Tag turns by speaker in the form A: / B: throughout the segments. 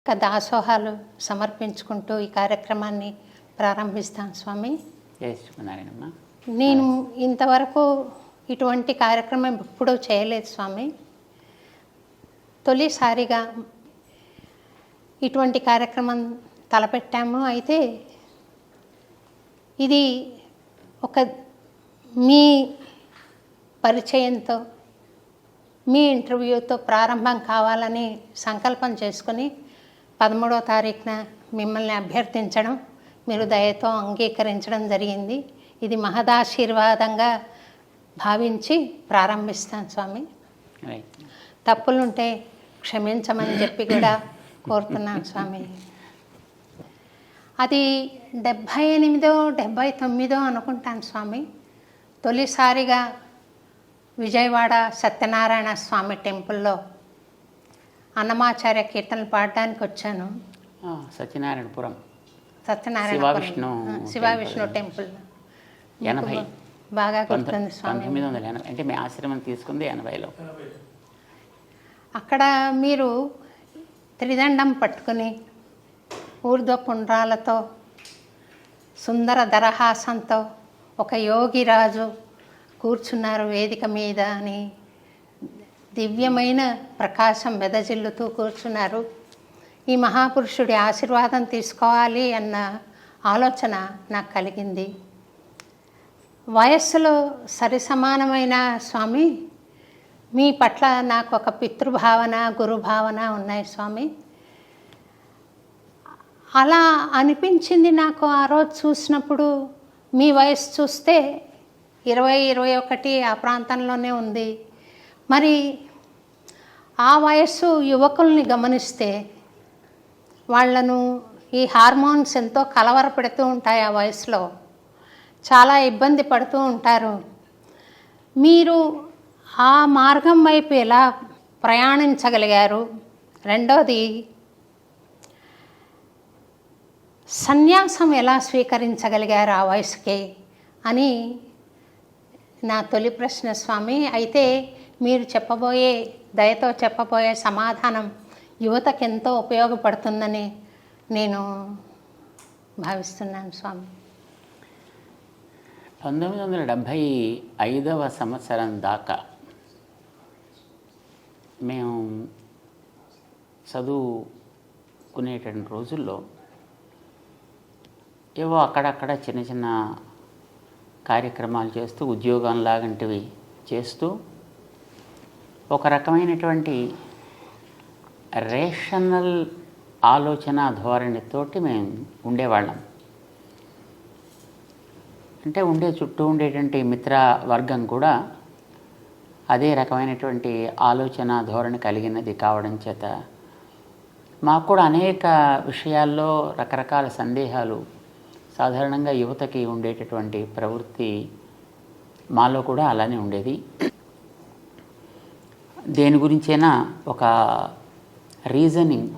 A: దాసోహాలు సమర్పించుకుంటూ ఈ కార్యక్రమాన్ని ప్రారంభిస్తాం స్వామి. నేను ఇంతవరకు ఇటువంటి కార్యక్రమం ఎప్పుడూ చేయలేదు స్వామి. తొలిసారిగా ఇటువంటి కార్యక్రమం తలపెట్టాము. అయితే ఇది ఒక మీ పరిచయంతో మీ ఇంటర్వ్యూతో ప్రారంభం కావాలని సంకల్పం చేసుకుని 13వ తారీఖున మిమ్మల్ని అభ్యర్థించడం, మీరు దయతో అంగీకరించడం జరిగింది. ఇది మహదాశీర్వాదంగా భావించి ప్రారంభిస్తాను స్వామి. తప్పులుంటే క్షమించమని చెప్పి కూడా కోరుతున్నాను స్వామి. అది 78 79 అనుకుంటాను స్వామి. తొలిసారిగా విజయవాడ సత్యనారాయణ స్వామి టెంపుల్లో అన్నమాచార్య కీర్తనలు పాడడానికి వచ్చాను.
B: సత్యనారాయణపురం
A: శివ విష్ణు టెంపుల్
B: 80
A: బాగా గుర్తుంది స్వామి.
B: 1980 అంటే మీ ఆశ్రమం తీసుకుంది 80లో.
A: అక్కడ మీరు త్రిదండం పట్టుకుని ఊర్ధ్వ పుండ్రాలతో సుందర దరహాసంతో ఒక యోగిరాజు కూర్చున్నారు వేదిక మీద అని దివ్యమైన ప్రకాశం వెదజిల్లుతూ కూర్చున్నారు. ఈ మహాపురుషుడి ఆశీర్వాదం తీసుకోవాలి అన్న ఆలోచన నాకు కలిగింది. వయస్సులో సరిసమానమైన స్వామి, మీ పట్ల నాకు ఒక పితృభావన గురుభావన ఉన్నాయి స్వామి. అలా అనిపించింది నాకు ఆ రోజు చూసినప్పుడు. మీ వయసు చూస్తే 20-21 ఆ ప్రాంతంలోనే ఉంది. మరి ఆ వయస్సు యువకుల్ని గమనిస్తే వాళ్లను ఈ హార్మోన్స్ ఎంతో కలవరపెడుతూ ఉంటాయి. ఆ వయసులో చాలా ఇబ్బంది పడుతూ ఉంటారు. మీరు ఆ మార్గం వైపు ఎలా ప్రయాణించగలిగారు? రెండోది, సన్యాసం ఎలా స్వీకరించగలిగారు ఆ వయసుకే అని నా తొలి ప్రశ్న స్వామి. అయితే మీరు దయతో చెప్పబోయే సమాధానం యువతకు ఎంతో ఉపయోగపడుతుందని నేను భావిస్తున్నాను స్వామి.
B: 1975వ సంవత్సరం దాకా మేము చదువుకునేటువంటి రోజుల్లో ఏవో అక్కడక్కడ చిన్న చిన్న కార్యక్రమాలు చేస్తూ ఉద్యోగం లాంటివి చేస్తూ ఒక రకమైనటువంటి రేషనల్ ఆలోచన ధోరణితోటి మేము ఉండేవాళ్ళం. అంటే చుట్టూ ఉండేటువంటి మిత్ర వర్గం కూడా అదే రకమైనటువంటి ఆలోచన ధోరణి కలిగినది కావడం చేత మాకు కూడా అనేక విషయాల్లో రకరకాల సందేహాలు, సాధారణంగా యువతకి ఉండేటటువంటి ప్రవృత్తి మాలో కూడా అలానే ఉండేది. దేని గురించైనా ఒక రీజనింగ్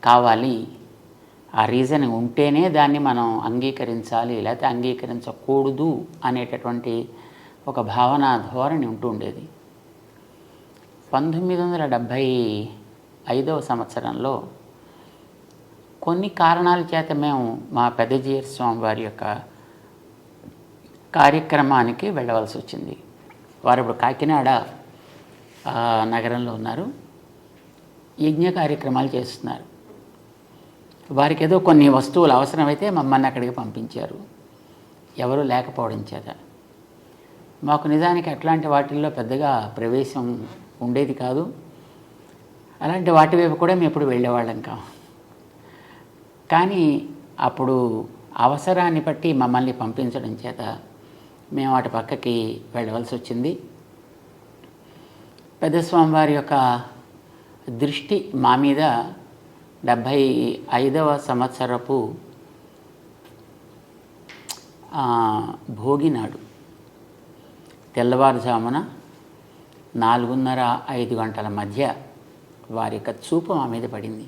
B: కావాలి, ఆ రీజనింగ్ ఉంటేనే దాన్ని మనం అంగీకరించాలి, లేకపోతే అంగీకరించకూడదు అనేటటువంటి ఒక భావన ధోరణి ఉంటూ ఉండేది. 1975వ సంవత్సరంలో కొన్ని కారణాల చేత మేము మా పెద్దజీయర్ స్వామి వారి యొక్క కార్యక్రమానికి వెళ్ళవలసి వచ్చింది. వారు ఇప్పుడు కాకినాడ నగరంలో ఉన్నారు, యజ్ఞ కార్యక్రమాలు చేస్తున్నారు. వారికి ఏదో కొన్ని వస్తువులు అవసరమైతే మమ్మల్ని అక్కడికి పంపించారు, ఎవరు లేకపోవడం చేత. మాకు నిజానికి అట్లాంటి వాటిల్లో పెద్దగా ప్రవేశం ఉండేది కాదు. అలాంటి వాటి వైపు కూడా మేము ఎప్పుడు వెళ్ళేవాళ్ళం కాదు. కానీ అప్పుడు అవసరాన్ని బట్టి మమ్మల్ని పంపించడం చేత మేము వాటి పక్కకి వెళ్ళవలసి వచ్చింది. పెద్దస్వామి వారి యొక్క దృష్టి మా మీద 75వ సంవత్సరపు భోగినాడు తెల్లవారుజామున 4:30-5 గంటల మధ్య వారి యొక్క చూపు మా మీద పడింది.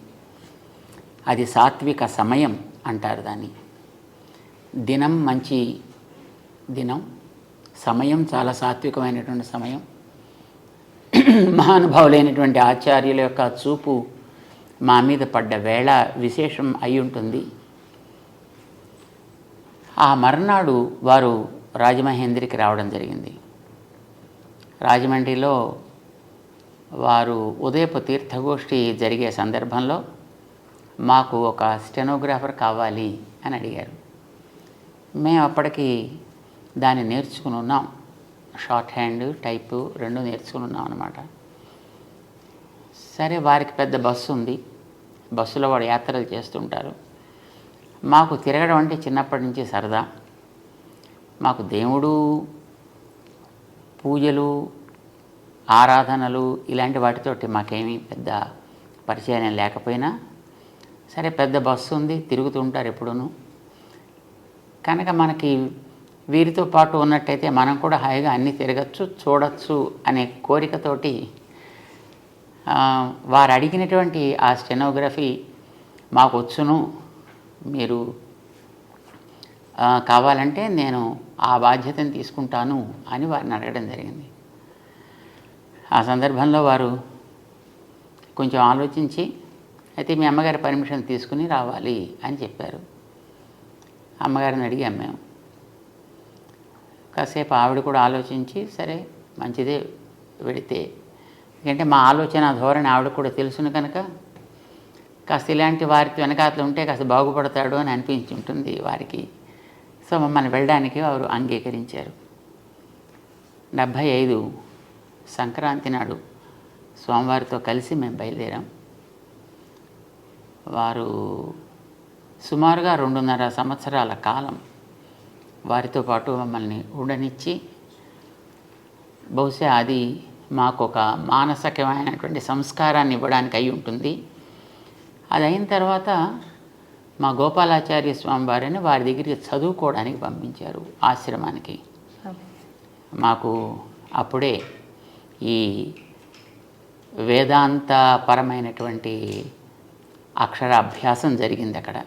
B: అది సాత్విక సమయం అంటారు దాన్ని. దినం మంచి దినం, సమయం చాలా సాత్వికమైనటువంటి సమయం. మహానుభావులైనటువంటి ఆచార్యుల యొక్క చూపు మా మీద పడ్డ వేళ విశేషం అయి ఉంటుంది. ఆ మర్నాడు వారు రాజమహేంద్రికి రావడం జరిగింది. రాజమండ్రిలో వారు ఉదయపు తీర్థగోష్ఠి జరిగే సందర్భంలో మాకు ఒక స్టెనోగ్రాఫర్ కావాలి అని అడిగారు. మేము అప్పటికి దాన్ని నేర్చుకుని ఉన్నాం. షార్ట్ హ్యాండ్, టైపు రెండు నేర్చుకుని ఉన్నాం అన్నమాట. సరే, వారికి పెద్ద బస్సు ఉంది. బస్సులో వాడు యాత్రలు చేస్తుంటారు. మాకు తిరగడం అంటే చిన్నప్పటి నుంచి సరదా. మాకు దేవుడు, పూజలు, ఆరాధనలు ఇలాంటి వాటితోటి మాకేమీ పెద్ద పరిచయం లేకపోయినా సరే, పెద్ద బస్సు ఉంది, తిరుగుతుంటారు ఎప్పుడూను. కనుక మనకి వీరితో పాటు ఉన్నట్టయితే మనం కూడా హాయిగా అన్నీ తిరగచ్చు, చూడొచ్చు అనే కోరికతోటి వారు అడిగినటువంటి ఆ స్టెనోగ్రఫీ మాకు వచ్చును, మీరు కావాలంటే నేను ఆ బాధ్యతను తీసుకుంటాను అని వారిని అడగడం జరిగింది. ఆ సందర్భంలో వారు కొంచెం ఆలోచించి, అయితే మీ అమ్మగారి పర్మిషన్ తీసుకుని రావాలి అని చెప్పారు. అమ్మగారిని అడిగాం మేము. కాసేపు ఆవిడ కూడా ఆలోచించి, సరే మంచిదే వెడితే, ఎందుకంటే మా ఆలోచన ధోరణి ఆవిడ కూడా తెలుసును కనుక కాస్త ఇలాంటి వారికి వెనకాతలు ఉంటే కాస్త బాగుపడతాడు అని అనిపించి ఉంటుంది వారికి. సో మమ్మల్ని వెళ్ళడానికి వారు అంగీకరించారు. 75 సంక్రాంతి నాడు స్వామివారితో కలిసి మేము బయలుదేరాం. వారు సుమారుగా 2.5 సంవత్సరాల కాలం వారితో పాటు మమ్మల్ని ఉండనిచ్చి, బహుశా అది మాకు ఒక మానసికమైనటువంటి సంస్కారాన్ని ఇవ్వడానికి అయి ఉంటుంది. అది అయిన తర్వాత మా గోపాలాచార్య స్వామి వారిని వారి దగ్గరికి చదువుకోవడానికి పంపించారు ఆశ్రమానికి. మాకు అప్పుడే ఈ వేదాంతపరమైనటువంటి అక్షరాభ్యాసం జరిగింది అక్కడ.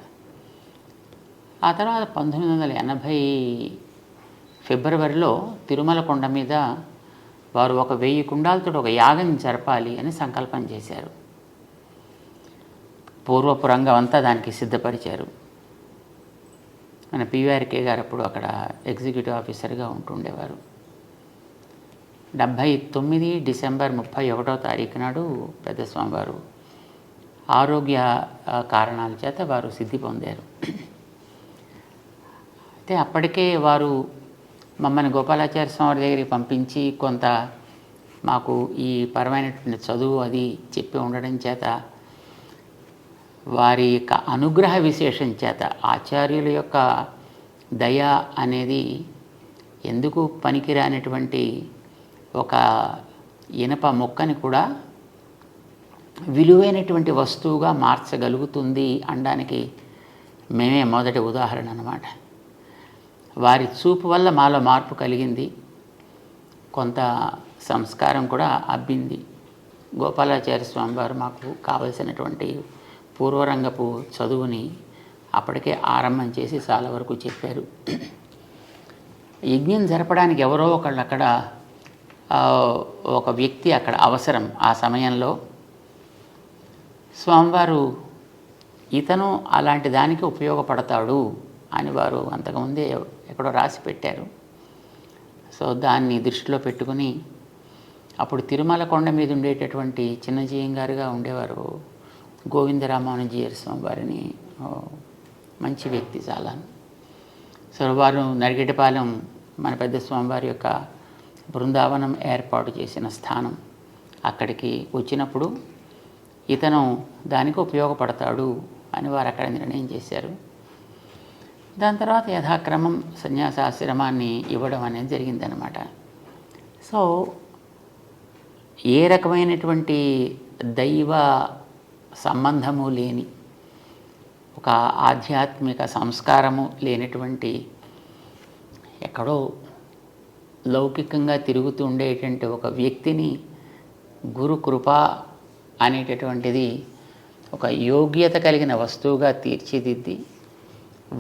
B: ఆ తర్వాత 1980 ఫిబ్రవరిలో తిరుమల కొండ మీద వారు ఒక 1000 కుండాలతో ఒక యాగం జరపాలి అని సంకల్పం చేశారు. పూర్వపు రంగం అంతా దానికి సిద్ధపరిచారు. మన పివిఆర్కే గారు అప్పుడు అక్కడ ఎగ్జిక్యూటివ్ ఆఫీసర్గా ఉంటుండేవారు. 79 డిసెంబర్ 31వ తారీఖు నాడు పెద్ద స్వామివారు ఆరోగ్య కారణాల చేత వారు సిద్ధి పొందారు. అయితే అప్పటికే వారు మమ్మల్ని గోపాలాచార్య స్వామి దగ్గరికి పంపించి కొంత మాకు ఈ పరమైనటువంటి చదువు అది చెప్పి ఉండడం చేత, వారి యొక్క అనుగ్రహ విశేషం చేత, ఆచార్యుల యొక్క దయ అనేది ఎందుకు పనికిరానటువంటి ఒక ఇనప మొక్కని కూడా విలువైనటువంటి వస్తువుగా మార్చగలుగుతుంది అనడానికి మేమే మొదటి ఉదాహరణ అన్నమాట. వారి చూపు వల్ల మాలో మార్పు కలిగింది, కొంత సంస్కారం కూడా అబ్బింది. గోపాలాచార్య స్వామి వారు మాకు కావలసినటువంటి పూర్వరంగపు చదువుని అప్పటికే ఆరంభం చేసి చాలా వరకు చెప్పారు. యజ్ఞం జరపడానికి ఎవరో ఒకళ్ళు అక్కడ ఒక వ్యక్తి అక్కడ అవసరం. ఆ సమయంలో స్వామివారు ఇతను అలాంటి దానికి ఉపయోగపడతాడు అని వారు అంతకుముందే ఎక్కడో రాసి పెట్టారు. సో దాన్ని దృష్టిలో పెట్టుకుని అప్పుడు తిరుమల కొండ మీద ఉండేటటువంటి చిన్నజీయం గారుగా ఉండేవారు గోవిందరామానుజీయర్ స్వామి వారిని, మంచి వ్యక్తి చాలా. సో వారు నరిగెటపాలెం మన పెద్ద స్వామివారి యొక్క బృందావనం ఏర్పాటు చేసిన స్థానం, అక్కడికి వచ్చినప్పుడు ఇతను దానికి ఉపయోగపడతాడు అని వారు అక్కడ నిర్ణయం చేశారు. దాని తర్వాత యథాక్రమం సన్యాసాశ్రమాన్ని ఇవ్వడం అనేది జరిగిందనమాట. సో ఏ రకమైనటువంటి దైవ సంబంధము లేని, ఒక ఆధ్యాత్మిక సంస్కారము లేనటువంటి, ఎక్కడో లౌకికంగా తిరుగుతూ ఉండేటువంటి ఒక వ్యక్తిని గురు కృప అనేటటువంటిది ఒక యోగ్యత కలిగిన వస్తువుగా తీర్చిదిద్ది,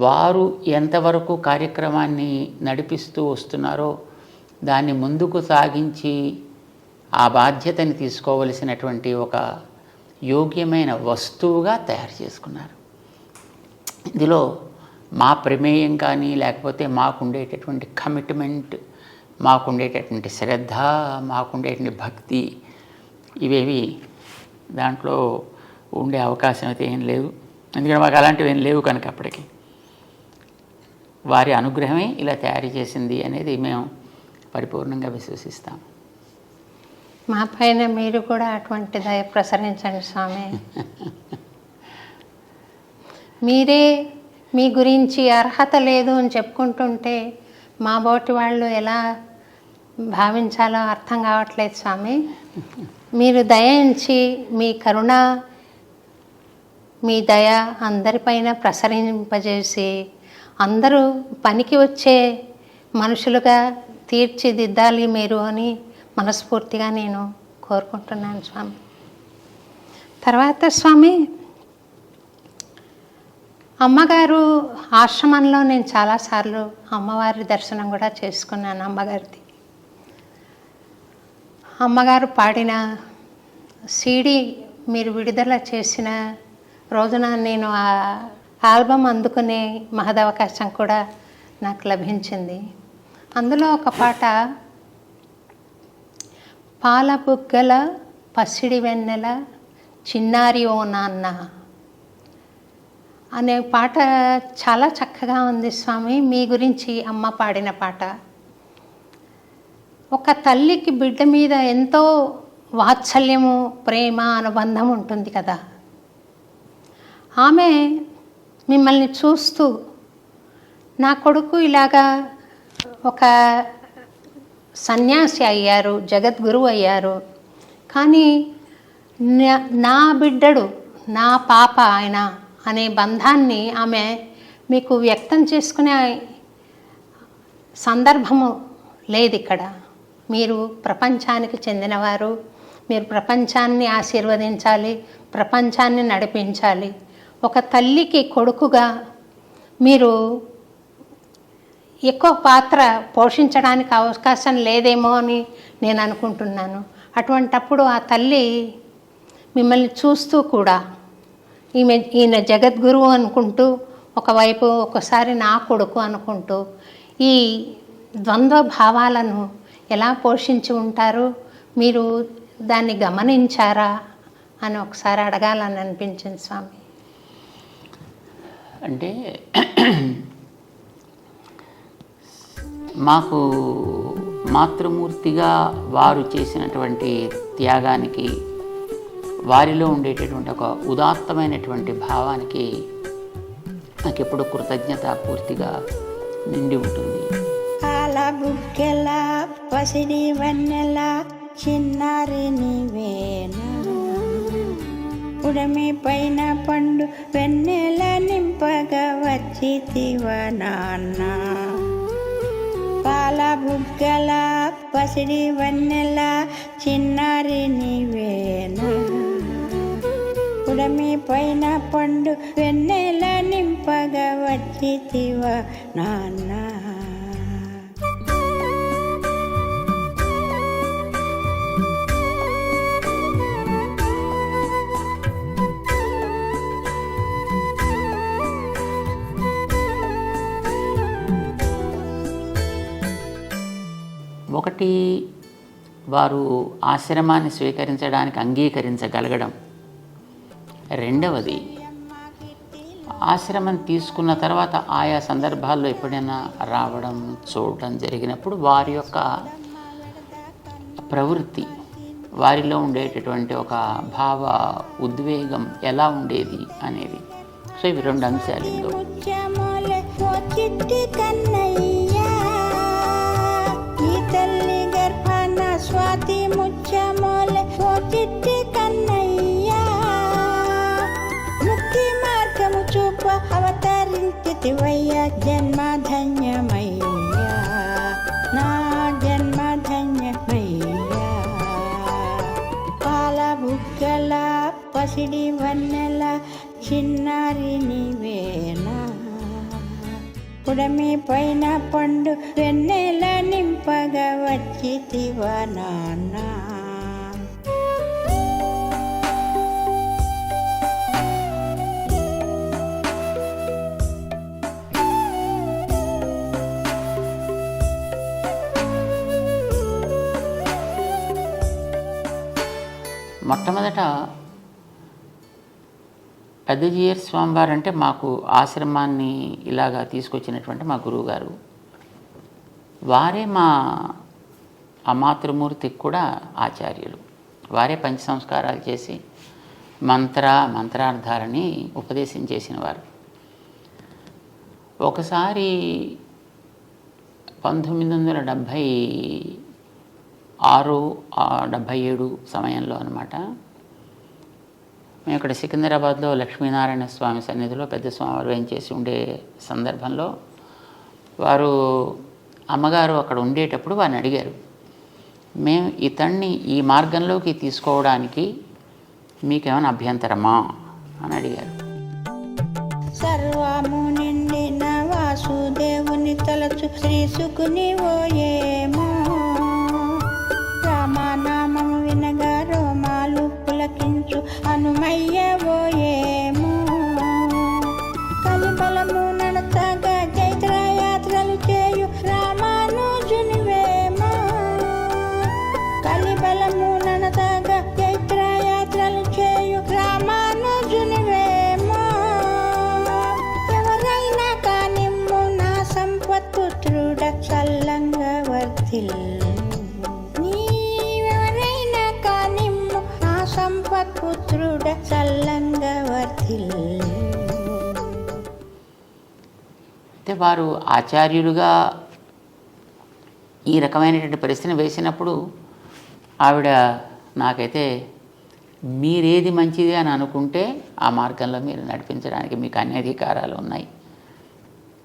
B: వారు ఎంతవరకు కార్యక్రమాన్ని నడిపిస్తూ వస్తున్నారో దాన్ని ముందుకు సాగించి ఆ బాధ్యతని తీసుకోవలసినటువంటి ఒక యోగ్యమైన వస్తువుగా తయారు చేసుకున్నారు. ఇందులో మా ప్రమేయం కానీ, లేకపోతే మాకుండేటటువంటి కమిట్మెంట్, మాకుండేటటువంటి శ్రద్ధ, మాకుండేటువంటి భక్తి, ఇవేవి దాంట్లో ఉండే అవకాశం అయితే ఏం లేవు. ఎందుకంటే మాకు అలాంటివి ఏం లేవు కనుక అప్పటికి వారి అనుగ్రహమే ఇలా తయారు చేసింది అనేది మేము పరిపూర్ణంగా విశ్వసిస్తాం.
A: మా పైన మీరు కూడా అటువంటి దయ ప్రసరించండి స్వామి. మీరే మీ గురించి అర్హత లేదు అని చెప్పుకుంటుంటే మా బోటి వాళ్ళు ఎలా భావించాలో అర్థం కావట్లేదు స్వామి. మీరు దయించి మీ కరుణ, మీ దయ అందరిపైన ప్రసరింపజేసి అందరూ పనికి వచ్చే మనుషులుగా తీర్చిదిద్దాలి మీరు అని మనస్ఫూర్తిగా నేను కోరుకుంటున్నాను స్వామి. తర్వాత స్వామి, అమ్మగారు ఆశ్రమంలో నేను చాలాసార్లు అమ్మవారి దర్శనం కూడా చేసుకున్నాను. అమ్మగారు పాడిన సీడీ మీరు విడుదల చేసిన రోజున నేను ఆ ఆల్బమ్ అందుకునే మహదవకాశం కూడా నాకు లభించింది. అందులో ఒక పాట, పాల బుగ్గల పసిడి వెన్నెల చిన్నారి ఓ నాన్న అనే పాట చాలా చక్కగా ఉంది స్వామి. మీ గురించి అమ్మ పాడిన పాట. ఒక తల్లికి బిడ్డ మీద ఎంతో వాత్సల్యము, ప్రేమ, అనుబంధం ఉంటుంది కదా. ఆమె మిమ్మల్ని చూస్తూ నా కొడుకు ఇలాగా ఒక సన్యాసి అయ్యారు, జగద్గురువు అయ్యారు, కానీ నా బిడ్డడు, నా పాప ఆయన అనే బంధాన్ని ఆమె మీకు వ్యక్తం చేసుకునే సందర్భము లేదు ఇక్కడ. మీరు ప్రపంచానికి చెందినవారు, మీరు ప్రపంచాన్ని ఆశీర్వదించాలి, ప్రపంచాన్ని నడిపించాలి. ఒక తల్లికి కొడుకుగా మీరు ఎక్కువ పాత్ర పోషించడానికి అవకాశం లేదేమో అని నేను అనుకుంటున్నాను. అటువంటప్పుడు ఆ తల్లి మిమ్మల్ని చూస్తూ కూడా ఈయన జగద్గురువు అనుకుంటూ, ఒకవైపు ఒకసారి నా కొడుకు అనుకుంటూ, ఈ ద్వంద్వ భావాలను ఎలా పోషించి ఉంటారు, మీరు దాన్ని గమనించారా అని ఒకసారి అడగాలని అనిపించింది స్వామి.
B: అంటే మాకు మాతృమూర్తిగా వారు చేసినటువంటి త్యాగానికి, వారిలో ఉండేటటువంటి ఒక ఉదాత్తమైనటువంటి భావానికి నాకు ఎప్పుడు కృతజ్ఞత పూర్తిగా నిండి ఉంటుంది.
C: పాల బుగ్గల పసిడి వన్నెల చిన్నారి నీవేనా, ఉడమి పైన పండు వెన్నెల నింపగా వచ్చితివ నాన్న. పాల బుగ్గల పసిడి వన్నెల చిన్నారి నీవేనా, ఉడమి పైన పండు వెన్నెల నింపగా వచ్చితివ నాన్న.
B: ఒకటి, వారు ఆశ్రమాన్ని స్వీకరించడానికి అంగీకరించగలగడం. రెండవది, ఆశ్రమం తీసుకున్న తర్వాత ఆయా సందర్భాల్లో ఎప్పుడైనా రావడం, చూడటం జరిగినప్పుడు వారి యొక్క ప్రవృత్తి, వారిలో ఉండేటటువంటి ఒక భావ ఉద్వేగం ఎలా ఉండేది అనేది. సో ఇవి రెండు అంశాలు ఇందులో.
C: తల్లి గర్భాన స్వాతి ముచ్చమోలే ఓ చిట్టి కన్నయ్యా, ముక్తి మార్గము చూప అవతరించితివయ్యా, జన్మ ధన్యమయ్యా, నా జన్మ ధన్యమయ్యా. పాల బుగ్గల పసిడి వన్నెల చిన్నారి నీవేనా, ఉడమి పైన పండు వెన్నెల నింపగా వచ్చితివ నాన్న.
B: మొట్టమొదట పెద్దజీయర్ స్వామివారు అంటే మాకు ఆశ్రమాన్ని ఇలాగా తీసుకొచ్చినటువంటి మా గురువుగారు. వారే మా అమాతృమూర్తికి కూడా ఆచార్యులు. వారే పంచ సంస్కారాలు చేసి మంత్రార్థాలని ఉపదేశం చేసిన వారు. ఒకసారి 1976-77 సమయంలో అన్నమాట, మేము ఇక్కడ సికింద్రాబాద్లో లక్ష్మీనారాయణ స్వామి సన్నిధిలో పెద్ద స్వామివారు వేయించేసి ఉండే సందర్భంలో వారు అమ్మగారు అక్కడ ఉండేటప్పుడు వారిని అడిగారు, మేము ఇతన్ని ఈ మార్గంలోకి తీసుకోవడానికి మీకేమైనా అభ్యంతరమా అని అడిగారు.
C: సర్వము నిండిన వాసుదేవుని తలచు శ్రీసుకుని ఓయేమో, రామనామము వినగా రోమాలు పులకించు హనుమయ్య ఓయేమో, కలిబలము నడతగా చైత్రయాత్రలు చేయు రామానుజునివేమో, కలిబలము నడతగా చైత్రయాత్రలు చేయు రామానుజునివేమో, ఎవరైనా కానిమ్ము నా సంపత్పుత్రుడ చల్లంగా వర్ధిల్లు, నీవెవరైనా కానిమ్ము నా సంపత్పుత్రుడ చల్లంగా వర్ధిల్లు.
B: అయితే వారు ఆచార్యులుగా ఈ రకమైనటువంటి పరిస్థితిని వేసినప్పుడు ఆవిడ నాకైతే మీరేది మంచిది అని అనుకుంటే ఆ మార్గంలో మీరు నడిపించడానికి మీకు అన్ని అధికారాలు ఉన్నాయి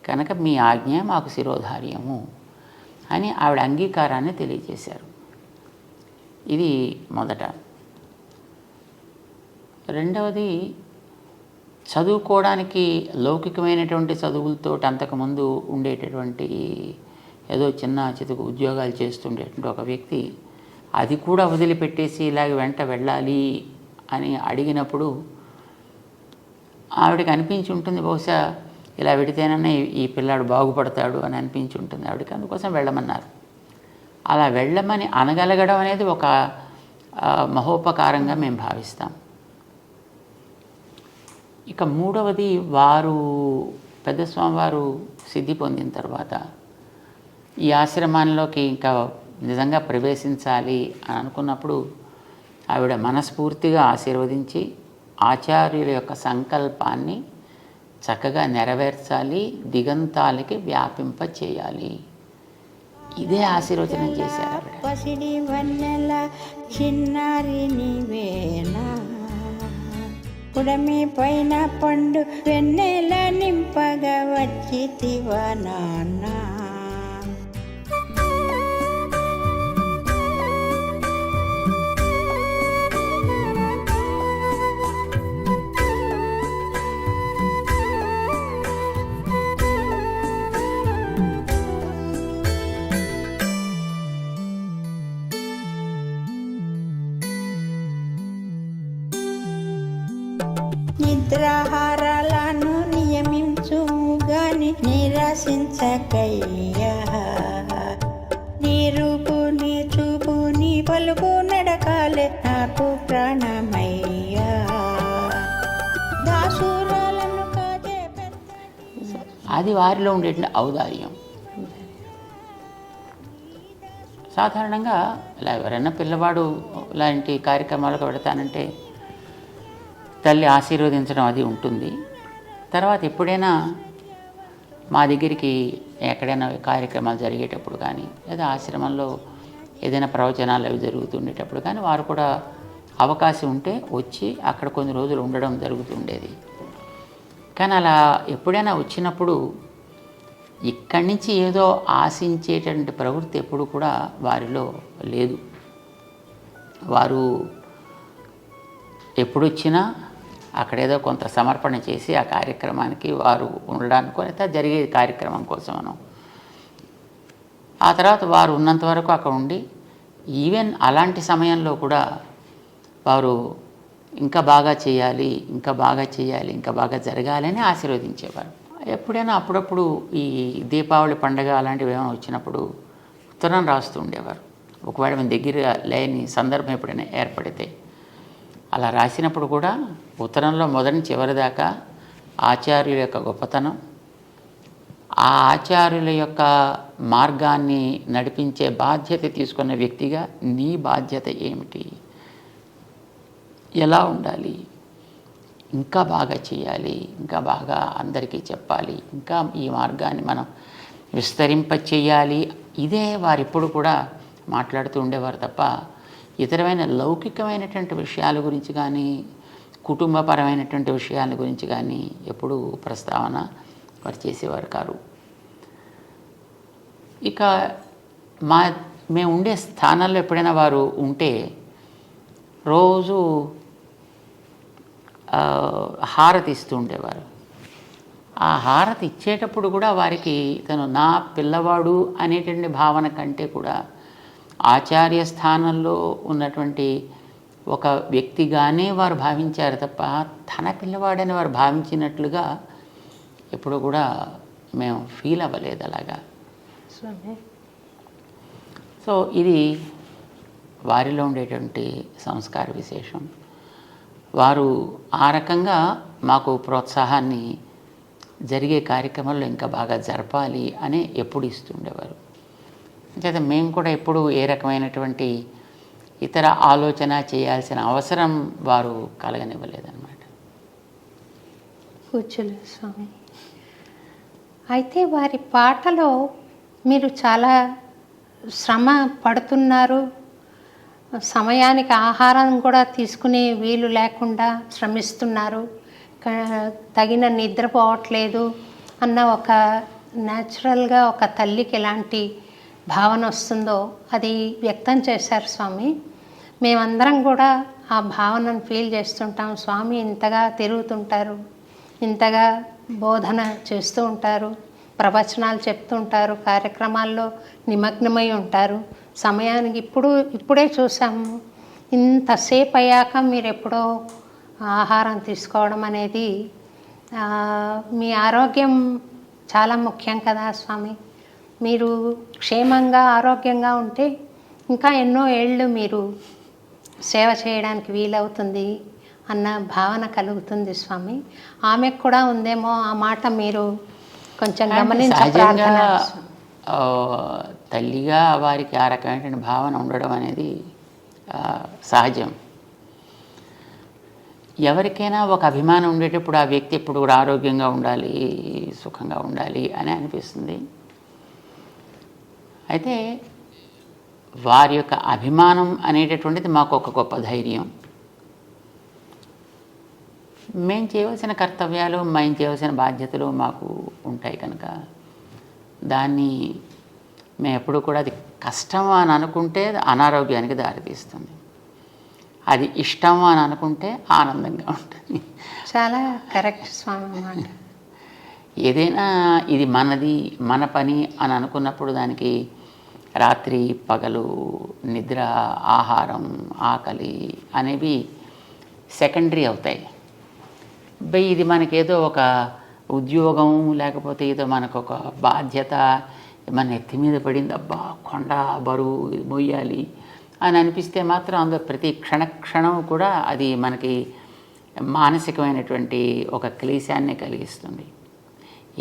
B: కనుక మీ ఆజ్ఞ మాకు శిరోధార్యము అని ఆవిడ అంగీకారాన్ని తెలియజేశారు. ఇది మొదట. రెండవది, చదువుకోవడానికి లౌకికమైనటువంటి చదువులతో అంతకుముందు ఉండేటటువంటి ఏదో చిన్న చితుకు ఉద్యోగాలు చేస్తుండేటువంటి ఒక వ్యక్తి అది కూడా వదిలిపెట్టేసి ఇలాగ వెంట వెళ్ళాలి అని అడిగినప్పుడు ఆవిడకి అనిపించి ఉంటుంది, బహుశా ఇలా వెడితేనన్నా ఈ పిల్లాడు బాగుపడతాడు అని అనిపించి ఉంటుంది ఆవిడకి. అందుకోసం వెళ్ళమన్నారు. అలా వెళ్ళమని అనగలగడం అనేది ఒక మహోపకారంగా మేము భావిస్తాం. ఇక మూడవది, వారు పెద్ద స్వామివారు సిద్ధి పొందిన తర్వాత ఈ ఆశ్రమాల్లోకి ఇంకా నిజంగా ప్రవేశించాలి అని అనుకున్నప్పుడు ఆవిడ మనస్ఫూర్తిగా ఆశీర్వదించి ఆచార్యుల యొక్క సంకల్పాన్ని చక్కగా నెరవేర్చాలి, దిగంతాలకి వ్యాపింప చేయాలి, ఇదే ఆశీర్వచనం చేశారు ఆవిడ.
C: పసిడి వన్నెల చిన్నారి నీవేనా, పుడమి పైన పండు వెన్నెల నింపగా వచ్చితివా నాన్న, నిద్రాహారాలను నియమించుము గాని నిరసించకయ్యా, నీ రూపు నీ చూపు నీ పలుకు నడకాలే నాకు ప్రాణమయ్యా, దాసురాలను కాజే
B: అది వారిలో ఉండేటువంటి ఔదార్యం. సాధారణంగా ఇలా ఎవరైనా పిల్లవాడు లాంటి కార్యక్రమాలకు పెడతానంటే తల్లి ఆశీర్వదించడం అది ఉంటుంది. తర్వాత ఎప్పుడైనా మా దగ్గరికి ఎక్కడైనా కార్యక్రమాలు జరిగేటప్పుడు కానీ లేదా ఆశ్రమంలో ఏదైనా ప్రవచనాలు అవి జరుగుతుండేటప్పుడు కానీ వారు కూడా అవకాశం ఉంటే వచ్చి అక్కడ కొన్ని రోజులు ఉండడం జరుగుతుండేది. కానీ అలా ఎప్పుడైనా వచ్చినప్పుడు ఇక్కడి నుంచి ఏదో ఆశించేటువంటి ప్రవృత్తి ఎప్పుడు కూడా వారిలో లేదు. వారు ఎప్పుడొచ్చినా అక్కడేదో కొంత సమర్పణ చేసి ఆ కార్యక్రమానికి వారు ఉండడానికి అయితే జరిగే కార్యక్రమం కోసమను, ఆ తర్వాత వారు ఉన్నంత వరకు అక్కడ ఉండి ఈవెన్ అలాంటి సమయంలో కూడా వారు ఇంకా బాగా చేయాలి, ఇంకా బాగా చేయాలి, ఇంకా బాగా జరగాలని ఆశీర్వదించేవారు. ఎప్పుడైనా అప్పుడప్పుడు ఈ దీపావళి పండుగ అలాంటివి ఏమైనా వచ్చినప్పుడు ఉత్తరం రాస్తూ ఉండేవారు. ఒకవేళ మన దగ్గర లేని సందర్భం ఎప్పుడైనా ఏర్పడితే అలా రాసినప్పుడు కూడా ఉత్తరంలో మొదటి చివరి దాకా ఆచార్యుల యొక్క గొప్పతనం, ఆ ఆచార్యుల యొక్క మార్గాన్ని నడిపించే బాధ్యత తీసుకున్న వ్యక్తిగా నీ బాధ్యత ఏమిటి, ఎలా ఉండాలి, ఇంకా బాగా చేయాలి, ఇంకా బాగా అందరికీ చెప్పాలి, ఇంకా ఈ మార్గాన్ని మనం విస్తరింపచేయాలి. ఇదే వారిప్పుడు కూడా మాట్లాడుతూ ఉండేవారు తప్ప ఇతరమైన లౌకికమైనటువంటి విషయాల గురించి కానీ కుటుంబపరమైనటువంటి విషయాల గురించి కానీ ఎప్పుడూ ప్రస్తావన వారు చేసేవారు కారు. ఇక మేము ఉండే స్థానాల్లో ఎప్పుడైనా వారు ఉంటే రోజు హారతి ఇస్తూ ఉండేవారు. ఆ హారతి ఇచ్చేటప్పుడు కూడా వారికి తను నా పిల్లవాడు అనేటువంటి భావన కంటే కూడా ఆచార్య స్థానంలో ఉన్నటువంటి ఒక వ్యక్తిగానే వారు భావించారు తప్ప తన పిల్లవాడని వారు భావించినట్లుగా ఎప్పుడు కూడా మేము ఫీల్ అవ్వలేదు అలాగా. సో ఇది వారిలో ఉండేటువంటి సంస్కార విశేషం. వారు ఆ రకంగా మాకు ప్రోత్సాహాన్ని జరిగే కార్యక్రమాల్లో ఇంకా బాగా జరపాలి అని ఎప్పుడు ఇస్తుండేవారు. అంచేత మేము కూడా ఎప్పుడు ఏ రకమైనటువంటి ఇతర ఆలోచన చేయాల్సిన అవసరం వారు కలగనివ్వలేదన్నమాట.
A: కూర్చోలేదు స్వామి. అయితే వారి పాటలో మీరు చాలా శ్రమ పడుతున్నారు, సమయానికి ఆహారం కూడా తీసుకునే వీలు లేకుండా శ్రమిస్తున్నారు, తగిన నిద్రపోవట్లేదు అన్న ఒక న్యాచురల్గా ఒక తల్లికి ఎలాంటి భావన వస్తుందో అది వ్యక్తం చేశారు స్వామి. మేమందరం కూడా ఆ భావనను ఫీల్ చేస్తుంటాం. స్వామి ఇంతగా తిరుగుతుంటారు, ఇంతగా బోధన చేస్తూ ఉంటారు, ప్రవచనాలు చెప్తుంటారు, కార్యక్రమాల్లో నిమగ్నమై ఉంటారు. సమయానికి ఇప్పుడే చూసాము, ఇంతసేపు అయ్యాక మీరు ఎప్పుడో ఆహారం తీసుకోవడం అనేది మీ ఆరోగ్యం చాలా ముఖ్యం కదా స్వామి. మీరు క్షేమంగా ఆరోగ్యంగా ఉంటే ఇంకా ఎన్నో ఏళ్ళు మీరు సేవ చేయడానికి వీలవుతుంది అన్న భావన కలుగుతుంది స్వామి. ఆమెకు కూడా ఉందేమో ఆ మాట మీరు కొంచెం గమనించాలి.
B: తల్లిగా వారికి ఆ రకమైన భావన ఉండడం అనేది సహజం. ఎవరికైనా ఒక అభిమానం ఉండేటప్పుడు ఆ వ్యక్తి ఎప్పుడు కూడా ఆరోగ్యంగా ఉండాలి, సుఖంగా ఉండాలి అని అనిపిస్తుంది. అయితే వారి యొక్క అభిమానం అనేటటువంటిది మాకు ఒక గొప్ప ధైర్యం. మేము చేయవలసిన కర్తవ్యాలు, మేము చేయవలసిన బాధ్యతలు మాకు ఉంటాయి కనుక దాన్ని మేము ఎప్పుడు కూడా అది కష్టం అని అనుకుంటే అనారోగ్యానికి దారితీస్తుంది, అది ఇష్టం అని అనుకుంటే ఆనందంగా ఉంటుంది.
A: చాలా కరెక్ట్ స్వామి అన్నమాట.
B: ఏదైనా ఇది మనది, మన పని అని అనుకున్నప్పుడు దానికి రాత్రి పగలు, నిద్ర, ఆహారం, ఆకలి అనేవి సెకండరీ అవుతాయి. ఇది మనకేదో ఒక ఉద్యోగం లేకపోతే ఏదో మనకు ఒక బాధ్యత మన ఎత్తి మీద పడింది, అబ్బా కొండ బరువు మొయ్యాలి అని అనిపిస్తే మాత్రం అందులో ప్రతి క్షణం కూడా అది మనకి మానసికమైనటువంటి ఒక క్లేశాన్ని కలిగిస్తుంది.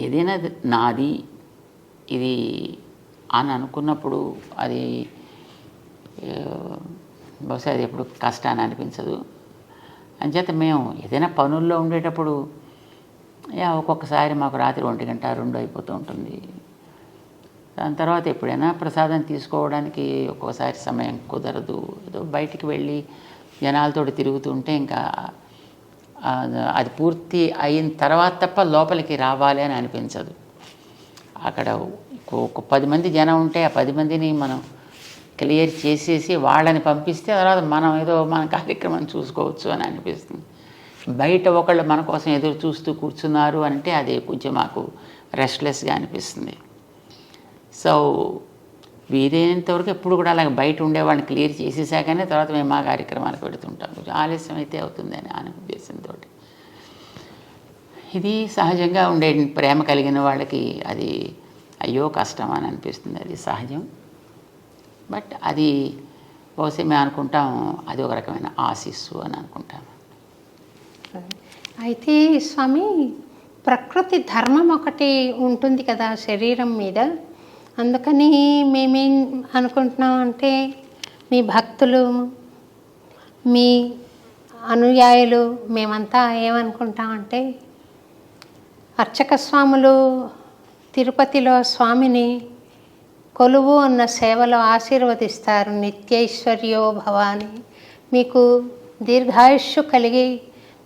B: ఏదైనా నాది ఇది అని అనుకున్నప్పుడు అది బహుశా అది ఎప్పుడు కష్టాన్ని అనిపించదు. అంచేత మేము ఏదైనా పనుల్లో ఉండేటప్పుడు ఒక్కొక్కసారి మాకు రాత్రి 1 గంట 2 అయిపోతూ ఉంటుంది. దాని తర్వాత ఎప్పుడైనా ప్రసాదం తీసుకోవడానికి ఒక్కోసారి సమయం కుదరదు. ఏదో బయటికి వెళ్ళి జనాలతో తిరుగుతుంటే ఇంకా అది పూర్తి అయిన తర్వాత తప్ప లోపలికి రావాలి అని అనిపించదు. అక్కడ ఒక 10 మంది జనం ఉంటే ఆ 10 మందిని మనం క్లియర్ చేసేసి వాళ్ళని పంపిస్తే తర్వాత మనం ఏదో మన కార్యక్రమం చూసుకోవచ్చు అని అనిపిస్తుంది. బయట ఒకళ్ళు మన కోసం ఎదురు చూస్తూ కూర్చున్నారు అంటే అది కొంచెం మాకు రెస్ట్లెస్గా అనిపిస్తుంది. సో వీలైనంతవరకు ఎప్పుడు కూడా అలాగే బయట ఉండేవాళ్ళని క్లియర్ చేసేసాకనే తర్వాత మేము మా కార్యక్రమాలకు పెడుతుంటాం. కొంచెం ఆలస్యం అయితే అవుతుందని అనే ఉద్దేశంతో. ఇది సహజంగా ఉండే ప్రేమ కలిగిన వాళ్ళకి అది అయ్యో కష్టం అని అనిపిస్తుంది, అది సహజం. బట్ అది బహుశా మేము అనుకుంటాం అది ఒక రకమైన ఆశీస్సు అని అనుకుంటాం.
A: అయితే స్వామి, ప్రకృతి ధర్మం ఒకటి ఉంటుంది కదా శరీరం మీద. అందుకని మేమేం అనుకుంటున్నాం అంటే, మీ భక్తులు, మీ అనుయాయులు మేమంతా ఏమనుకుంటామంటే, అర్చక స్వాములు తిరుపతిలో స్వామిని కొలువు ఉన్న సేవలో ఆశీర్వదిస్తారు. నిత్యైశ్వర్యో భవ అని. మీకు దీర్ఘాయుష్షు కలిగి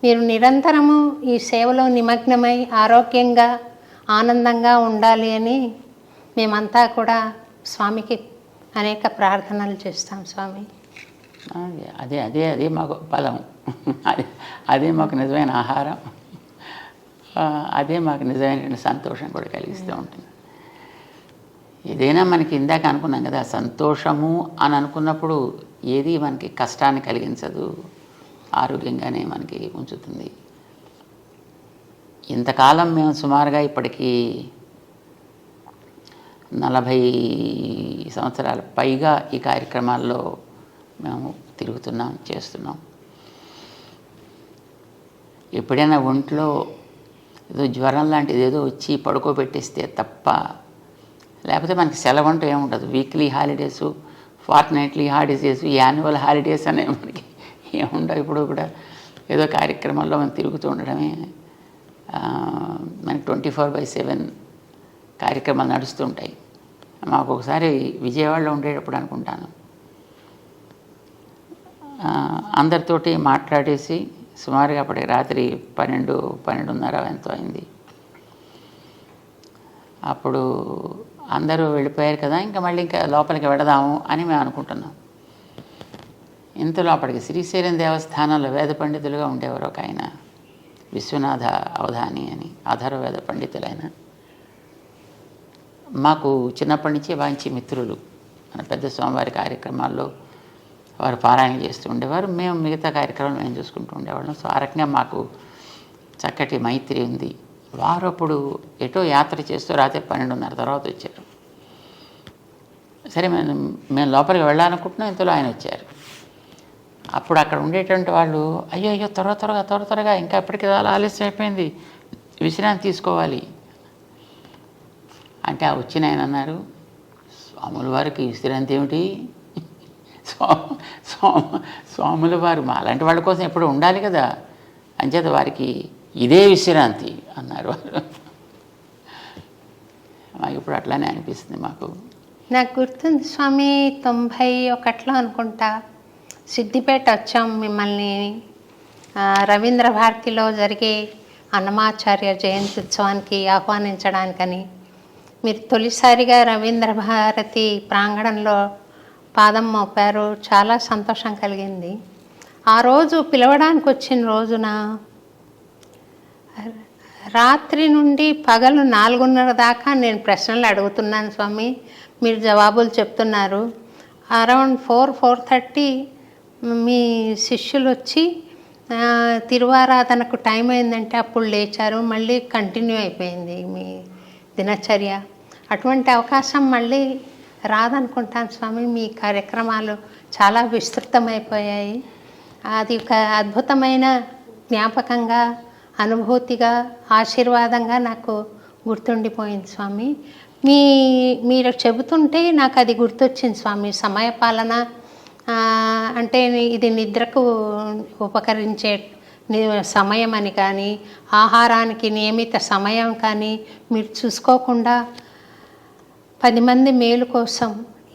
A: మీరు నిరంతరము ఈ సేవలో నిమగ్నమై ఆరోగ్యంగా ఆనందంగా ఉండాలి అని మేమంతా కూడా స్వామికి అనేక ప్రార్థనలు చేస్తాం స్వామి.
B: అదే అదే అదే మాకు బలం, అదే మాకు నిజమైన ఆహారం, అదే మాకు నిజమైన సంతోషం కూడా కలిగిస్తూ ఉంటుంది. ఏదైనా మనకి ఇందాక అనుకున్నాం కదా, సంతోషము అని అనుకున్నప్పుడు ఏది మనకి కష్టాన్ని కలిగించదు, ఆరోగ్యంగానే మనకి ఉంచుతుంది. ఇంతకాలం మేము సుమారుగా ఇప్పటికీ 40 సంవత్సరాల పైగా ఈ కార్యక్రమాల్లో మేము తిరుగుతున్నాం, చేస్తున్నాం. ఎప్పుడైనా ఒంట్లో ఏదో జ్వరం లాంటిది ఏదో వచ్చి పడుకోబెట్టేస్తే తప్ప, లేకపోతే మనకి సెలవు అంటూ ఏముండదు. Weekly holidays, fortnightly holidays, annual holidays అనే మనకి ఏముండవు. ఇప్పుడు కూడా ఏదో కార్యక్రమాల్లో మనం తిరుగుతూ ఉండడమే. మనకి 24/7 కార్యక్రమాలు నడుస్తుంటాయి. మాకు ఒకసారి విజయవాడలో ఉండేటప్పుడు అనుకుంటాను, అందరితోటి మాట్లాడేసి సుమారుగా అప్పటికి రాత్రి 12:30 ఎంతో అయింది. అప్పుడు అందరూ వెళ్ళిపోయారు కదా, ఇంకా మళ్ళీ ఇంకా లోపలికి వెడదాము అని మేము అనుకుంటున్నాం. ఇంతలో అప్పటికి శ్రీశైలం దేవస్థానంలో వేద పండితులుగా ఉండేవారు ఒక ఆయన, విశ్వనాథ అవధాని అని, అధర్వవేద పండితులైన. మాకు చిన్నప్పటి నుంచే మంచి మిత్రులు. మన పెద్ద స్వామివారి కార్యక్రమాల్లో వారు పారాయణ చేస్తూ ఉండేవారు, మేము మిగతా కార్యక్రమాలు మేము చూసుకుంటూ ఉండేవాళ్ళం. సో ఆ రకంగా మాకు చక్కటి మైత్రి ఉంది. వారు అప్పుడు ఎటో యాత్ర చేస్తూ రాత్రి 12:30 తర్వాత వచ్చారు. సరే మేము లోపలికి వెళ్ళాలనుకుంటున్నాం, ఇంతలో ఆయన వచ్చారు. అప్పుడు అక్కడ ఉండేటువంటి వాళ్ళు, అయ్యో త్వరగా ఇంకా ఎప్పటికీ చాలా ఆలస్యం అయిపోయింది, విశ్రాంతి తీసుకోవాలి అంటే, ఆ వచ్చిన ఆయన అన్నారు, స్వాముల వారికి విశ్రాంతి ఏమిటి? స్వాముల వారు మా అలాంటి వాళ్ళ కోసం ఎప్పుడు ఉండాలి కదా, అంచేత వారికి ఇదే విశ్రాంతి అన్నారు వారు. మాకు ఇప్పుడు అట్లానే అనిపిస్తుంది. మాకు
A: నాకు గుర్తుంది స్వామి, 91లో అనుకుంటా సిద్దిపేట వచ్చాం మిమ్మల్ని రవీంద్ర భారతిలో జరిగే అన్నమాచార్య జయంతి ఉత్సవానికి ఆహ్వానించడానికని. మీరు తొలిసారిగా రవీంద్ర భారతి ప్రాంగణంలో పాదం మోపారు. చాలా సంతోషం కలిగింది. ఆ రోజు పిలవడానికి వచ్చిన రోజున రాత్రి నుండి పగలు 4:30 దాకా నేను ప్రశ్నలు అడుగుతున్నాను స్వామి, మీరు జవాబులు చెప్తున్నారు. అరౌండ్ 4:30 మీ శిష్యులు వచ్చి తిరువారాధనకు టైం అయిందంటే అప్పుడు లేచారు. మళ్ళీ కంటిన్యూ అయిపోయింది మీ దినచర్య. అటువంటి అవకాశం మళ్ళీ రాదనుకుంటాను స్వామి. మీ కార్యక్రమాలు చాలా విస్తృతమైపోయాయి. అది ఒక అద్భుతమైన జ్ఞాపకంగా, అనుభూతిగా, ఆశీర్వాదంగా నాకు గుర్తుండిపోయింది స్వామి. మీరు చెబుతుంటే నాకు అది గుర్తొచ్చింది స్వామి. సమయపాలన అంటే ఇది నిద్రకు ఉపకరించే సమయం అని కానీ, ఆహారానికి నియమిత సమయం కానీ మీరు చూసుకోకుండా 10 మంది మేలు కోసం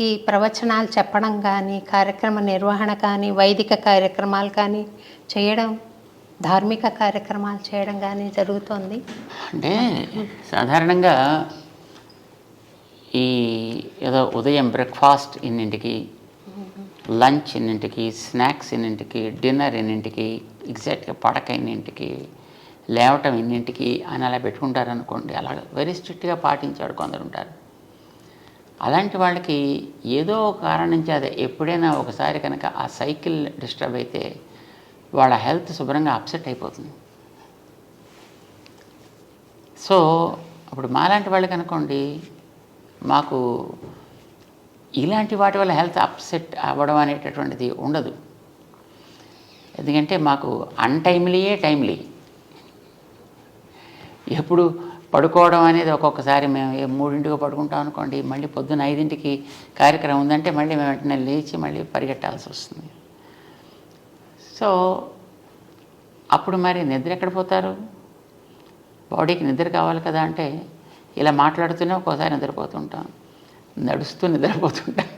A: ఈ ప్రవచనాలు చెప్పడం కానీ, కార్యక్రమ నిర్వహణ కానీ, వైదిక కార్యక్రమాలు కానీ చేయడం, ధార్మిక కార్యక్రమాలు చేయడం కానీ జరుగుతుంది.
B: అంటే సాధారణంగా ఈ ఏదో ఉదయం బ్రేక్ఫాస్ట్ ఇన్నింటికి, లంచ్ ఇన్నింటికి, స్నాక్స్ ఇన్నింటికి, డిన్నర్ ఇన్నింటికి, ఎగ్జాక్ట్గా పడక ఇన్నింటికి, లేవటం ఇన్నింటికి అని అలా పెట్టుకుంటారనుకోండి. అలా వెరీ స్ట్రిక్ట్గా పాటించాడు కొందరు ఉంటారు. అలాంటి వాళ్ళకి ఏదో కారణం నుంచి అదే ఎప్పుడైనా ఒకసారి కనుక ఆ సైకిల్ డిస్టర్బ్ అయితే వాళ్ళ హెల్త్ శుభ్రంగా అప్సెట్ అయిపోతుంది. సో అప్పుడు మాలాంటి వాళ్ళకి అనుకోండి, మాకు ఇలాంటి వాటి వల్ల హెల్త్ అప్సెట్ అవ్వడం అనేటటువంటిది ఉండదు. ఎందుకంటే మాకు అన్టైమ్లీయే టైమ్లీ. ఎప్పుడు పడుకోవడం అనేది ఒక్కొక్కసారి మేము 3ంటికి పడుకుంటాం అనుకోండి, మళ్ళీ పొద్దున్న 5ంటికి కార్యక్రమం ఉందంటే మళ్ళీ మేము వెంటనే లేచి మళ్ళీ పరిగెట్టాల్సి వస్తుంది. సో అప్పుడు మరి నిద్ర ఎక్కడ పోతారు? బాడీకి నిద్ర కావాలి కదా. అంటే ఇలా మాట్లాడుతూనే ఒక్కోసారి నిద్రపోతుంటాం, నడుస్తూ నిద్రపోతుంటాం.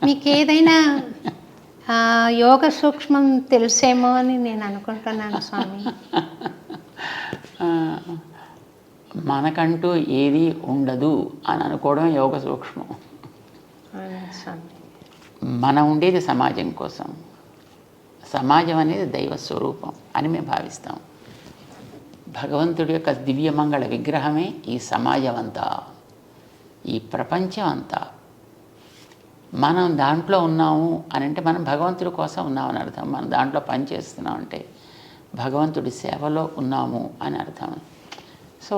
A: మీకు ఏదైనా యోగ సూక్ష్మం తెలుసేమో అని నేను అనుకుంటున్నాను స్వామి.
B: మనకంటూ ఏది ఉండదు అని అనుకోవడం యోగ సూక్ష్మం.
A: స్వామి,
B: మనం ఉండేది సమాజం కోసం. సమాజం అనేది దైవ స్వరూపం అని మేము భావిస్తాం. భగవంతుడి యొక్క దివ్యమంగళ విగ్రహమే ఈ సమాజం అంతా, ఈ ప్రపంచం అంతా. మనం దాంట్లో ఉన్నాము అని అంటే మనం భగవంతుడి కోసం ఉన్నామని అర్థం. మనం దాంట్లో పని చేస్తున్నాం అంటే భగవంతుడి సేవలో ఉన్నాము అని అర్థం. సో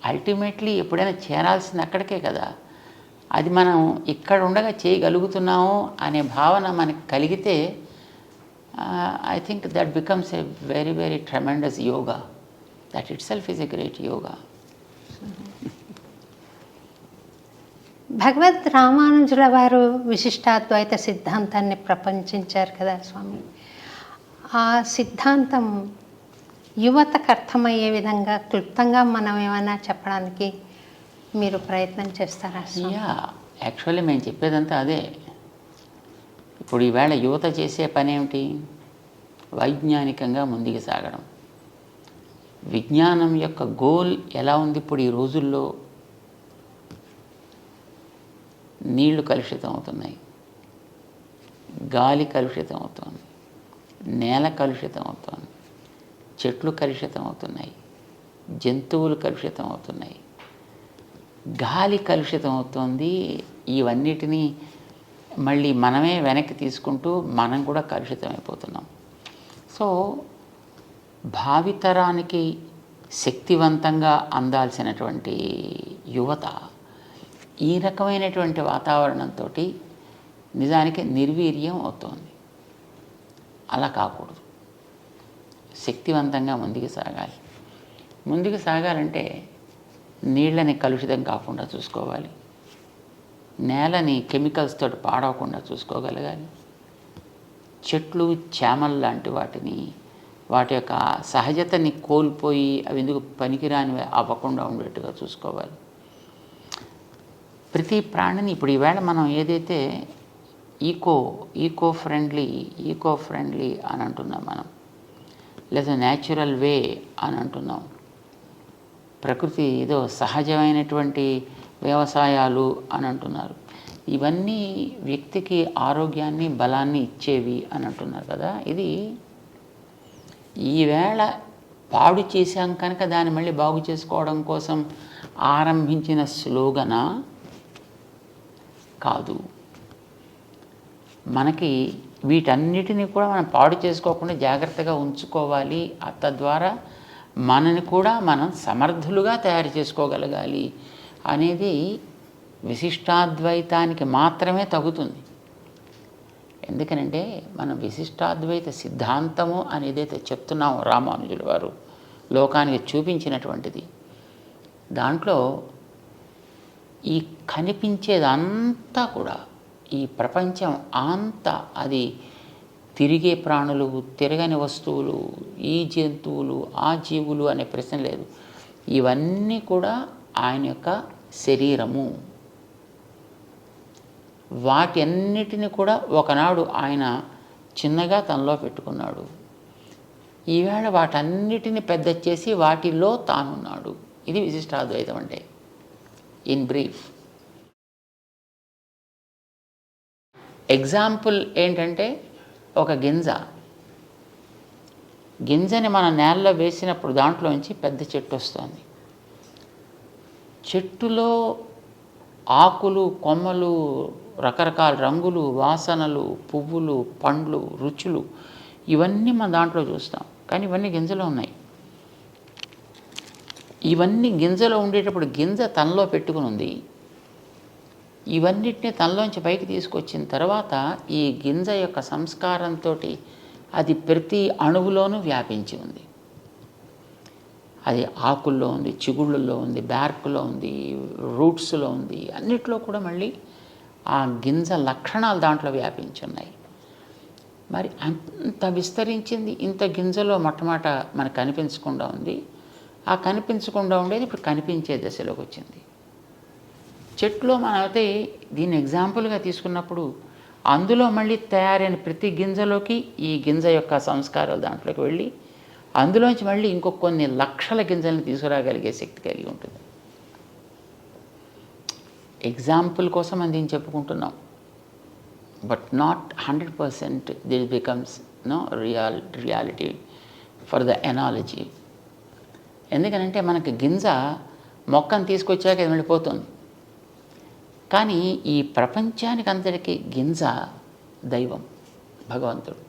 B: అల్టిమేట్లీ ఎప్పుడైనా చేరాల్సింది అక్కడికే కదా. అది మనం ఇక్కడ ఉండగా చేయగలుగుతున్నాము అనే భావన మనకు కలిగితే I think that becomes a very, very tremendous yoga. That itself is a great yoga.
A: భగవద్ రామానుజుల వారు విశిష్టాద్వైత సిద్ధాంతాన్ని ప్రపంచించారు కదా స్వామి. ఆ సిద్ధాంతం యువతకు అర్థమయ్యే విధంగా క్లుప్తంగా మనం ఏమైనా చెప్పడానికి మీరు ప్రయత్నం చేస్తారా?
B: యాక్చువల్లీ మేము చెప్పేదంతా అదే. ఇప్పుడు ఈవేళ యువత చేసే పని ఏమిటి? వైజ్ఞానికంగా ముందుకు సాగడం. విజ్ఞానం యొక్క గోల్ ఎలా ఉంది ఇప్పుడు ఈ రోజుల్లో? నీళ్లు కలుషితం అవుతున్నాయి, గాలి కలుషితం అవుతుంది, నేల కలుషితం అవుతుంది, చెట్లు కలుషితం అవుతున్నాయి, జంతువులు కలుషితం అవుతున్నాయి, గాలి కలుషితం అవుతుంది. ఇవన్నిటినీ మళ్ళీ మనమే వెనక్కి తీసుకుంటూ మనం కూడా కలుషితం అయిపోతున్నాం. సో భావితరానికి శక్తివంతంగా అందాల్సినటువంటి యువత ఈ రకమైనటువంటి వాతావరణంతో నిజానికి నిర్వీర్యం అవుతోంది. అలా కాకూడదు. శక్తివంతంగా ముందుకు సాగాలి. ముందుకు సాగాలంటే నీళ్ళని కలుషితం కాకుండా చూసుకోవాలి, నేలని కెమికల్స్ తోటి పాడవకుండా చూసుకోగలగాలి, చెట్లు చేమలు లాంటి వాటిని వాటి యొక్క సహజతని కోల్పోయి అవి ఎందుకు పనికిరానివి అవ్వకుండా ఉండేట్టుగా చూసుకోవాలి. ప్రతి ప్రాణిని ఇప్పుడు ఈవేళ మనం ఏదైతే ఈకో ఫ్రెండ్లీ అని అంటున్నాం మనం, లేదా న్యాచురల్ వే అని అంటున్నాం. ప్రకృతి ఏదో సహజమైనటువంటి వ్యవసాయాలు అని అంటున్నారు. ఇవన్నీ వ్యక్తికి ఆరోగ్యాన్ని బలాన్ని ఇచ్చేవి అని అంటున్నారు కదా. ఇది ఈవేళ పాడు చేశాం కనుక దాన్ని మళ్ళీ బాగు చేసుకోవడం కోసం ఆరంభించిన స్లోగనా కాదు. మనకి వీటన్నిటినీ కూడా మనం పాడు చేసుకోకుండా జాగ్రత్తగా ఉంచుకోవాలి. తద్వారా మనని కూడా మనం సమర్థులుగా తయారు చేసుకోగలగాలి అనేది విశిష్టాద్వైతానికి మాత్రమే తగుతుంది. ఎందుకనంటే మనం విశిష్టాద్వైత సిద్ధాంతము అని ఏదైతే చెప్తున్నామో రామానుజుల వారు లోకానికి చూపించినటువంటిది, దాంట్లో ఈ కనిపించేదంతా కూడా ఈ ప్రపంచం అంతా, అది తిరిగే ప్రాణులు, తిరగని వస్తువులు, ఈ జంతువులు, ఆ జీవులు అనే ప్రశ్న లేదు. ఇవన్నీ కూడా ఆయన యొక్క శరీరము. వాటి అన్నిటిని కూడా ఒకనాడు ఆయన చిన్నగా తనలో పెట్టుకున్నాడు. ఈవేళ వాటన్నిటిని పెద్ద చేసి వాటిలో తానున్నాడు. ఇది విశిష్టాద్వైతం అంటే ఇన్ బ్రీఫ్. ఎగ్జాంపుల్ ఏంటంటే ఒక గింజని మనం నేలలో వేసినప్పుడు దాంట్లోంచి పెద్ద చెట్టు వస్తుంది. చెట్టులో ఆకులు, కొమ్మలు, రకరకాల రంగులు, వాసనలు, పువ్వులు, పండ్లు, రుచులు, ఇవన్నీ మన దాంట్లో చూస్తాం. కానీ ఇవన్నీ గింజలో ఉన్నాయి. ఇవన్నీ గింజలో ఉండేటప్పుడు గింజ తనలో పెట్టుకుని ఉంది. ఇవన్నిటిని తనలోంచి పైకి తీసుకొచ్చిన తర్వాత ఈ గింజ యొక్క సంస్కారంతో అది ప్రతి అణువులోనూ వ్యాపించి ఉంది. అది ఆకుల్లో ఉంది, చిగుళ్ళల్లో ఉంది, బ్యార్క్లో ఉంది, రూట్స్లో ఉంది, అన్నిట్లో కూడా మళ్ళీ ఆ గింజ లక్షణాలు దాంట్లో వ్యాపించి ఉన్నాయి. మరి అంత విస్తరించింది ఇంత గింజలో మొట్టమొదట మనకు కనిపించకుండా ఉంది. ఆ కనిపించకుండా ఉండేది ఇప్పుడు కనిపించే దశలోకి వచ్చింది. చెట్లో మనమైతే దీన్ని ఎగ్జాంపుల్గా తీసుకున్నప్పుడు అందులో మళ్ళీ తయారైన ప్రతి గింజలోకి ఈ గింజ యొక్క సంస్కారాలు దాంట్లోకి వెళ్ళి అందులోంచి మళ్ళీ ఇంకొక కొన్ని లక్షల గింజలను తీసుకురాగలిగే శక్తి కలిగి ఉంటుంది. ఎగ్జాంపుల్ కోసం అని దీన్ని చెప్పుకుంటున్నాం, but not 100% this becomes reality for the analogy. ఎందుకనంటే మనకి గింజ మొక్కను తీసుకొచ్చాక అది వెళ్ళిపోతుంది, కానీ ఈ ప్రపంచానికి అంతటికీ గింజ దైవం, భగవంతుడు.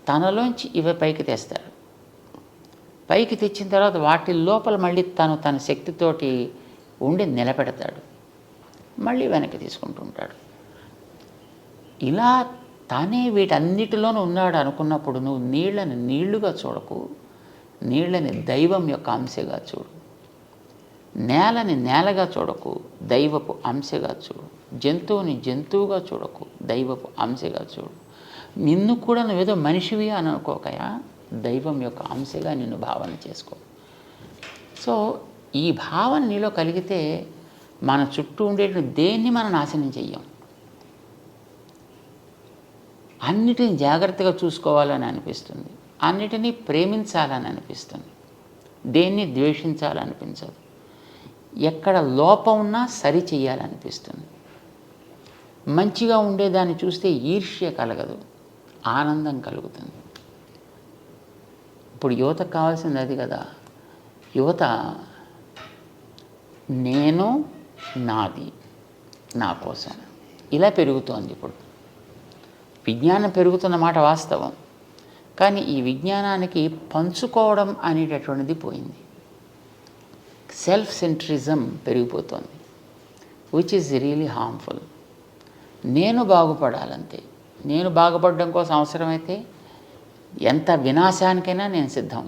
B: తనలోంచి ఇవి పైకి తెస్తాడు. పైకి తెచ్చిన తర్వాత వాటి లోపల మళ్ళీ తన శక్తితోటి ఉండి నిలబెడతాడు, మళ్ళీ వెనక్కి తీసుకుంటూ ఉంటాడు. ఇలా తానే వీటన్నిటిలోనూ ఉన్నాడు అనుకున్నప్పుడు నువ్వు నీళ్ళని నీళ్లుగా చూడకు, నీళ్ళని దైవం యొక్క అంశగా చూడు. నేలని నేలగా చూడకు, దైవపు అంశగా చూడు. జంతువుని జంతువుగా చూడకు, దైవపు అంశగా చూడు. నిన్ను కూడా నువ్వేదో మనిషివి అని అనుకోకయా, దైవం యొక్క అంశగా నిన్ను భావన చేసుకో. సో ఈ భావన నీలో కలిగితే మన చుట్టూ ఉండేటువంటి దేన్ని మనం నాశనం చెయ్యం. అన్నిటిని జాగ్రత్తగా చూసుకోవాలని అనిపిస్తుంది, అన్నిటినీ ప్రేమించాలని అనిపిస్తుంది, దేన్ని ద్వేషించాలనిపించదు. ఎక్కడ లోపం ఉన్నా సరి చెయ్యాలనిపిస్తుంది. మంచిగా ఉండేదాన్ని చూస్తే ఈర్ష్య కలగదు, ఆనందం కలుగుతుంది. ఇప్పుడు యువతకు కావాల్సింది అది కదా. యువత నేను, నాది, నా కోసం ఇలా పెరుగుతోంది. ఇప్పుడు విజ్ఞానం పెరుగుతున్న మాట వాస్తవం, కానీ ఈ విజ్ఞానానికి పంచుకోవడం అనేటటువంటిది పోయింది. సెల్ఫ్ సెంట్రిజం పెరిగిపోతుంది, విచ్ ఈజ్ రియలీ హార్మ్ఫుల్. నేను బాగుపడాలంతే, నేను బాగుపడడం కోసం అవసరమైతే ఎంత వినాశానికైనా నేను సిద్ధం,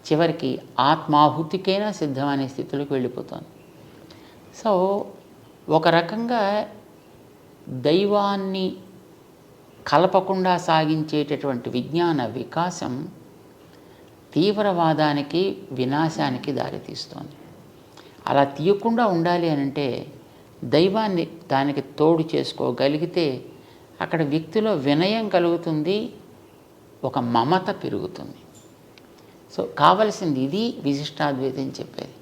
B: చివరికి ఆత్మాహుతికైనా సిద్ధం అనే స్థితిలోకి వెళ్ళిపోతుంది. సో ఒక రకంగా దైవాన్ని కలపకుండా సాగించేటటువంటి విజ్ఞాన వికాసం తీవ్రవాదానికి, వినాశానికి దారితీస్తుంది. అలా తీయకుండా ఉండాలి అని అంటే దైవాన్ని దానికి తోడు చేసుకోగలిగితే అక్కడ వ్యక్తిలో వినయం కలుగుతుంది, ఒక మమత పెరుగుతుంది. సో కావలసింది ఇది విశిష్టాద్వైతం చెప్పేది.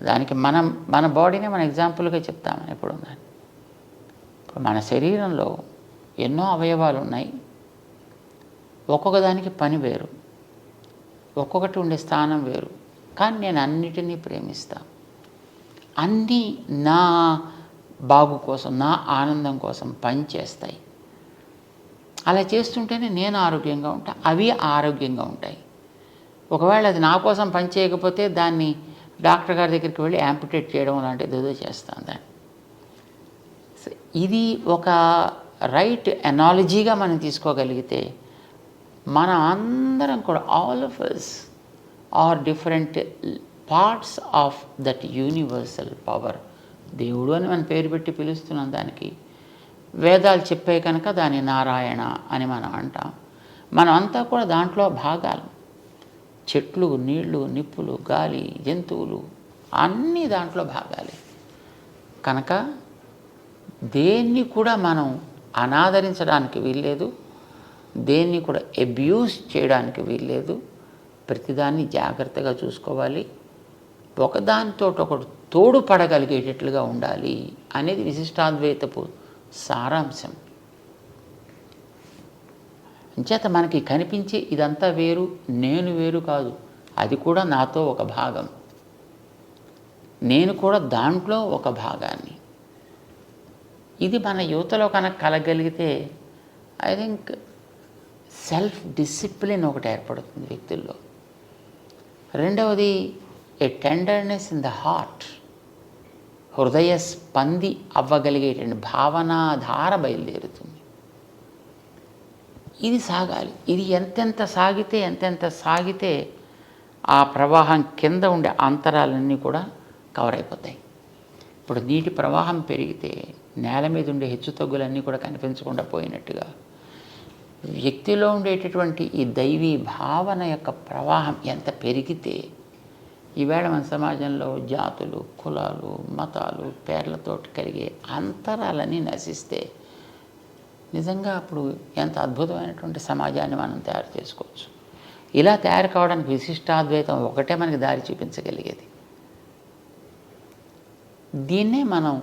B: దానికి మన బాడీనే మన ఎగ్జాంపుల్గా చెప్తామని ఎప్పుడు ఉందని. ఇప్పుడు మన శరీరంలో ఎన్నో అవయవాలు ఉన్నాయి, ఒక్కొక్క దానికి పని వేరు, ఒక్కొక్కటి ఉండే స్థానం వేరు, కానీ నేను అన్నిటినీ ప్రేమిస్తాను. అన్నీ నా బాగు కోసం, నా ఆనందం కోసం పనిచేస్తాయి. అలా చేస్తుంటేనే నేను ఆరోగ్యంగా ఉంటా, అవి ఆరోగ్యంగా ఉంటాయి. ఒకవేళ అది నా కోసం పని చేయకపోతే దాన్ని డాక్టర్ గారి దగ్గరికి వెళ్ళి యాంపిటేట్ చేయడం లాంటిది ఏదో చేస్తాను దాన్ని. ఇది ఒక రైట్ ఎనాలజీగా మనం తీసుకోగలిగితే మనం అందరం కూడా all of us are different parts of that universal power. దేవుడు అని మనం పేరు పెట్టి పిలుస్తున్నాం దానికి. వేదాలు చెప్పే కనుక దాని నారాయణ అని మనం అంటాం. మనం అంతా కూడా దాంట్లో భాగాలు. చెట్లు, నీళ్లు, నిప్పులు, గాలి, జంతువులు అన్నీ దాంట్లో భాగాలే. కనుక దేన్ని కూడా మనం అనాదరించడానికి వీల్లేదు, దేన్ని కూడా అబ్యూస్ చేయడానికి వీల్లేదు. ప్రతిదాన్ని జాగ్రత్తగా చూసుకోవాలి, ఒకదానితో ఒకటి తోడు పడగలిగేటట్లుగా ఉండాలి అనేది విశిష్టాద్వైతపు సారాంశం. అంచేత మనకి కనిపించే ఇదంతా వేరు, నేను వేరు కాదు, అది కూడా నాతో ఒక భాగం, నేను కూడా దాంట్లో ఒక భాగాన్ని. ఇది మన యువతలో కనుక కలగలిగితే ఐ థింక్ సెల్ఫ్ డిసిప్లిన్ ఒకటి ఏర్పడుతుంది వ్యక్తుల్లో. రెండవది ఏ టెండర్నెస్ ఇన్ ద హార్ట్. హృదయ స్పంది అవ్వగలిగేటువంటి భావనాధార బయలుదేరుతుంది. ఇది సాగాలి. ఇది ఎంతెంత సాగితే ఆ ప్రవాహం కింద ఉండే అంతరాలన్నీ కూడా కవర్ అయిపోతాయి. ఇప్పుడు నీటి ప్రవాహం పెరిగితే నేల మీద ఉండే హెచ్చుతగ్గులన్నీ కూడా కనిపించకుండా పోయినట్టుగా వ్యక్తిలో ఉండేటటువంటి ఈ దైవీ భావన యొక్క ప్రవాహం ఎంత పెరిగితే ఈవేళ మన సమాజంలో జాతులు, కులాలు, మతాలు పేర్లతో కలిగే అంతరాలన్నీ నశిస్తే నిజంగా అప్పుడు ఎంత అద్భుతమైనటువంటి సమాజాన్ని మనం తయారు చేసుకోవచ్చు. ఇలా తయారు కావడానికి విశిష్టాద్వైతం ఒకటే మనకి దారి చూపించగలిగేది. దీన్నే మనం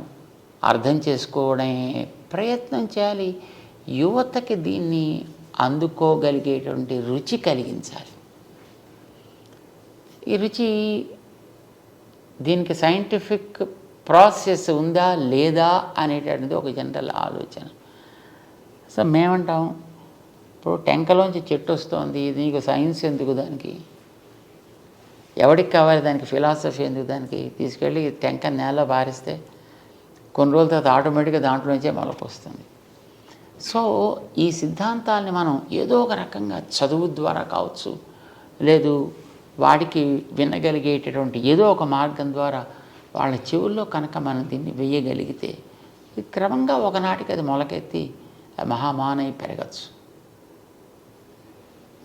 B: అర్థం చేసుకోవడమే ప్రయత్నం చేయాలి. యువతకి దీన్ని అందుకోగలిగేటువంటి రుచి కలిగించాలి. ఈ రుచి దీనికి సైంటిఫిక్ ప్రాసెస్ ఉందా లేదా అనేటటువంటిది ఒక జనరల్ ఆలోచన. సో మేమంటాం, ఇప్పుడు టెంకలోంచి చెట్టు వస్తుంది, నీకు సైన్స్ ఎందుకు దానికి, ఎవరికి కావాలి దానికి ఫిలాసఫీ ఎందుకు దానికి, తీసుకెళ్ళి టెంక నేల బారిస్తే కొన్ని రోజుల తర్వాత ఆటోమేటిక్గా దాంట్లో నుంచే మొలకు వస్తుంది. సో ఈ సిద్ధాంతాలని మనం ఏదో ఒక రకంగా చదువు ద్వారా కావచ్చు, లేదు వాడికి వినగలిగేటటువంటి ఏదో ఒక మార్గం ద్వారా వాళ్ళ చెవుల్లో కనుక మనం దీన్ని వేయగలిగితే క్రమంగా ఒకనాటికి అది మొలకెత్తి మహామానై పెరగచ్చు.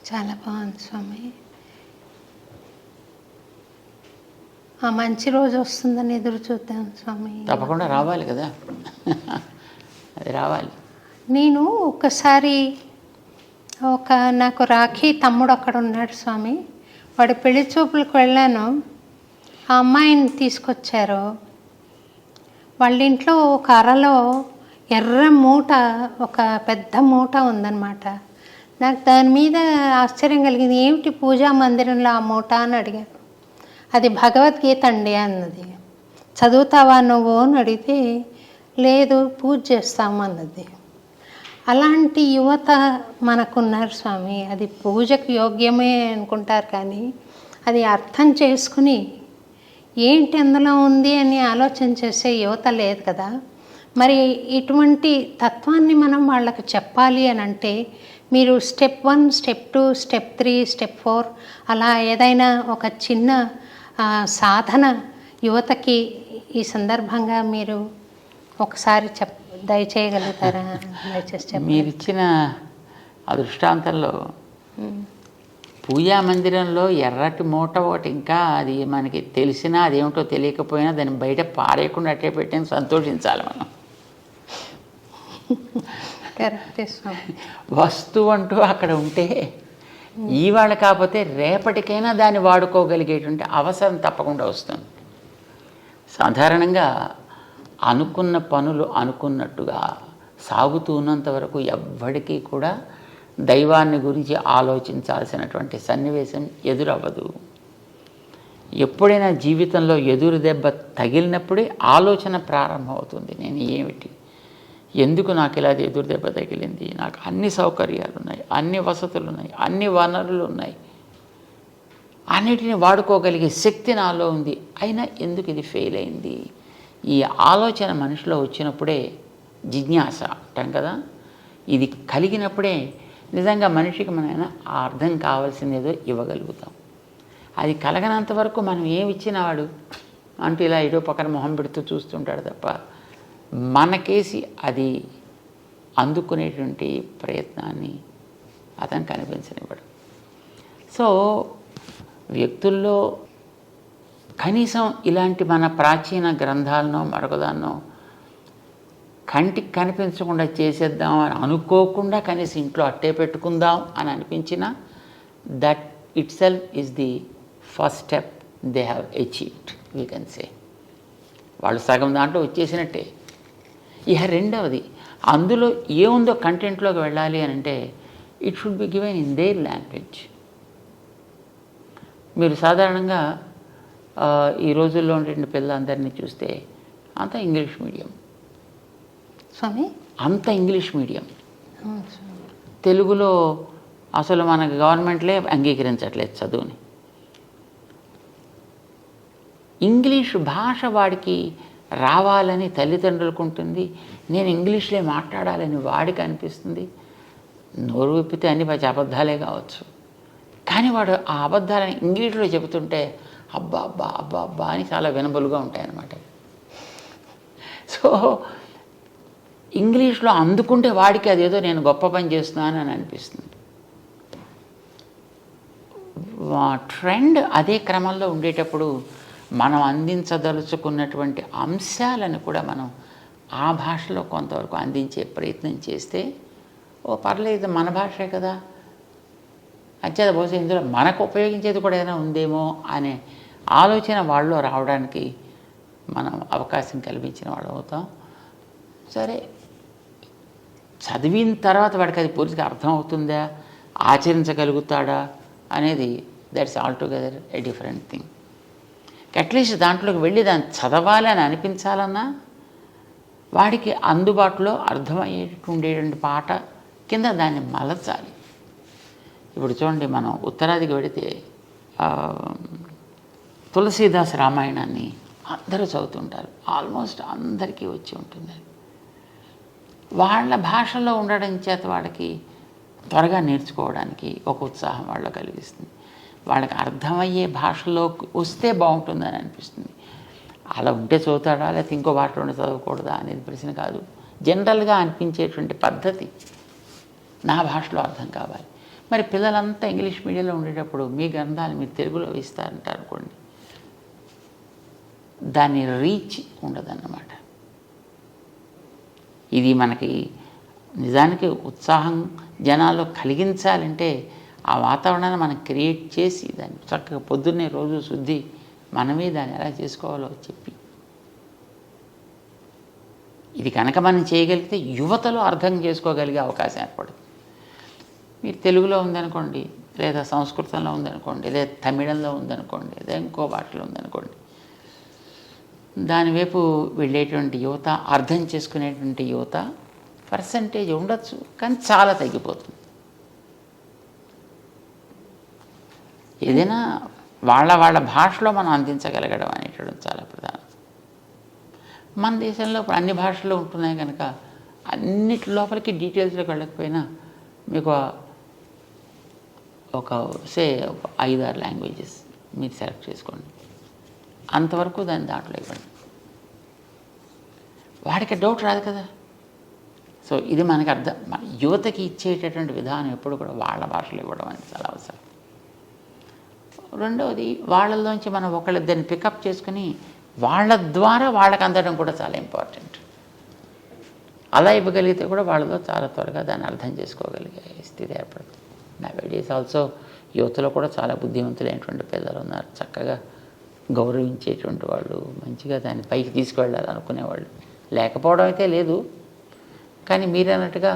A: చాలా బాగుంది స్వామి. ఆ మంచి రోజు వస్తుందని ఎదురు చూద్దాం స్వామి.
B: తప్పకుండా రావాలి కదా, అది రావాలి.
A: నేను ఒకసారి నాకు రాఖీ తమ్ముడు అక్కడ ఉన్నాడు స్వామి. వాడి పెళ్లి చూపులకు వెళ్ళాను. ఆ అమ్మాయిని తీసుకొచ్చారు. వాళ్ళ ఇంట్లో ఒక అరలో ఎర్ర మూట, ఒక పెద్ద మూట ఉందన్నమాట. నాకు దాని మీద ఆశ్చర్యం కలిగింది. ఏమిటి పూజా మందిరంలో ఆ మూట అని అడిగాను. అది భగవద్గీత అండి అన్నది. చదువుతావా నువ్వు అని అడిగితే లేదు పూజ చేస్తాము అన్నది. అలాంటి యువత మనకున్నారు స్వామి. అది పూజకు యోగ్యమే అనుకుంటారు, కానీ అది అర్థం చేసుకుని ఏంటి అందులో ఉంది అని ఆలోచన చేసే యువత లేదు కదా. మరి ఇటువంటి తత్వాన్ని మనం వాళ్ళకు చెప్పాలి అని అంటే మీరు స్టెప్ 1, స్టెప్ 2, స్టెప్ 3, స్టెప్ 4 అలా ఏదైనా ఒక చిన్న సాధన యువతకి ఈ సందర్భంగా మీరు ఒకసారి దయచేయగలుగుతారా? దయచేసి
B: మీరు ఇచ్చిన ఆ దృష్టాంతంలో పూజా మందిరంలో ఎర్రటి మూట ఒకటి, ఇంకా అది మనకి తెలిసినా అదేమిటో తెలియకపోయినా దాన్ని బయట పారేయకుండా అట్టే పెట్టని సంతోషించాలి మనం.
A: కరెక్టే.
B: వస్తువు అంటూ అక్కడ ఉంటే ఇవాళ కాకపోతే రేపటికైనా దాన్ని వాడుకోగలిగేటువంటి అవసరం తప్పకుండా వస్తుంది. సాధారణంగా అనుకున్న పనులు అనుకున్నట్టుగా సాగుతూ ఉన్నంత వరకు ఎవ్వడికీ కూడా దైవాన్ని గురించి ఆలోచించాల్సినటువంటి సన్నివేశం ఎదురవ్వదు. ఎప్పుడైనా జీవితంలో ఎదురు దెబ్బ తగిలినప్పుడే ఆలోచన ప్రారంభమవుతుంది. నేను ఏమిటి, ఎందుకు నాకు ఇలా ఎదురు దెబ్బ తగిలింది, నాకు అన్ని సౌకర్యాలు ఉన్నాయి, అన్ని వసతులు ఉన్నాయి, అన్ని వనరులు ఉన్నాయి, అన్నిటిని వాడుకోగలిగే శక్తి నాలో ఉంది, అయినా ఎందుకు ఇది ఫెయిల్ అయింది. ఈ ఆలోచన మనిషిలో వచ్చినప్పుడే జిజ్ఞాస అంటాం కదా, ఇది కలిగినప్పుడే నిజంగా మనిషికి మనం అర్థం కావాల్సింది ఏదో ఇవ్వగలుగుతాం. అది కలగనంత వరకు మనం ఏమి ఇచ్చినా వాడు అంటూ ఇలా ఇటో పక్కన మొహం పెడుతూ చూస్తుంటాడు తప్ప మనకేసి అది అందుకునేటువంటి ప్రయత్నాన్ని అతను కనిపించనివ్వడు. సో వ్యక్తుల్లో కనీసం ఇలాంటి మన ప్రాచీన గ్రంథాలనో మరొకదాన్నో కంటికి కనిపించకుండా చేసేద్దాం అని అనుకోకుండా కనీసం ఇంట్లో అట్టే పెట్టుకుందాం అని అనిపించిన that it self is the first step they have achieved, we can say. వాళ్ళు సగం దాంట్లో వచ్చేసినట్టే. ఇక రెండవది, అందులో ఏముందో కంటెంట్లోకి వెళ్ళాలి అని అంటే it should be given in there language. మీరు సాధారణంగా ఈ రోజుల్లో ఉండే పిల్లలందరినీ చూస్తే అంతా ఇంగ్లీష్ మీడియం
A: స్వామి,
B: అంత ఇంగ్లీష్ మీడియం. తెలుగులో అసలు మన గవర్నమెంట్లే అంగీకరించట్లేదు చదువుని. ఇంగ్లీష్ భాష వాడికి రావాలని తల్లిదండ్రులకు ఉంటుంది, నేను ఇంగ్లీష్లో మాట్లాడాలని వాడికి అనిపిస్తుంది. నోరు విప్పితే అన్ని అబద్ధాలే కావచ్చు, కానీ వాడు ఆ అబద్ధాలని ఇంగ్లీష్లో చెబుతుంటే అబ్బా అబ్బా అబ్బా అబ్బా అని చాలా వినబులుగా ఉంటాయన్నమాట. సో ఇంగ్లీష్లో అందుకుంటే వాడికి అదేదో నేను గొప్ప పని చేస్తున్నాను అని అనిపిస్తుంది. ట్రెండ్ అదే క్రమంలో ఉండేటప్పుడు మనం అందించదలుచుకున్నటువంటి అంశాలను కూడా మనం ఆ భాషలో కొంతవరకు అందించే ప్రయత్నం చేస్తే పర్లేదు మన భాషే కదా, అత్యత బహుశా ఇందులో మనకు ఉపయోగించేది కూడా ఏదైనా ఉందేమో అనే ఆలోచన వాళ్ళలో రావడానికి మనం అవకాశం కల్పించిన వాళ్ళు అవుతాం. సరే, చదివిన తర్వాత వాడికి అది పూర్తిగా అర్థమవుతుందా, ఆచరించగలుగుతాడా అనేది that's all together a different thing. At least దాంట్లోకి వెళ్ళి దాన్ని చదవాలి అని అనిపించాలన్నా వాడికి అందుబాటులో అర్థమయ్యేటట్టు ఉండేటువంటి పాట కింద దాన్ని మలచాలి. ఇప్పుడు చూడండి, మనం ఉత్తరాదికి వెళితే తులసీదాస్ రామాయణాన్ని అందరూ చదువుతుంటారు, ఆల్మోస్ట్ అందరికీ వచ్చి ఉంటుంది. వాళ్ళ భాషలో ఉండడం చేత వాళ్ళకి త్వరగా నేర్చుకోవడానికి ఒక ఉత్సాహం వాళ్ళ కలిగిస్తుంది. వాళ్ళకి అర్థమయ్యే భాషలో వస్తే బాగుంటుందని అనిపిస్తుంది. అలా ఉంటే చదువుతాడా లేకపోతే ఇంకో భాషలో చదవకూడదా అనేది ప్రశ్న కాదు. జనరల్గా అనిపించేటువంటి పద్ధతి నా భాషలో అర్థం కావాలి. మరి పిల్లలంతా ఇంగ్లీష్ మీడియంలో ఉండేటప్పుడు మీ గ్రంథాలు మీరు తెలుగులో ఇస్తారంటారు అనుకోండి, దాని రీచ్ ఉండదన్నమాట. ఇది మనకి నిజానికి ఉత్సాహం జనాల్లో కలిగించాలంటే ఆ వాతావరణాన్ని మనం క్రియేట్ చేసి దాన్ని చక్కగా పొద్దున్నే రోజు శుద్ధి మనమే దాన్ని ఎలా చేసుకోవాలో చెప్పి, ఇది కనుక మనం చేయగలిగితే యువతలో అర్థం చేసుకోగలిగే అవకాశం ఏర్పడుతుంది. మీరు తెలుగులో ఉందనుకోండి, లేదా సంస్కృతంలో ఉందనుకోండి, లేదా తమిళంలో ఉందనుకోండి, లేదా ఇంకో భాషలో ఉందనుకోండి, దానివైపు వెళ్ళేటువంటి యువత, అర్థం చేసుకునేటువంటి యువత పర్సంటేజ్ ఉండొచ్చు, కానీ చాలా తగ్గిపోతుంది. ఏదైనా వాళ్ళ భాషలో మనం అందించగలగడం అనేటడం చాలా ప్రధానం. మన దేశంలో ఇప్పుడు అన్ని భాషలు ఉంటున్నాయి కనుక అన్నిటి లోపలికి డీటెయిల్స్లోకి వెళ్ళకపోయినా మీకు ఒక 5-6 లాంగ్వేజెస్ మీరు సెలెక్ట్ చేసుకోండి, అంతవరకు దాన్ని దాంట్లో ఇవ్వండి, వాడికి డౌట్ రాదు కదా. సో ఇది మనకి యువతకి ఇచ్చేటటువంటి విధానం ఎప్పుడు కూడా వాళ్ళ భాషలో ఇవ్వడం అనేది చాలా అవసరం. రెండవది, వాళ్ళలోంచి మనం ఒకళ్ళిద్దరిని పికప్ చేసుకుని వాళ్ళ ద్వారా వాళ్ళకి అందడం కూడా చాలా ఇంపార్టెంట్. అలా ఇవ్వగలిగితే కూడా వాళ్ళలో చాలా త్వరగా దాన్ని అర్థం చేసుకోగలిగే స్థితి ఏర్పడుతుంది. నౌడేస్ ఆల్సో యువతలో కూడా చాలా బుద్ధిమంతులైనటువంటి పిల్లలు ఉన్నారు, చక్కగా గౌరవించేటువంటి వాళ్ళు, మంచిగా దాన్ని పైకి తీసుకువెళ్ళాలనుకునేవాళ్ళు లేకపోవడం అయితే లేదు. కానీ మీరు అన్నట్టుగా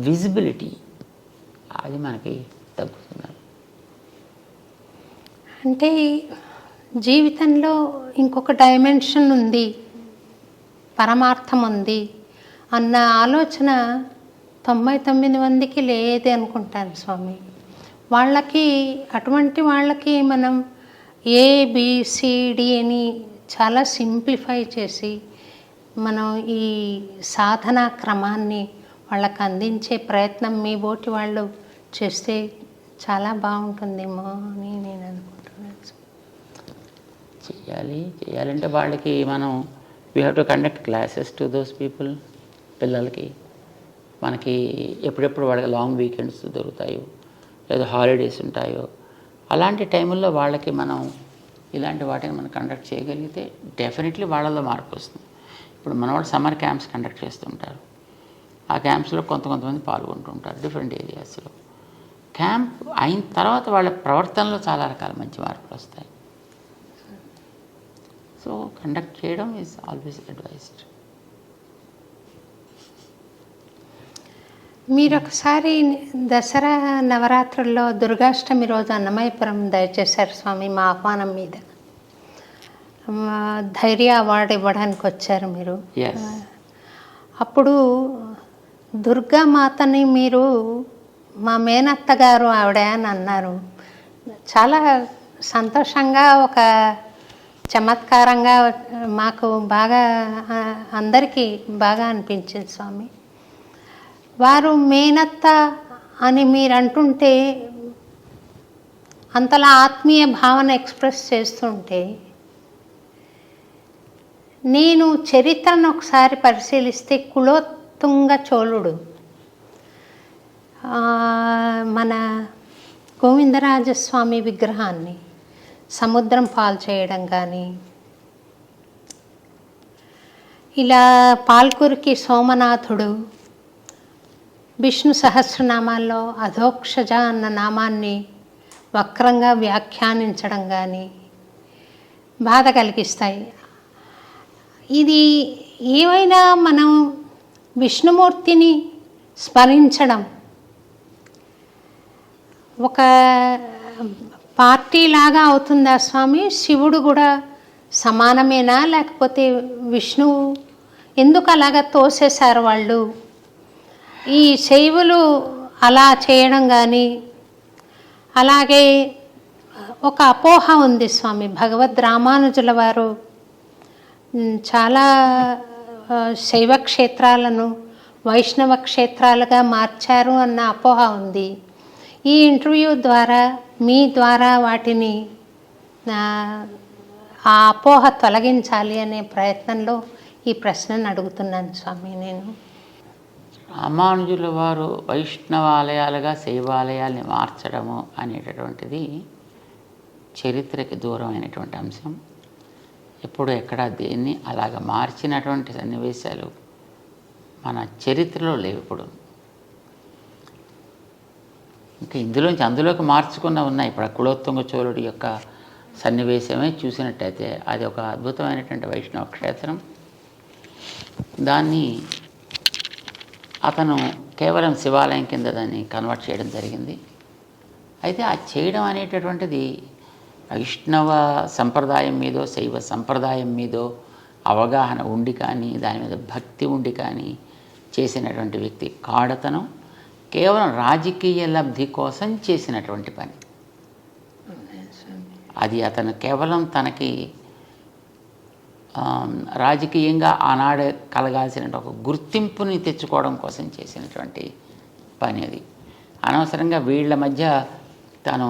B: విజిబిలిటీ అది మనకి తగ్గుతున్నారు.
A: అంటే జీవితంలో ఇంకొక డైమెన్షన్ ఉంది, పరమార్థం ఉంది అన్న ఆలోచన 99 మందికి లేదే అనుకుంటాను స్వామి. వాళ్ళకి అటువంటి వాళ్ళకి మనం ABCD అని చాలా సింప్లిఫై చేసి మనం ఈ సాధనా క్రమాన్ని వాళ్ళకి అందించే ప్రయత్నం మీ బోటి వాళ్ళు చేస్తే చాలా బాగుంటుందేమో అని నేను అనుకుంటున్నాను.
B: చేయాలంటే వాళ్ళకి మనం we have to conduct classes to those people. పిల్లలకి మనకి ఎప్పుడెప్పుడు వాళ్ళకి లాంగ్ వీకెండ్స్ దొరుకుతాయో లేదా హాలిడేస్ ఉంటాయో అలాంటి టైంల్లో వాళ్ళకి మనం ఇలాంటి వాటిని మనం కండక్ట్ చేయగలిగితే డెఫినెట్లీ వాళ్ళలో మార్పు వస్తుంది. ఇప్పుడు మన వాళ్ళు సమ్మర్ క్యాంప్స్ కండక్ట్ చేస్తుంటారు, ఆ క్యాంప్స్లో కొంతమంది పాల్గొంటుంటారు డిఫరెంట్ ఏరియాస్లో. క్యాంప్ అయిన తర్వాత వాళ్ళ ప్రవర్తనలో చాలా రకాల మంచి మార్పులు వస్తాయి. సో కండక్ట్ చేయడం ఈజ్ ఆల్వేస్ అడ్వైజ్డ్.
A: మీరు ఒకసారి దసరా నవరాత్రుల్లో దుర్గాష్టమి రోజు అన్నమయపురం దయచేశారు స్వామి, మా ఆహ్వానం మీద ధైర్య అవార్డు ఇవ్వడానికి వచ్చారు మీరు. అప్పుడు దుర్గామాతని మీరు మా మేనత్త గారు ఆవిడ అని అన్నారు. చాలా సంతోషంగా ఒక చమత్కారంగా మాకు బాగా అందరికీ బాగా అనిపించింది స్వామి. వారు మేనత్త అని మీరు అంటుంటే అంతలా ఆత్మీయ భావన ఎక్స్ప్రెస్ చేస్తుంటే నేను చరిత్రను ఒకసారి పరిశీలిస్తే కులోత్తుంగ చోళుడు మన గోవిందరాజస్వామి విగ్రహాన్ని సముద్రం పాలు చేయడం కానీ, ఇలా పాల్కురికి సోమనాథుడు విష్ణు సహస్రనామాల్లో అధోక్షజ అన్న నామాన్ని వక్రంగా వ్యాఖ్యానించడం కానీ బాధ కలిగిస్తాయి. ఇది ఏమైనా మనం విష్ణుమూర్తిని స్మరించడం ఒక పార్టీలాగా అవుతుందా స్వామి? శివుడు కూడా సమానమేనా, లేకపోతే విష్ణువు ఎందుకు అలాగా తోసేశారు వాళ్ళు? ఈ శైవులు అలా చేయడం కానీ, అలాగే ఒక అపోహ ఉంది స్వామి. భగవద్ రామానుజుల వారు చాలా శైవ క్షేత్రాలను వైష్ణవ క్షేత్రాలుగా మార్చారు అన్న అపోహ ఉంది. ఈ ఇంటర్వ్యూ ద్వారా మీ ద్వారా వాటిని ఆ అపోహ తొలగించాలి అనే ప్రయత్నంలో ఈ ప్రశ్నను అడుగుతున్నాను స్వామి. నేను
B: రామానుజుల వారు వైష్ణవాలయాలుగా శైవాలయాల్ని మార్చడము అనేటటువంటిది చరిత్రకి దూరమైనటువంటి అంశం. ఎప్పుడు ఎక్కడ దేన్ని అలాగ మార్చినటువంటి సన్నివేశాలు మన చరిత్రలో లేవు. ఇప్పుడు ఇంకా ఇందులోంచి అందులోకి మార్చుకున్న ఉన్నాయి. ఇప్పుడు కులోత్తుంగ చోళుడి యొక్క సన్నివేశమే చూసినట్టయితే అది ఒక అద్భుతమైనటువంటి వైష్ణవ క్షేత్రం. దాన్ని అతను కేవలం శివాలయం కింద దాన్ని కన్వర్ట్ చేయడం జరిగింది. అయితే ఆ చేయడం అనేటటువంటిది వైష్ణవ సంప్రదాయం మీదో శైవ సంప్రదాయం మీదో అవగాహన ఉండి కానీ, దాని మీద భక్తి ఉండి కానీ చేసినటువంటి వ్యక్తి కాడతను కేవలం రాజకీయ లబ్ధి కోసం చేసినటువంటి పని. అది అతను కేవలం తనకి రాజకీయంగా ఆనాడు కలగాల్సిన ఒక గుర్తింపుని తెచ్చుకోవడం కోసం చేసినటువంటి పని. అది అనవసరంగా వీళ్ళ మధ్య తను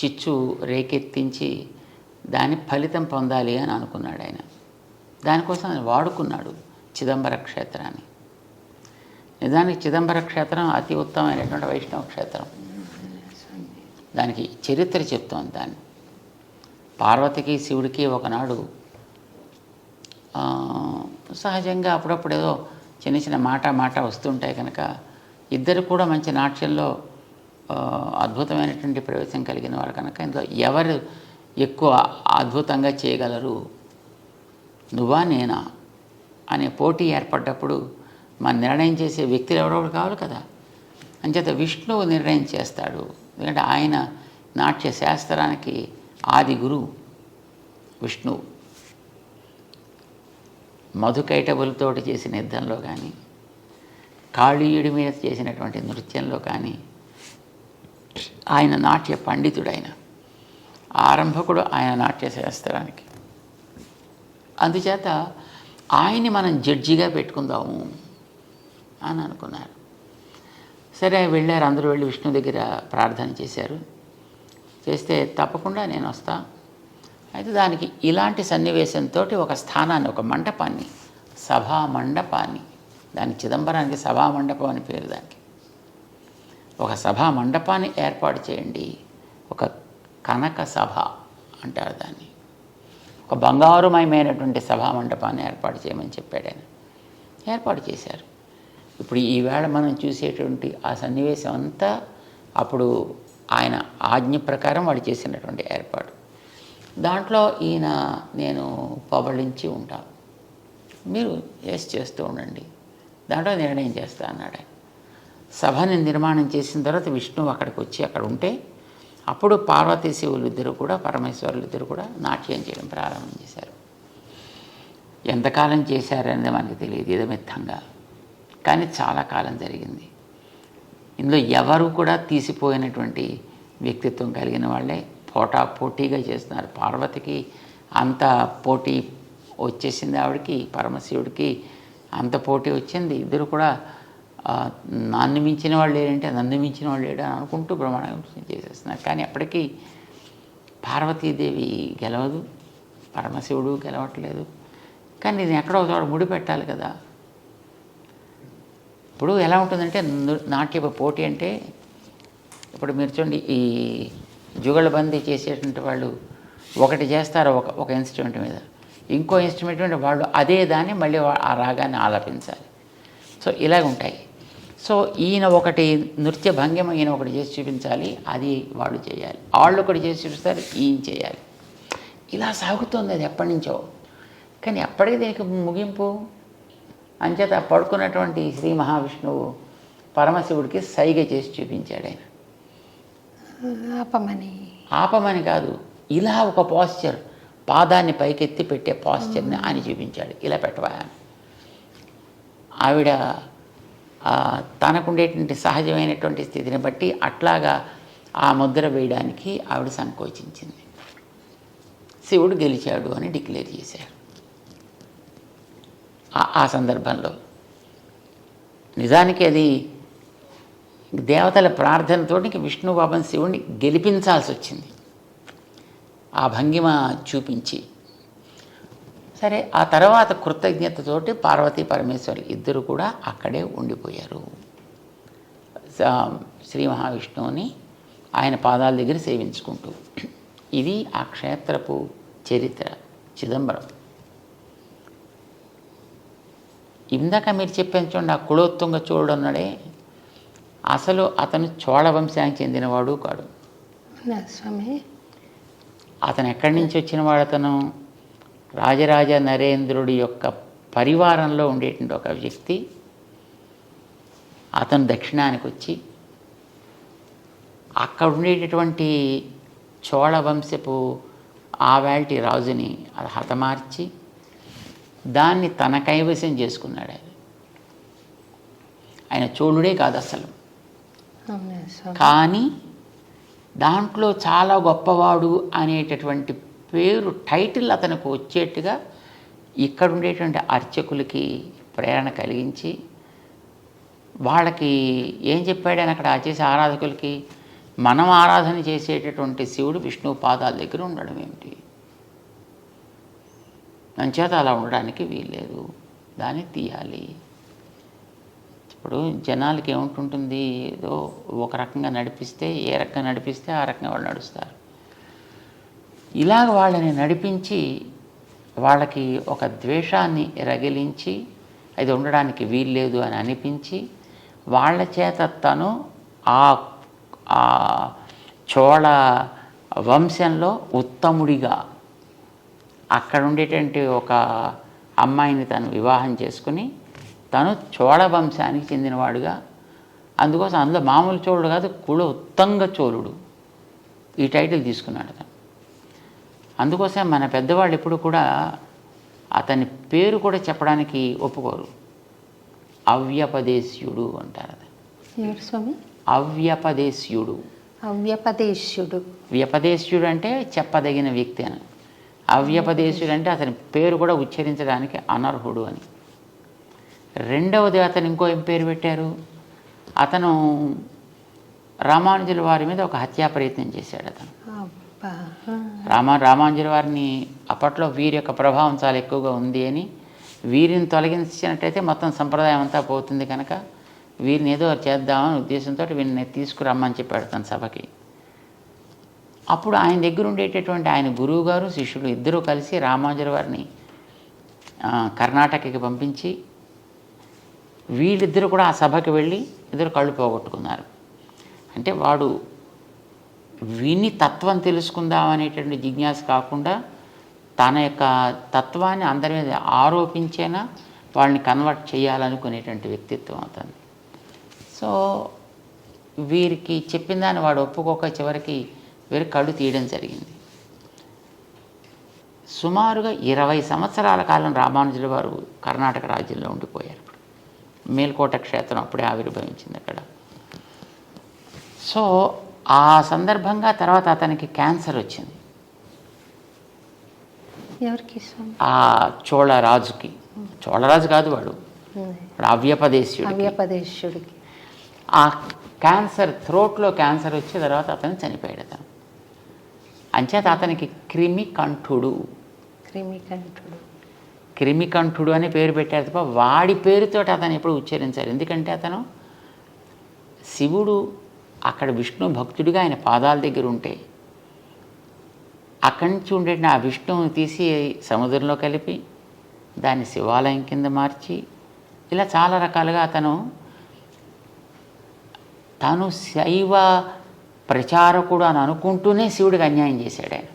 B: చిచ్చు రేకెత్తించి దాని ఫలితం పొందాలి అని అనుకున్నాడు ఆయన. దానికోసం ఆయన వాడుకున్నాడు చిదంబర క్షేత్రాన్ని. నిజానికి చిదంబర క్షేత్రం అతి ఉత్తమమైనటువంటి వైష్ణవ క్షేత్రం. దానికి చరిత్ర చెప్తోంది. దాన్ని పార్వతికి శివుడికి ఒకనాడు సహజంగా అప్పుడప్పుడు ఏదో చిన్న చిన్న మాట వస్తుంటాయి కనుక ఇద్దరు కూడా మంచి నాట్యంలో అద్భుతమైనటువంటి ప్రవేశం కలిగిన వారు కనుక ఇందులో ఎవరు ఎక్కువ అద్భుతంగా చేయగలరు, నువ్వా నేనా అనే పోటీ ఏర్పడ్డప్పుడు మన నిర్ణయం చేసే వ్యక్తులు ఎవరో కావాలి కదా. అంచేత విష్ణువు నిర్ణయం చేస్తాడు. ఎందుకంటే ఆయన నాట్య శాస్త్రానికి ఆది గురువు విష్ణువు. మధుకైటబులతోటి చేసిన యుద్ధంలో కానీ, కాళీయుడి మీద చేసినటువంటి నృత్యంలో కానీ ఆయన నాట్య పండితుడైన ఆరంభకుడు ఆయన నాట్య శాస్త్రానికి. అందుచేత ఆయన్ని మనం జడ్జిగా పెట్టుకుందాము అని అనుకున్నారు. సరే వెళ్ళారు, అందరూ వెళ్ళి విష్ణు దగ్గర ప్రార్థన చేశారు. చేస్తే తప్పకుండా నేను వస్తా. అయితే దానికి ఇలాంటి సన్నివేశంతో ఒక స్థానాన్ని, ఒక మండపాన్ని, సభా మండపాన్ని, దాని చిదంబరానికి సభా మండపం అని పేరు. దానికి ఒక సభా మండపాన్ని ఏర్పాటు చేయండి. ఒక కనక సభ అంటారు దాన్ని. ఒక బంగారుమయమైనటువంటి సభా మండపాన్ని ఏర్పాటు చేయమని చెప్పాడు ఆయన. ఏర్పాటు చేశారు. ఇప్పుడు ఈవేళ మనం చూసేటువంటి ఆ సన్నివేశం అంతా అప్పుడు ఆయన ఆజ్ఞ ప్రకారం వాళ్ళు చేసినటువంటి ఏర్పాటు. దాంట్లో ఈయన నేను పబళించి ఉంటాను, మీరు చేస్తూ ఉండండి, దాంట్లో నిర్ణయం చేస్తా అన్నాడు ఆయన. సభని నిర్మాణం చేసిన తర్వాత విష్ణువు అక్కడికి వచ్చి అక్కడ ఉంటే అప్పుడు పార్వతీ శివులు ఇద్దరు కూడా, పరమేశ్వరులు ఇద్దరు కూడా నాట్యం చేయడం ప్రారంభం చేశారు. ఎంతకాలం చేశారనేది మనకి తెలియదు ఇదమిత్తంగా, కానీ చాలా కాలం జరిగింది. ఇందులో ఎవరు కూడా తీసిపోయినటువంటి వ్యక్తిత్వం కలిగిన వాళ్ళే పోటాపోటీగా చేస్తున్నారు. పార్వతికి అంత పోటీ వచ్చేసింది ఆవిడకి, పరమశివుడికి అంత పోటీ వచ్చింది. ఇద్దరు కూడా నన్ను మించిన వాళ్ళు లేరంటే నన్ను మించిన వాళ్ళు లేడు అని అనుకుంటూ బ్రహ్మాండం చేసేస్తున్నారు. కానీ అప్పటికీ పార్వతీదేవి గెలవదు, పరమశివుడు గెలవట్లేదు. కానీ నేను ఎక్కడో ఒక చోట ముడి పెట్టాలి కదా. ఇప్పుడు ఎలా ఉంటుందంటే నాట్య పోటీ అంటే, ఇప్పుడు మీరు చూడండి, ఈ జుగళబందీ చేసేటువంటి వాళ్ళు ఒకటి చేస్తారు ఒక ఇన్స్ట్రుమెంట్ మీద, ఇంకో ఇన్స్ట్రుమెంట్ మీద వాళ్ళు అదే దాన్ని మళ్ళీ ఆ రాగాన్ని ఆలపించాలి. సో ఇలాగ ఉంటాయి. సో ఈయన ఒకటి నృత్య భంగిమ ఈయన ఒకటి చేసి చూపించాలి, అది వాళ్ళు చేయాలి. వాళ్ళు ఒకటి చేసి చూపిస్తారు, ఈయన చేయాలి. ఇలా సాగుతుంది అది ఎప్పటి నుంచో. కానీ అప్పటికి దీనికి ముగింపు. అంచేత పడుకున్నటువంటి శ్రీ మహావిష్ణువు పరమశివుడికి సైగ చేసి చూపించాడు. ఆయన ఆపమని కాదు, ఇలా ఒక పాస్చర్, పాదాన్ని పైకెత్తి పెట్టే పాస్చర్ని ఆయన చూపించాడు. ఇలా పెట్టవా. ఆవిడ తనకుండేటువంటి సహజమైనటువంటి స్థితిని బట్టి అట్లాగా ఆ ముద్ర వేయడానికి ఆవిడ సంకోచించింది. శివుడు గెలిచాడు అని డిక్లేర్ చేశారు. ఆ సందర్భంలో నిజానికి అది దేవతల ప్రార్థనతో విష్ణుబాబన్ శివుడిని గెలిపించాల్సి వచ్చింది ఆ భంగిమ చూపించి. సరే, ఆ తర్వాత కృతజ్ఞతతోటి పార్వతీ పరమేశ్వరులు ఇద్దరు కూడా అక్కడే ఉండిపోయారు. శ్రీ మహావిష్ణువుని ఆయన పాదాల దగ్గర సేవించుకుంటూ. ఇది ఆ క్షేత్రపు చరిత్ర. చిదంబరం ఇందాక మీరు చెప్పాను చూడండి, ఆ కులోత్తుంగ చోళుడు అన్నాడే, అసలు అతను చోళ వంశానికి చెందినవాడు కాడు.
A: స్వామి,
B: అతను ఎక్కడి నుంచి వచ్చినవాడు? అతను రాజరాజ నరేంద్రుడి యొక్క పరివారంలో ఉండేటువంటి ఒక వ్యక్తి. అతను దక్షిణానికి వచ్చి అక్కడ ఉండేటటువంటి చోళ వంశపు ఆవేల్టి రాజుని అది హతమార్చి దాన్ని తన కైవసం చేసుకున్నాడు. ఆయన చోళుడే కాదు అసలు, కానీ దాంట్లో చాలా గొప్పవాడు అనేటటువంటి పేరు, టైటిల్ అతనికి వచ్చేట్టుగా ఇక్కడ ఉండేటువంటి అర్చకులకి ప్రేరణ కలిగించి వాళ్ళకి ఏం చెప్పాడని అక్కడ చేసే ఆరాధకులకి, మనం ఆరాధన చేసేటటువంటి శివుడు విష్ణువు పాదాల దగ్గర ఉండడం ఏమిటి, అంచేత అలా ఉండడానికి వీల్లేదు, దాన్ని తీయాలి. ఇప్పుడు జనాలకి ఏముంటుంటుంది, ఏదో ఒక రకంగా నడిపిస్తే, ఏ రకంగా నడిపిస్తే ఆ రకంగా వాళ్ళు నడుస్తారు. ఇలాగ వాళ్ళని నడిపించి వాళ్ళకి ఒక ద్వేషాన్ని రగిలించి అది ఉండడానికి వీల్లేదు అని అనిపించి వాళ్ళ చేత తను ఆ చోళ వంశంలో ఉత్తముడిగా అక్కడ ఉండేటువంటి ఒక అమ్మాయిని తను వివాహం చేసుకుని తను చోళ వంశానికి చెందినవాడుగా, అందుకోసం అందులో మామూలు చోళుడు కాదు, ఉత్తంగ చోళుడు ఈ టైటిల్ తీసుకున్నాడు అతను. అందుకోసం మన పెద్దవాళ్ళు ఎప్పుడు కూడా అతని పేరు కూడా చెప్పడానికి ఒప్పుకోరు. అవ్యపదేశ్యుడు అంటారు. అది అవ్యపదేశ్యుడు. వ్యపదేశ్యుడు అంటే చెప్పదగిన వ్యక్తి అని, అవ్యపదేశ్యుడు అంటే అతని పేరు కూడా ఉచ్చరించడానికి అనర్హుడు అని. రెండవది అతను ఇంకో ఏం పేరు పెట్టారు, అతను రామానుజుల వారి మీద ఒక హత్యా ప్రయత్నం చేశాడు. అతను రామానుజుల వారిని అప్పట్లో వీరి యొక్క ప్రభావం చాలా ఎక్కువగా ఉంది అని, వీరిని తొలగించినట్టయితే మొత్తం సంప్రదాయం అంతా పోతుంది కనుక వీరిని ఏదో చేద్దామని ఉద్దేశంతో వీరిని తీసుకురమ్మని చెప్పాడు తన సభకి. అప్పుడు ఆయన దగ్గర ఉండేటటువంటి ఆయన గురువు గారు శిష్యుడు ఇద్దరూ కలిసి రామానుజుల వారిని కర్ణాటకకి పంపించి వీళ్ళిద్దరూ కూడా ఆ సభకి వెళ్ళి ఇద్దరు కళ్ళు పోగొట్టుకున్నారు. అంటే వాడు విని తత్వం తెలుసుకుందాం అనేటువంటి జిజ్ఞాస కాకుండా తన యొక్క తత్వాన్ని అందరి మీద ఆరోపించేనా వాళ్ళని కన్వర్ట్ చేయాలనుకునేటువంటి వ్యక్తిత్వం అతను. సో వీరికి చెప్పిన దాన్ని వాడు ఒప్పుకోక చివరికి వీరి కళ్ళు తీయడం జరిగింది. సుమారుగా 20 సంవత్సరాల కాలం రామానుజుల వారు కర్ణాటక రాజ్యంలో ఉండిపోయారు. మేల్కోట క్షేత్రం అప్పుడే ఆవిర్భవించింది అక్కడ. సో ఆ సందర్భంగా తర్వాత అతనికి క్యాన్సర్ వచ్చింది.
A: ఎవరికి స్వామి?
B: ఆ చోళరాజుకి. చోళరాజు కాదు వాడు అవ్యపదేశ్యుడు.
A: అవ్యపదేశ్యుడికి.
B: ఆ క్యాన్సర్, థ్రోట్లో క్యాన్సర్ వచ్చే తర్వాత అతను చనిపోయాడు. అతను అంచేత అతనికి క్రిమికంఠుడు క్రిమికంఠుడు అని పేరు పెట్టారు తప్ప వాడి పేరుతో అతను ఎప్పుడు ఉచ్చరించారు. ఎందుకంటే అతను శివుడు అక్కడ విష్ణు భక్తుడిగా ఆయన పాదాల దగ్గర ఉంటే అక్కడి నుంచి ఉండే ఆ విష్ణువుని తీసి సముద్రంలో కలిపి దాన్ని శివాలయం కింద మార్చి ఇలా చాలా రకాలుగా తాను శైవ ప్రచారకుడు అని అనుకుంటూనే శివుడికి అన్యాయం చేశాడు ఆయన.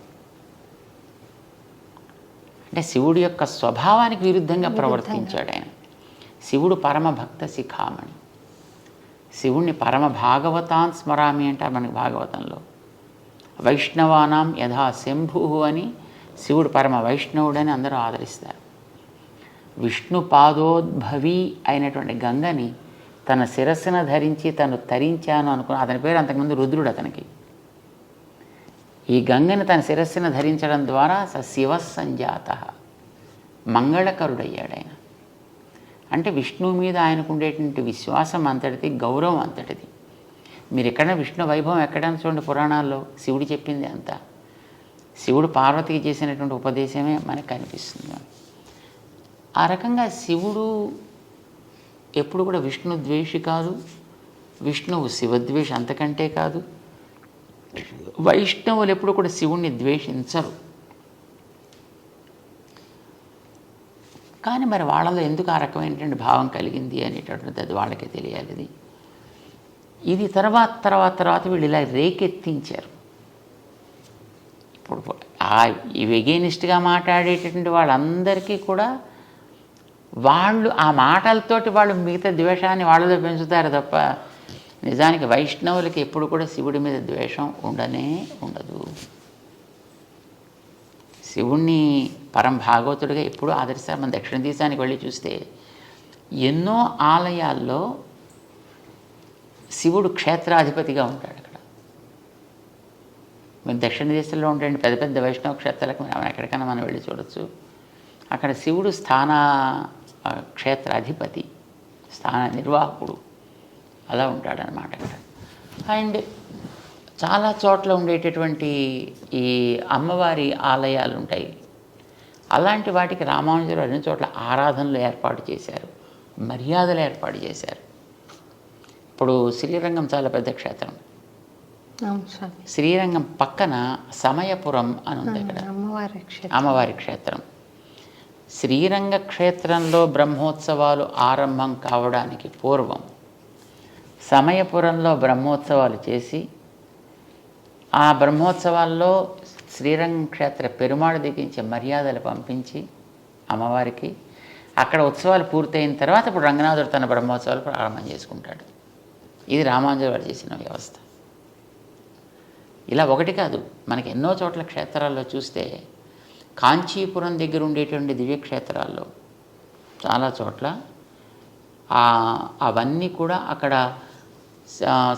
B: అంటే శివుడి యొక్క స్వభావానికి విరుద్ధంగా ప్రవర్తించాడు ఆయన. శివుడు పరమ భక్త శిఖామణి. శివుణ్ణి పరమ భాగవతాన్ స్మరామి అంటారు మనకి భాగవతంలో. వైష్ణవానాం యథా శంభు అని శివుడు పరమ వైష్ణవుడని అందరూ ఆదరిస్తారు. విష్ణు పాదోద్భవి అయినటువంటి గంగని తన శిరస్సున ధరించి తను తరించాను అనుకున్న అతని పేరు అంతకుముందు రుద్రుడు. అతనికి ఈ గంగని తన శిరస్సున ధరించడం ద్వారా శివ సంజాత మంగళకరుడయ్యాడు ఆయన. అంటే విష్ణువు మీద ఆయనకు ఉండేటువంటి విశ్వాసం అంతటిది, గౌరవం అంతటిది. మీరు ఎక్కడైనా విష్ణు వైభవం ఎక్కడైనా చూడండి, పురాణాల్లో శివుడు చెప్పింది అంతా. శివుడు పార్వతికి చేసినటువంటి ఉపదేశమే మనకు కనిపిస్తుంది. ఆ రకంగా శివుడు ఎప్పుడు కూడా విష్ణు ద్వేషి కాదు, విష్ణువు శివద్వేషి అంతకంటే కాదు. వైష్ణవులు ఎప్పుడు కూడా శివుణ్ణి ద్వేషించరు. కానీ మరి వాళ్ళలో ఎందుకు ఆ రకమైనటువంటి భావం కలిగింది అనేటటువంటిది అది వాళ్ళకే తెలియాలి. ఇది తర్వాత వీళ్ళు ఇలా రేకెత్తించారు. ఇప్పుడు ఎగెనిస్ట్గా మాట్లాడేటటువంటి వాళ్ళందరికీ కూడా వాళ్ళు ఆ మాటలతోటి వాళ్ళు మిగతా ద్వేషాన్ని వాళ్ళలో పెంచుతారు తప్ప నిజానికి వైష్ణవులకి ఎప్పుడు కూడా శివుడి మీద ద్వేషం ఉండదు. శివుణ్ణి పరం భాగవతుడిగా ఎప్పుడూ ఆదరిస్తారు. మన దక్షిణ దేశానికి వెళ్ళి చూస్తే ఎన్నో ఆలయాల్లో శివుడు క్షేత్రాధిపతిగా ఉంటాడు. అక్కడ మీరు దక్షిణ దేశంలో ఉండే పెద్ద పెద్ద వైష్ణవ క్షేత్రాలకు ఎక్కడికైనా మనం వెళ్ళి చూడొచ్చు. అక్కడ శివుడు క్షేత్రాధిపతి, స్థాన నిర్వాహకుడు అలా ఉంటాడనమాట అక్కడ. అండ్ చాలా చోట్ల ఉండేటటువంటి ఈ అమ్మవారి ఆలయాలు ఉంటాయి. అలాంటి వాటికి రామానుజులు అన్ని చోట్ల ఆరాధనలు ఏర్పాటు చేశారు, మర్యాదలు ఏర్పాటు చేశారు. ఇప్పుడు శ్రీరంగం చాలా పెద్ద క్షేత్రం. శ్రీరంగం పక్కన సమయపురం అని ఉంది అక్కడ అమ్మవారి క్షేత్రం. శ్రీరంగ క్షేత్రంలో బ్రహ్మోత్సవాలు ఆరంభం కావడానికి పూర్వం సమయపురంలో బ్రహ్మోత్సవాలు చేసి ఆ బ్రహ్మోత్సవాల్లో శ్రీరంగం క్షేత్ర పెరుమాళ్ దిగించే మర్యాదలు పంపించి అమ్మవారికి అక్కడ ఉత్సవాలు పూర్తయిన తర్వాత ఇప్పుడు రంగనాథుడు తన బ్రహ్మోత్సవాలు ప్రారంభం చేసుకుంటాడు. ఇది రామానుజులు వారు చేసిన వ్యవస్థ. ఇలా ఒకటి కాదు, మనకి ఎన్నో చోట్ల క్షేత్రాల్లో చూస్తే కాంచీపురం దగ్గర ఉండేటువంటి దివ్యక్షేత్రాల్లో చాలా చోట్ల అవన్నీ కూడా అక్కడ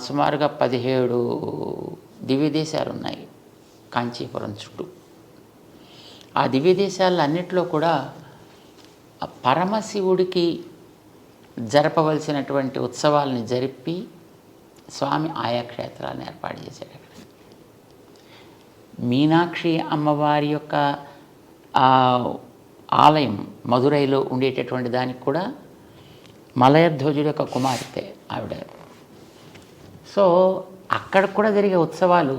B: సుమారుగా 17 దివ్యదేశాలు ఉన్నాయి కాంచీపురం చుట్టూ. ఆ దివ్యదేశాల్లో అన్నిట్లో కూడా పరమశివుడికి జరపవలసినటువంటి ఉత్సవాలని జరిపి స్వామి ఆయా క్షేత్రాలను ఏర్పాటు చేశాడు. అక్కడ మీనాక్షి అమ్మవారి యొక్క ఆలయం మధురైలో ఉండేటటువంటి దానికి కూడా మలయధ్వజుడి యొక్క కుమార్తె ఆవిడ. సో అక్కడ కూడా జరిగే ఉత్సవాలు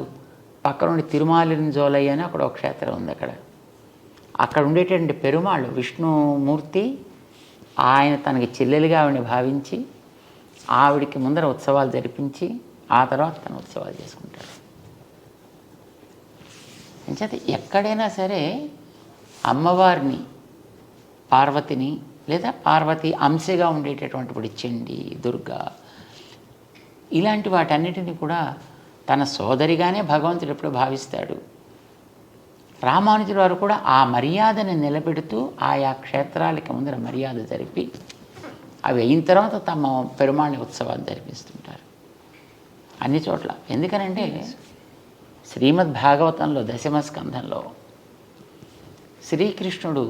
B: పక్క నుండి తిరుమాలింజోలై అని అక్కడ ఒక క్షేత్రం ఉంది. అక్కడ ఉండేటువంటి పెరుమాళ్ళు విష్ణుమూర్తి ఆయన తనకి చెల్లెలుగా ఆవిడని భావించి ఆవిడికి ముందర ఉత్సవాలు జరిపించి ఆ తర్వాత తన ఉత్సవాలు చేసుకుంటాడు. అంచేత ఎక్కడైనా సరే అమ్మవారిని, పార్వతిని లేదా పార్వతి అంశగా ఉండేటటువంటి ఇప్పుడు చండి, దుర్గా ఇలాంటి వాటన్నిటిని కూడా తన సోదరిగానే భగవంతుడు ఎప్పుడు భావిస్తాడు. రామానుజుల వారు కూడా ఆ మర్యాదను నిలబెడుతూ ఆయా క్షేత్రాలకి ముందర మర్యాద జరిపి అవి అయిన తర్వాత తమ పెరుమాళ్ ఉత్సవాలు జరిపిస్తుంటారు అన్ని చోట్ల. ఎందుకనంటే శ్రీమద్ భాగవతంలో 10వ స్కంధంలో శ్రీకృష్ణుడు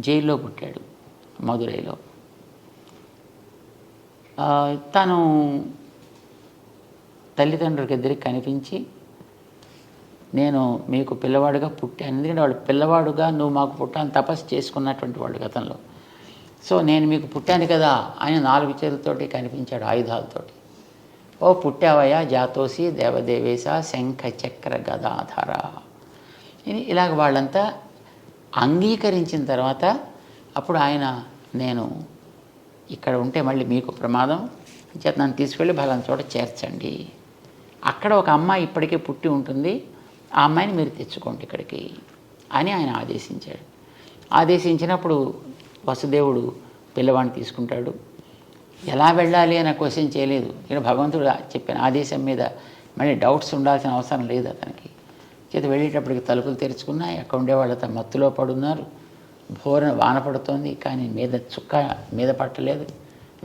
B: జైల్లో పుట్టాడు, మదురైలో. తను తల్లిదండ్రులకి ఇద్దరికి కనిపించి, నేను మీకు పిల్లవాడుగా పుట్టాను, ఎందుకంటే వాళ్ళు పిల్లవాడుగా నువ్వు మాకు పుట్టాను తపస్సు చేసుకున్నటువంటి వాళ్ళు గతంలో. సో నేను మీకు పుట్టాను కదా అని 4 చేతులతోటి కనిపించాడు, ఆయుధాలతోటి. ఓ పుట్టావయ్యా జాతోసి దేవదేవేశ శంఖ చక్ర గదాధర. ఇలాగ వాళ్ళంతా అంగీకరించిన తర్వాత అప్పుడు ఆయన, నేను ఇక్కడ ఉంటే మళ్ళీ మీకు ప్రమాదం చేత నన్ను తీసుకెళ్ళి బలాన్ని చోట చేర్చండి, అక్కడ ఒక అమ్మాయి ఇప్పటికే పుట్టి ఉంటుంది, ఆ అమ్మాయిని మీరు తెచ్చుకోండి ఇక్కడికి అని ఆయన ఆదేశించాడు. ఆదేశించినప్పుడు వసుదేవుడు పిల్లవాడిని తీసుకుంటాడు. ఎలా వెళ్ళాలి అని క్వశ్చన్ చేయలేదు. ఇక్కడ భగవంతుడు చెప్పిన ఆదేశం మీద మళ్ళీ డౌట్స్ ఉండాల్సిన అవసరం లేదు అతనికి. చేత వెళ్ళేటప్పటికి తలుపులు తెరుచుకున్నాయి, అక్కడ ఉండేవాళ్ళతో మత్తులో పడున్నారు. వాన పడుతోంది, కానీ మీద చుక్క మీద పట్టలేదు.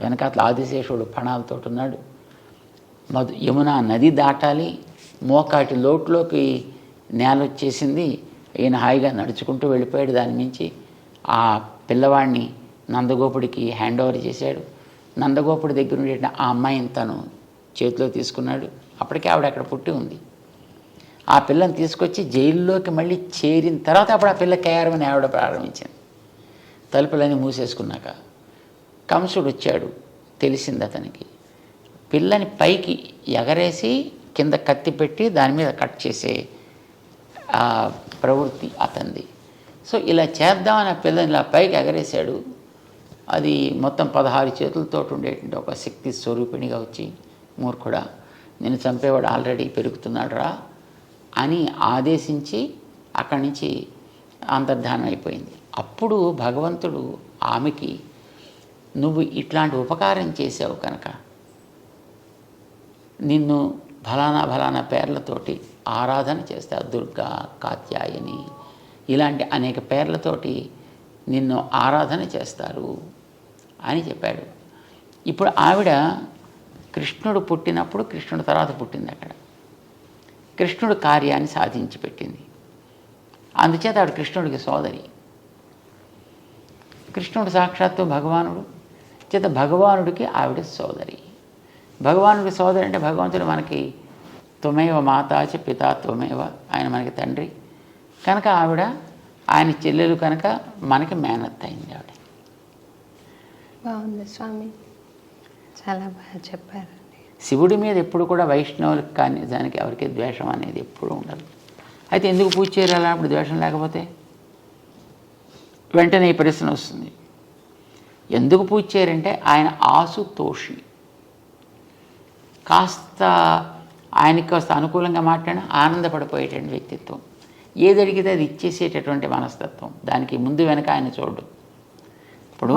B: వెనకాతల ఆదిశేషుడు పణాలతో ఉన్నాడు. యమునా నది దాటాలి, మోకాటి లోటులోకి నేల వచ్చేసింది. ఈయన హాయిగా నడుచుకుంటూ వెళ్ళిపోయాడు. దాని మించి ఆ పిల్లవాడిని నందగోపుడికి హ్యాండ్ ఓవర్ చేశాడు. నందగోపుడి దగ్గర ఉండే ఆ అమ్మాయిని తను చేతిలో తీసుకున్నాడు. అప్పటికే ఆవిడ అక్కడ పుట్టి ఉంది. ఆ పిల్లని తీసుకొచ్చి జైల్లోకి మళ్ళీ చేరిన తర్వాత అప్పుడు ఆ పిల్ల కేరమని ఆవిడ ప్రారంభించింది. తలుపులన్నీ మూసేసుకున్నాక కంసుడు వచ్చాడు, తెలిసింది అతనికి. పిల్లని పైకి ఎగరేసి కింద కత్తి పెట్టి దాని మీద కట్ చేసే ప్రవృత్తి అతనిది. సో ఇలా చేద్దామని ఆ పిల్లని ఇలా పైకి ఎగరేశాడు. అది మొత్తం 16 చేతులతో ఉండేటువంటి ఒక శక్తి స్వరూపిణిగా వచ్చి, మూర్ఖుడా నేను చంపేవాడు ఆల్రెడీ పెరుగుతున్నాడు రా అని ఆదేశించి అక్కడి నుంచి అంతర్ధానం అయిపోయింది. అప్పుడు భగవంతుడు ఆమెకి, నువ్వు ఇట్లాంటి ఉపకారం చేసావు కనుక నిన్ను ఫలానా పేర్లతోటి ఆరాధన చేస్తారు, దుర్గా, కాత్యాయని ఇలాంటి అనేక పేర్లతోటి నిన్ను ఆరాధన చేస్తారు అని చెప్పాడు. ఇప్పుడు ఆవిడ కృష్ణుడు పుట్టినప్పుడు కృష్ణుడు తర్వాత పుట్టింది. అక్కడ కృష్ణుడు కార్యాన్ని సాధించి పెట్టింది. అందుచేత ఆవిడ కృష్ణుడికి సోదరి. కృష్ణుడు సాక్షాత్తు భగవానుడు చేత భగవానుడికి ఆవిడ సోదరి. భగవానుడి సోదరి అంటే భగవంతుడు మనకి త్వమేవ మాతాచ పితా త్వమేవ, ఆయన మనకి తండ్రి కనుక ఆవిడ ఆయన చెల్లెలు కనుక మనకి మేనత్త అయింది ఆవిడ.
A: బాగుంది స్వామి, చాలా బాగా చెప్పారండి.
B: శివుడి మీద ఎప్పుడు కూడా వైష్ణవులకు కానీ దానికి ఎవరికి ద్వేషం అనేది ఎప్పుడూ ఉండదు. అయితే ఎందుకు పూజ చేయాలి అప్పుడు ద్వేషం లేకపోతే? వెంటనే ఈ ప్రశ్న వస్తుంది, ఎందుకు పూజ చేయరంటే ఆయన ఆసుతోషి, కాస్త ఆయనకి కాస్త అనుకూలంగా మాట్లాడిన ఆనందపడిపోయేటువంటి వ్యక్తిత్వం, ఏది అడిగితే అది ఇచ్చేసేటటువంటి మనస్తత్వం, దానికి ముందు వెనక ఆయన చూడు. ఇప్పుడు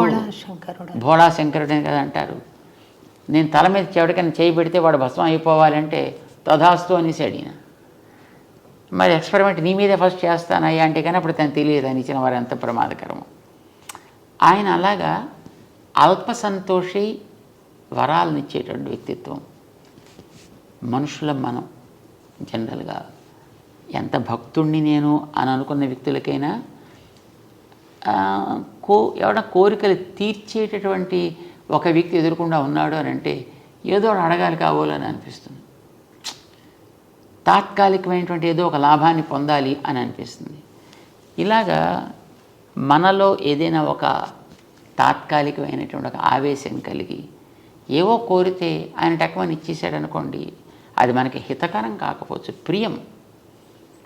B: భోళా శంకరుడు అని కదా అంటారు. నేను తల మీద చెవిటికని చేయి పెడితే వాడు భస్మం అయిపోవాలంటే తథాస్తు అనేసి అడిగిన. మరి ఎక్స్పెరిమెంట్ నీ మీదే ఫస్ట్ చేస్తానయ్యా అంటే కానీ అప్పుడు తను తెలియదు అని ఇచ్చిన వారు ఎంత ప్రమాదకరము. ఆయన అలాగా అల్ప సంతోషి, వరాలను ఇచ్చేటువంటి వ్యక్తిత్వం. మనుషులం మనం జనరల్గా ఎంత భక్తుణ్ణి నేను అని అనుకున్న వ్యక్తులకైనా ఎవడ కోరికలు తీర్చేటటువంటి ఒక వ్యక్తి ఎదురకుండా ఉన్నాడు అని అంటే ఏదో అడగాలి కావాలని అనిపిస్తుంది. తాత్కాలికమైనటువంటి ఏదో ఒక లాభాన్ని పొందాలి అని అనిపిస్తుంది. ఇలాగా మనలో ఏదైనా ఒక తాత్కాలికమైనటువంటి ఒక ఆవేశం కలిగి ఏవో కోరితే ఆయన టక్కుమని ఇచ్చేసాడు అనుకోండి, అది మనకి హితకరం కాకపోవచ్చు, ప్రియం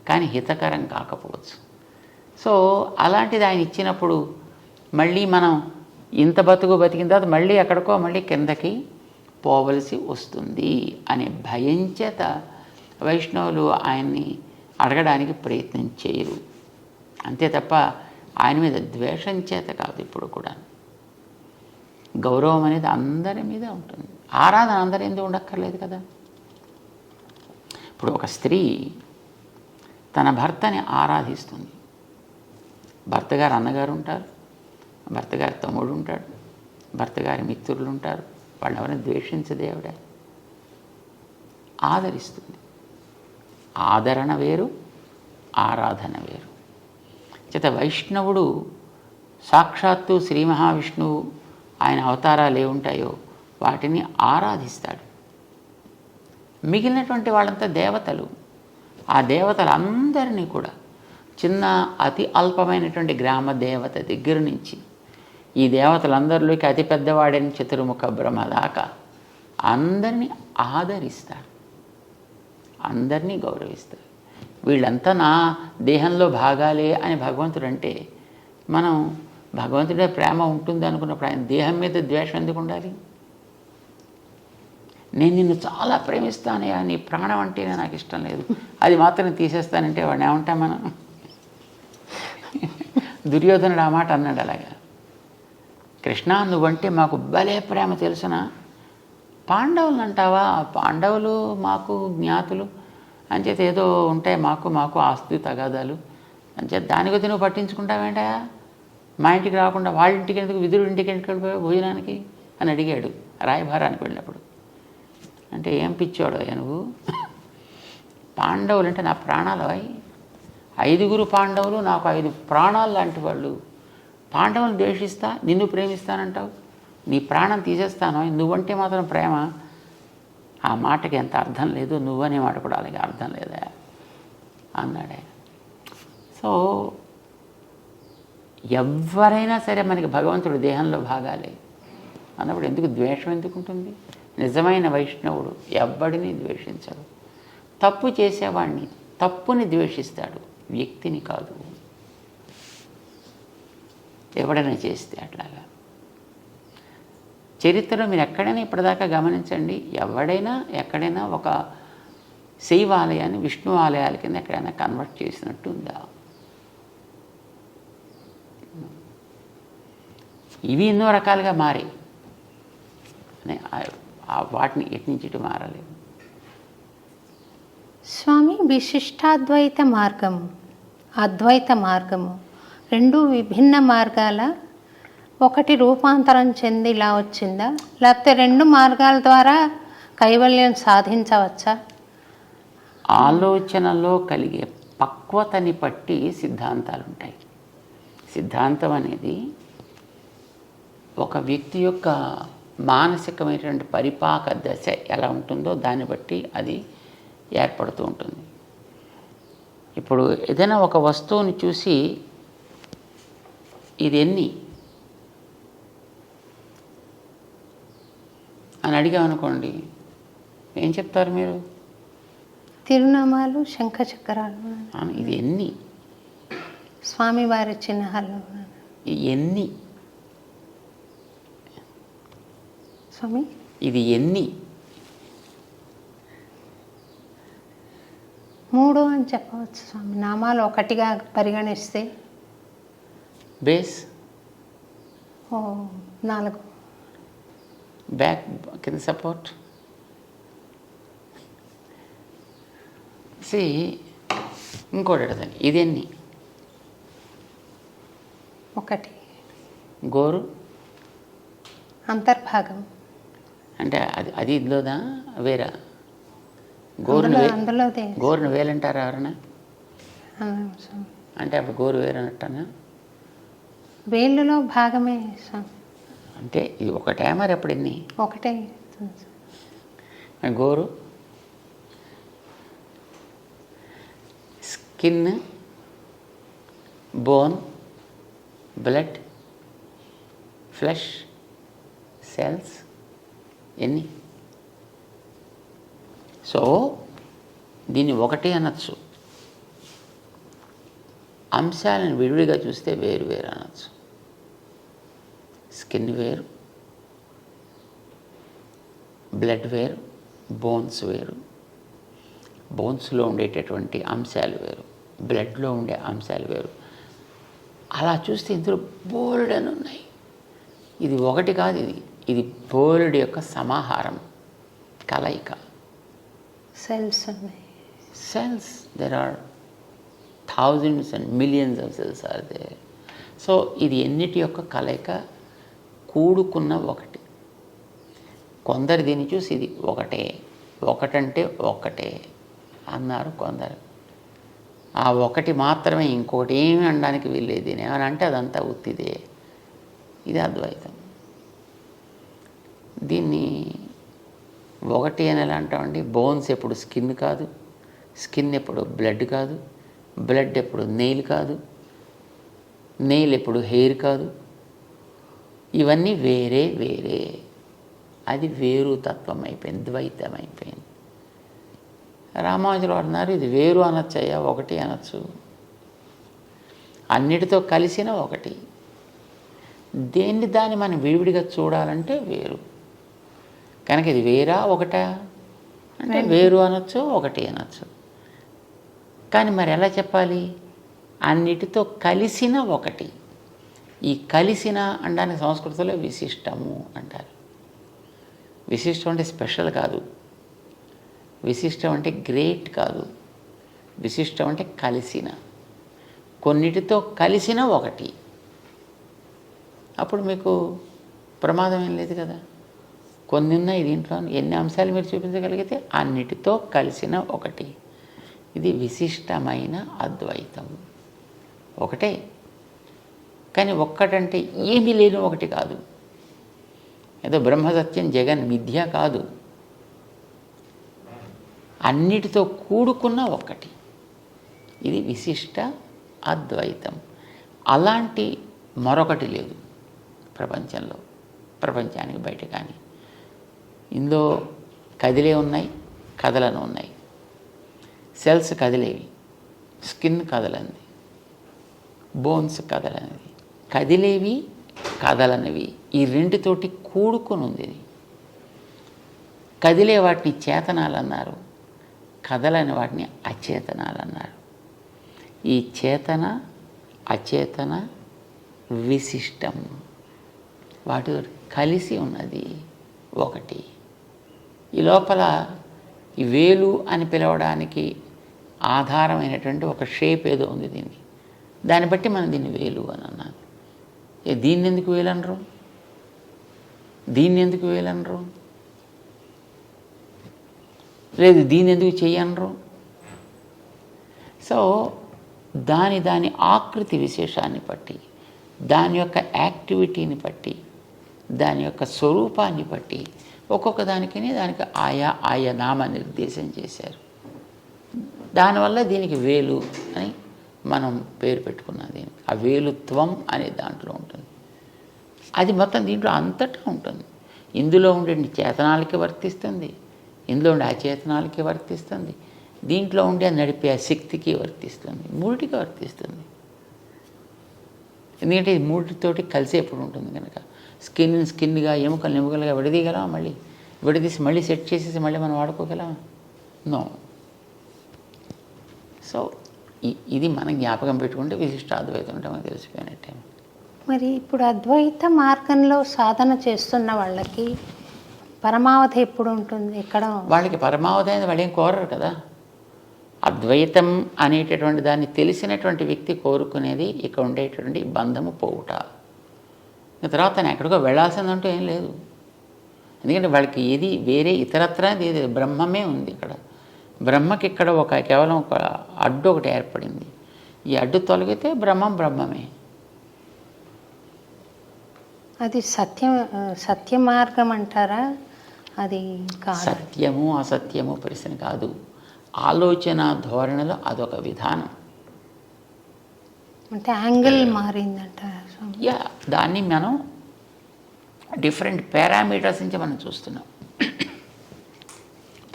B: కానీ హితకరం కాకపోవచ్చు. సో అలాంటిది ఆయన ఇచ్చినప్పుడు మళ్ళీ మనం ఇంత బతికిన తర్వాత మళ్ళీ ఎక్కడికో మళ్ళీ కిందకి పోవలసి వస్తుంది అనే భయం చేత వైష్ణవులు ఆయన్ని అడగడానికి ప్రయత్నం చేయరు. అంతే తప్ప ఆయన మీద ద్వేషం చేత కాదు. ఇప్పుడు కూడా గౌరవం అనేది అందరి మీద ఉంటుంది. ఆరాధన అందరి ఎందుకు ఉండక్కర్లేదు కదా. ఇప్పుడు ఒక స్త్రీ తన భర్తని ఆరాధిస్తుంది. భర్త గారు అన్నగారు ఉంటారు, భర్త గారి తమ్ముడు ఉంటాడు, భర్త గారి మిత్రులు ఉంటారు. వాళ్ళు ఎవరైనా ద్వేషించదే ఆవిడ ఆదరిస్తుంది. ఆదరణ వేరు, ఆరాధన వేరు. చేత వైష్ణవుడు సాక్షాత్తు శ్రీ మహావిష్ణువు ఆయన అవతారాలు ఏముంటాయో వాటిని ఆరాధిస్తాడు. మిగిలినటువంటి వాళ్ళంతా దేవతలు. ఆ దేవతలందరినీ కూడా చిన్న అతి అల్పమైనటువంటి గ్రామ దేవత దగ్గర నుంచి ఈ దేవతలందరిలోకి అతి పెద్దవాడైన చతుర్ముఖ బ్రహ్మ దాకా అందరినీ ఆదరిస్తారు, అందరినీ గౌరవిస్తారు. వీళ్ళంతా నా దేహంలో భాగాలే అని భగవంతుడు అంటే మనం భగవంతుడే ప్రేమ ఉంటుంది అనుకున్నప్పుడు ఆయన దేహం మీద ద్వేషం ఎందుకు ఉండాలి? నేను నిన్ను చాలా ప్రేమిస్తానయ్యా, నీ ప్రాణం అంటేనే నాకు ఇష్టం లేదు, అది మాత్రం తీసేస్తానంటే వాడిని ఏమంటాం మనం? దుర్యోధనుడు ఆ మాట అన్నాడు. అలాగా కృష్ణ నువ్వంటే మాకు భలే ప్రేమ తెలుసునా, పాండవులు అంటావా? పాండవులు మాకు జ్ఞాతులు అంచేత ఏదో ఉంటాయి మాకు ఆస్తి తగాదాలు అంచేత దాని కొద్ది నువ్వు పట్టించుకుంటావేంటా? మా ఇంటికి రాకుండా వాళ్ళ ఇంటికి ఎందుకు, విదురుడి ఇంటికి ఎందుకు వెళ్ళిపోయావు భోజనానికి అని అడిగాడు రాయభారానికి వెళ్ళినప్పుడు. అంటే ఏం పిచ్చాడు నువ్వు? పాండవులు అంటే నా ప్రాణాలు. 5 పాండవులు నాకు 5 ప్రాణాలు లాంటి వాళ్ళు. పాండవులను ద్వేషిస్తా నిన్ను ప్రేమిస్తానంటావు, నీ ప్రాణం తీసేస్తాను, నువ్వంటే మాత్రం ప్రేమ. ఆ మాటకి ఎంత అర్థం లేదు, నువ్వనే మాట కూడా అలాగే అర్థం లేదా అన్నాడే. సో ఎవరైనా సరే మనకి భగవంతుడు దేహంలో భాగాలే అన్నప్పుడు ఎందుకు ద్వేషం ఎందుకు ఉంటుంది? నిజమైన వైష్ణవుడు ఎవ్వడిని ద్వేషించడు. తప్పు చేసేవాడిని తప్పుని ద్వేషిస్తాడు, వ్యక్తిని కాదు. ఎవడైనా చేస్తే అట్లాగా చరిత్రలో మీరు ఎక్కడైనా ఇప్పటిదాకా గమనించండి, ఎవడైనా ఎక్కడైనా ఒక శైవ ఆలయాన్ని విష్ణు ఆలయాల కింద ఎక్కడైనా కన్వర్ట్ చేసినట్టు ఉందా? ఇవి ఎన్నో రకాలుగా మారాయి, వాటిని ఎటు నుంచి ఇటు మారలేదు.
A: స్వామి, విశిష్టాద్వైత మార్గము అద్వైత మార్గము రెండు విభిన్న మార్గాల, ఒకటి రూపాంతరం చెంది ఇలా వచ్చిందా, లేకపోతే 2 మార్గాల ద్వారా కైవల్యం సాధించవచ్చా?
B: ఆలోచనలో కలిగే పక్వతని బట్టి సిద్ధాంతాలు ఉంటాయి. సిద్ధాంతం అనేది ఒక వ్యక్తి యొక్క మానసికమైనటువంటి పరిపాక దశ ఎలా ఉంటుందో దాన్ని బట్టి అది ఏర్పడుతూ ఉంటుంది. ఇప్పుడు ఏదైనా ఒక వస్తువుని చూసి ఇది ఎన్ని అని అడిగామనుకోండి, ఏం చెప్తారు మీరు?
A: తిరునామాలు, శంఖ చక్రాలు.
B: ఇది ఎన్ని?
A: స్వామివారి చిహ్నాలు
B: ఎన్ని?
A: స్వామి
B: ఇది ఎన్ని?
A: 3 అని చెప్పవచ్చు స్వామి. నామాలు ఒకటిగా పరిగణిస్తే
B: బేస్
A: 4,
B: బ్యాక్ కింద సపోర్ట్. ఇంకోటి అడగండి, ఇదెన్ని?
A: 1
B: గోరు
A: అంతర్భాగం.
B: అంటే అది ఇదిలోదా వేరా?
A: అందులోదే.
B: గోరును వేలంటారా ఎవరన్నా?
A: స్వామి
B: అంటే అప్పుడు గోరు వేరనట్టనా?
A: వేళ్ళలో భాగమే స్వామి.
B: అంటే ఇది ఒకటే మరి అప్పుడు ఎన్ని?
A: ఒకటే.
B: గోరు skin, bone, blood, flesh, cells ఎన్ని? సో దీన్ని ఒకటి అనొచ్చు, అంశాలను విడివిడిగా చూస్తే వేరు వేరు అనొచ్చు. స్కిన్ వేరు, బ్లడ్ వేరు, బోన్స్ వేరు, బోన్స్లో ఉండేటటువంటి అంశాలు వేరు, బ్లడ్లో ఉండే అంశాలు వేరు. అలా చూస్తే ఇందులో బోల్డ్ అని ఉన్నాయి. ఇది ఒకటి కాదు, ఇది బోల్డ్ యొక్క సమాహారం, కలయిక.
A: సెల్స్ ఉన్నాయి.
B: Cells, there are thousands and millions of cells are there. So ఇది ఎన్నిటి యొక్క కలయిక, కూడుకున్న ఒకటి. కొందరు దీన్ని చూసి ఇది ఒకటే, ఒకటంటే ఒకటే అన్నారు కొందరు. ఆ ఒకటి మాత్రమే, ఇంకొకటి ఏమి అనడానికి వీల్లేదు. దీని ఏమని అంటే అదంతా ఉత్తిదే. ఇది అద్వైతం. దీన్ని ఒకటి అని ఎలా అంటామండి? బోన్స్ ఎప్పుడు స్కిన్ కాదు, స్కిన్ ఎప్పుడు బ్లడ్ కాదు, బ్లడ్ ఎప్పుడు నెయిల్ కాదు, నెయిల్ ఎప్పుడు హెయిర్ కాదు. ఇవన్నీ వేరే వేరే. అది వేరు తత్వం అయిపోయింది, ద్వైతం అయిపోయింది. రామానుజులు అన్నారు, ఇది వేరు అనొచ్చయ్యా, ఒకటి అనొచ్చు. అన్నిటితో కలిసిన ఒకటి. దాన్ని మనం విడివిడిగా చూడాలంటే వేరు. కనుక ఇది వేరా ఒకటా అంటే వేరు అనొచ్చు, ఒకటి అనొచ్చు. కానీ మరి ఎలా చెప్పాలి? అన్నిటితో కలిసిన ఒకటి. ఈ కలిసిన అనడానికి సంస్కృతంలో విశిష్టము అంటారు. విశిష్టం అంటే స్పెషల్ కాదు, విశిష్టం అంటే గ్రేట్ కాదు, విశిష్టం అంటే కలిసిన, కొన్నిటితో కలిసిన ఒకటి. అప్పుడు మీకు ప్రమాదం ఏం లేదు కదా. కొన్ని ఉన్నాయి దీంట్లో, ఎన్ని అంశాలు మీరు చూపించగలిగితే అన్నిటితో కలిసిన ఒకటి. ఇది విశిష్టమైన అద్వైతం. ఒకటే, కానీ ఒక్కటంటే ఏమీ లేని ఒకటి కాదు. ఏదో బ్రహ్మసత్యం జగన్ మిథ్య కాదు, అన్నిటితో కూడుకున్న ఒకటి. ఇది విశిష్ట అద్వైతం. అలాంటి మరొకటి లేదు ప్రపంచంలో, ప్రపంచానికి బయట. కానీ ఇందులో కదిలే ఉన్నాయి, కదలను ఉన్నాయి. సెల్స్ కదిలేవి, స్కిన్ కదలనిది, బోన్స్ కదలనిది. కదిలేవి కదలనివి ఈ రెండుతోటి కూడుకొని ఉంది. కదిలే వాటిని చేతనాలు అన్నారు, కదలని వాటిని అచేతనాలు అన్నారు. ఈ చేతన అచేతన విశిష్టం, వాటితో కలిసి ఉన్నది ఒకటి. ఈ లోపల ఈ వేలు అని పిలవడానికి ఆధారమైనటువంటి ఒక షేప్ ఏదో ఉంది దీనికి. దాన్ని బట్టి మనం దీన్ని వేలు అని అన్నాను. దీన్ని ఎందుకు వేలు అనరు? దీన్ని ఎందుకు వేలు అనరు? లేదు దీన్ని ఎందుకు చెయ్యనరు? సో దాని ఆకృతి విశేషాన్ని బట్టి, దాని యొక్క యాక్టివిటీని బట్టి, దాని యొక్క స్వరూపాన్ని బట్టి ఒక్కొక్క దానికి ఆయా నామ నిర్దేశం చేశారు. దానివల్ల దీనికి వేలు అని మనం పేరు పెట్టుకున్నాం. దీనికి ఆ వేలుత్వం అనే దాంట్లో ఉంటుంది. అది మొత్తం దీంట్లో అంతటా ఉంటుంది. ఇందులో ఉండే చేతనాలకి వర్తిస్తుంది, ఇందులో ఉండే అచేతనాలకి వర్తిస్తుంది, దీంట్లో ఉండే నడిపే శక్తికి వర్తిస్తుంది, మూడిటికి వర్తిస్తుంది. ఎందుకంటే ఇది మూడితోటి కలిసేప్పుడు ఉంటుంది కనుక. స్కిన్గా ఎముకలుగా విడదీయగలమా? మళ్ళీ విడదీసి మళ్ళీ సెట్ చేసేసి మళ్ళీ మనం వాడుకోగలమా? నో. సో ఇది మనం జ్ఞాపకం పెట్టుకుంటే విశిష్ట అద్వైతం అంటే మనకు తెలిసిపోయినట్టే.
A: మరి ఇప్పుడు అద్వైత మార్గంలో సాధన చేస్తున్న వాళ్ళకి పరమావధి ఎప్పుడు ఉంటుంది? ఎక్కడ
B: వాళ్ళకి పరమావధి అనేది వాళ్ళు ఏం కోరరు కదా. అద్వైతం అనేటటువంటి దాన్ని తెలిసినటువంటి వ్యక్తి కోరుకునేది ఇక్కడ ఉండేటటువంటి బంధము పోవుట. తర్వాత తను ఎక్కడికో వెళ్ళాల్సిందంటూ ఏం లేదు. ఎందుకంటే వాళ్ళకి ఏది వేరే ఇతరత్ర ఏది బ్రహ్మమే ఉంది ఇక్కడ. బ్రహ్మకి ఇక్కడ కేవలం ఒక అడ్డు ఒకటి ఏర్పడింది. ఈ అడ్డు తొలగితే బ్రహ్మమే.
A: అది సత్య మార్గం అంటారా? అది కాదు.
B: సత్యము అసత్యము ప్రశ్న కాదు. ఆలోచన ధోరణిలో అదొక విధానం.
A: అంటే యాంగిల్ మారిందంటారా?
B: యా, దాన్ని మనం డిఫరెంట్ పారామీటర్స్ నుంచి మనం చూస్తున్నాం.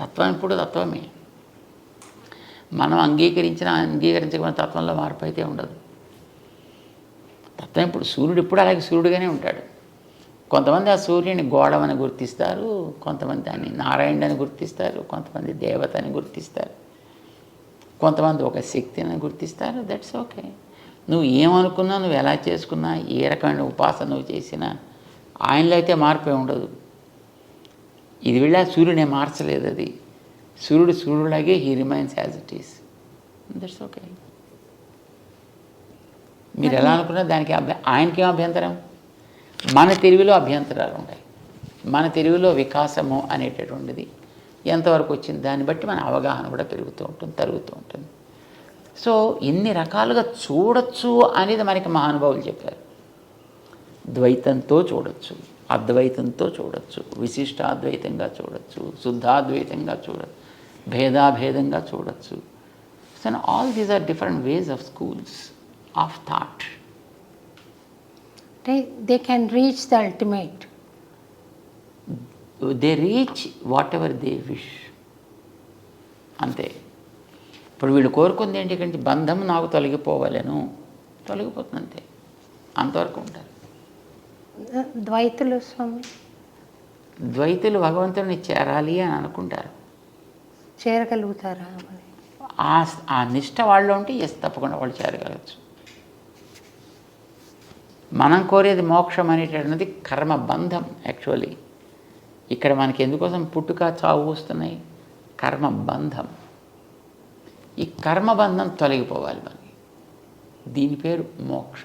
B: తత్వం ఇప్పుడు తత్వమే. మనం అంగీకరించకపోయిన తత్వంలో మార్పు అయితే ఉండదు. తత్వం ఇప్పుడు సూర్యుడు ఇప్పుడు అలాగే సూర్యుడుగానే ఉంటాడు. కొంతమంది ఆ సూర్యుని గోడమని గుర్తిస్తారు, కొంతమంది దాన్ని నారాయణుడు అని గుర్తిస్తారు, కొంతమంది దేవత అని గుర్తిస్తారు, కొంతమంది ఒక శక్తిని గుర్తిస్తారు. That's okay. నువ్వు ఏమనుకున్నా, నువ్వు ఎలా చేసుకున్నా, ఏ రకమైన ఉపాసన నువ్వు చేసినా ఆయనలో అయితే మార్పే ఉండదు. ఇది వెళ్ళా సూర్యుడే మార్చలేదు. అది సూర్యుడులాగే he remains as it is. That's okay. మీరు ఎలా అనుకున్నా దానికి ఆయనకేం అభ్యంతరం? మన తెలివిలో అభ్యంతరాలు ఉంటాయి. మన తెలివిలో వికాసము అనేటటువంటిది ఎంతవరకు వచ్చింది దాన్ని బట్టి మన అవగాహన కూడా పెరుగుతూ ఉంటుంది, తరుగుతూ ఉంటుంది. సో ఇన్ని రకాలుగా చూడొచ్చు అనేది మనకి మహానుభావులు చెప్పారు. ద్వైతంతో చూడొచ్చు, అద్వైతంతో చూడొచ్చు, విశిష్టాద్వైతంగా చూడొచ్చు, శుద్ధాద్వైతంగా చూడొచ్చు, భేదాభేదంగా చూడొచ్చు. So all these are different ways of schools of thought.
A: They can reach the ultimate.
B: They reach whatever they wish. అంతే. ఇప్పుడు వీళ్ళు కోరుకుంది ఏంటంటే బంధం నాకు తొలగిపోవాలను, తొలగిపోతుంది అంతే, అంతవరకు ఉంటారు.
A: ద్వైతులు స్వామి
B: ద్వైతులు భగవంతుడిని చేరాలి అని అనుకుంటారు.
A: చేరగలుగుతారా?
B: ఆ నిష్ట వాళ్ళు ఉంటే ఎస్ తప్పకుండా వాళ్ళు చేరగలచ్చు. మనం కోరేది మోక్షం అనేటటువంటిది కర్మబంధం. యాక్చువల్లీ ఇక్కడ మనకి ఎందుకోసం పుట్టుక చావు వస్తున్నాయి? కర్మబంధం. ఈ కర్మబంధం తొలగిపోవాలి మనకి. దీని పేరు మోక్ష.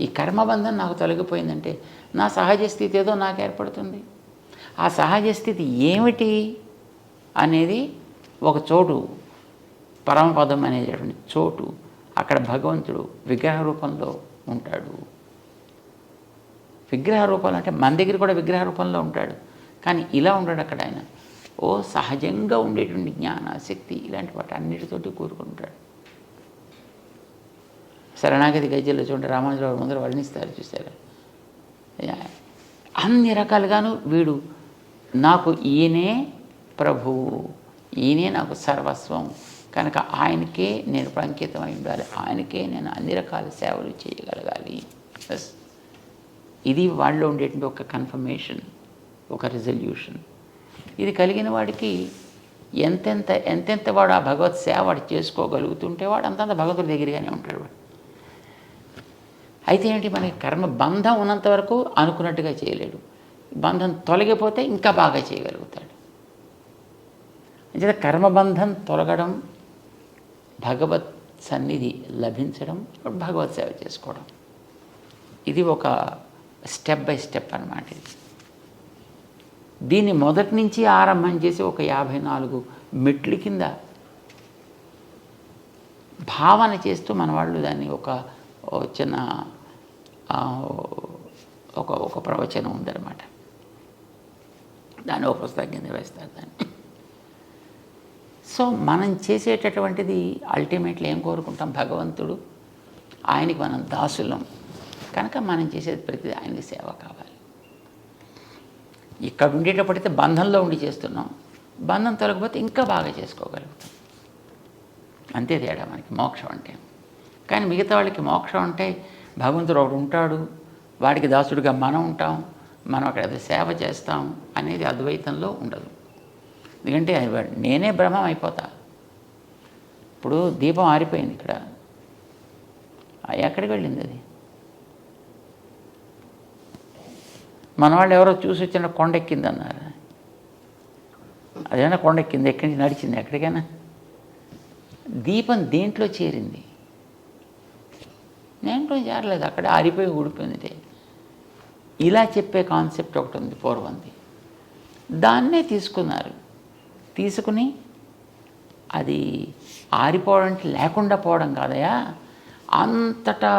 B: ఈ కర్మబంధం నాకు తొలగిపోయిందంటే నా సహజ స్థితి ఏదో నాకు ఏర్పడుతుంది. ఆ సహజ స్థితి ఏమిటి అనేది ఒక చోటు, పరమపదం అనేటువంటి చోటు, అక్కడ భగవంతుడు విగ్రహ రూపంలో ఉంటాడు. విగ్రహ రూపంలో అంటే మన దగ్గర కూడా విగ్రహ రూపంలో ఉంటాడు, కానీ ఇలా ఉంటాడు అక్కడ ఆయన. ఓ సహజంగా ఉండేటువంటి జ్ఞాన శక్తి ఇలాంటి వాటి అన్నిటితోటి కూరుకుంటాడు. శరణాగతి గజ్జల్లో చూడండి, రామానుజరావు ముందర వర్ణిస్తారు, చూసారా? అన్ని రకాలుగాను వీడు నాకు ఈయనే ప్రభువు, ఈయనే నాకు సర్వస్వం కనుక ఆయనకే నేను అంకితమై ఉండాలి, ఆయనకే నేను అన్ని రకాల సేవలు చేయగలగాలి. బస్ ఇది వాళ్ళలో ఉండేటువంటి ఒక కన్ఫర్మేషన్, ఒక రిజల్యూషన్. ఇది కలిగిన వాడికి ఎంతెంత వాడు ఆ భగవత్ సేవ వాడు చేసుకోగలుగుతుంటే వాడు అంతంత భగవంతుడి దగ్గరగానే ఉంటాడు వాడు. అయితే ఏంటి, మనకి కర్మ బంధం ఉన్నంత వరకు అనుకున్నట్టుగా చేయలేడు. బంధం తొలగిపోతే ఇంకా బాగా చేయగలుగుతాడు. అంటే కర్మబంధం తొలగడం, భగవత్ సన్నిధి లభించడం, భగవత్ సేవ చేసుకోవడం, ఇది ఒక స్టెప్ బై స్టెప్ అన్నమాట. ఇది దీన్ని మొదటి నుంచి ఆరంభం చేసి ఒక 54 మెట్ల కింద భావన చేస్తూ మన వాళ్ళు దాన్ని ఒక చిన్న ఒక ప్రవచనం ఉందన్నమాట. దాన్ని ఒక పుస్తకం కింద వేస్తారు దాన్ని. సో మనం చేసేటటువంటిది అల్టిమేట్లీ ఏం కోరుకుంటాం? భగవంతుడు, ఆయనకి మనం దాసులం కనుక మనం చేసేది ప్రతిదీ ఆయనకి సేవ కావాలి. ఇక్కడ ఉండేటప్పుడైతే బంధంలో ఉండి చేస్తున్నాం, బంధం తొలగిపోతే ఇంకా బాగా చేసుకోగలుగుతాం. అంతే తేడా మనకి మోక్షం అంటే. కానీ మిగతా వాళ్ళకి మోక్షం అంటే భగవంతుడు ఒకడు ఉంటాడు, వాడికి దాసుడిగా మనం ఉంటాం, మనం అక్కడ ఏదో సేవ చేస్తాం అనేది అద్వైతంలో ఉండదు. ఎందుకంటే నేనే బ్రహ్మం అయిపోతా. ఇప్పుడు దీపం ఆరిపోయింది ఇక్కడ, ఎక్కడికి వెళ్ళింది అది? మన వాళ్ళు ఎవరో చూసి వచ్చిన కొండెక్కింది అన్నారు. అదేనా కొండెక్కింది, ఎక్కడి నుంచి నడిచింది ఎక్కడికైనా? దీపం దేంట్లో చేరింది? దేంట్లో చేరలేదు, అక్కడే ఆరిపోయి ఊడిపోయింది. ఇలా చెప్పే కాన్సెప్ట్ ఒకటి ఉంది పూర్వంది. దాన్నే తీసుకున్నారు. తీసుకుని అది ఆరిపోవడం లేకుండా పోవడం కాదయా, అంతటా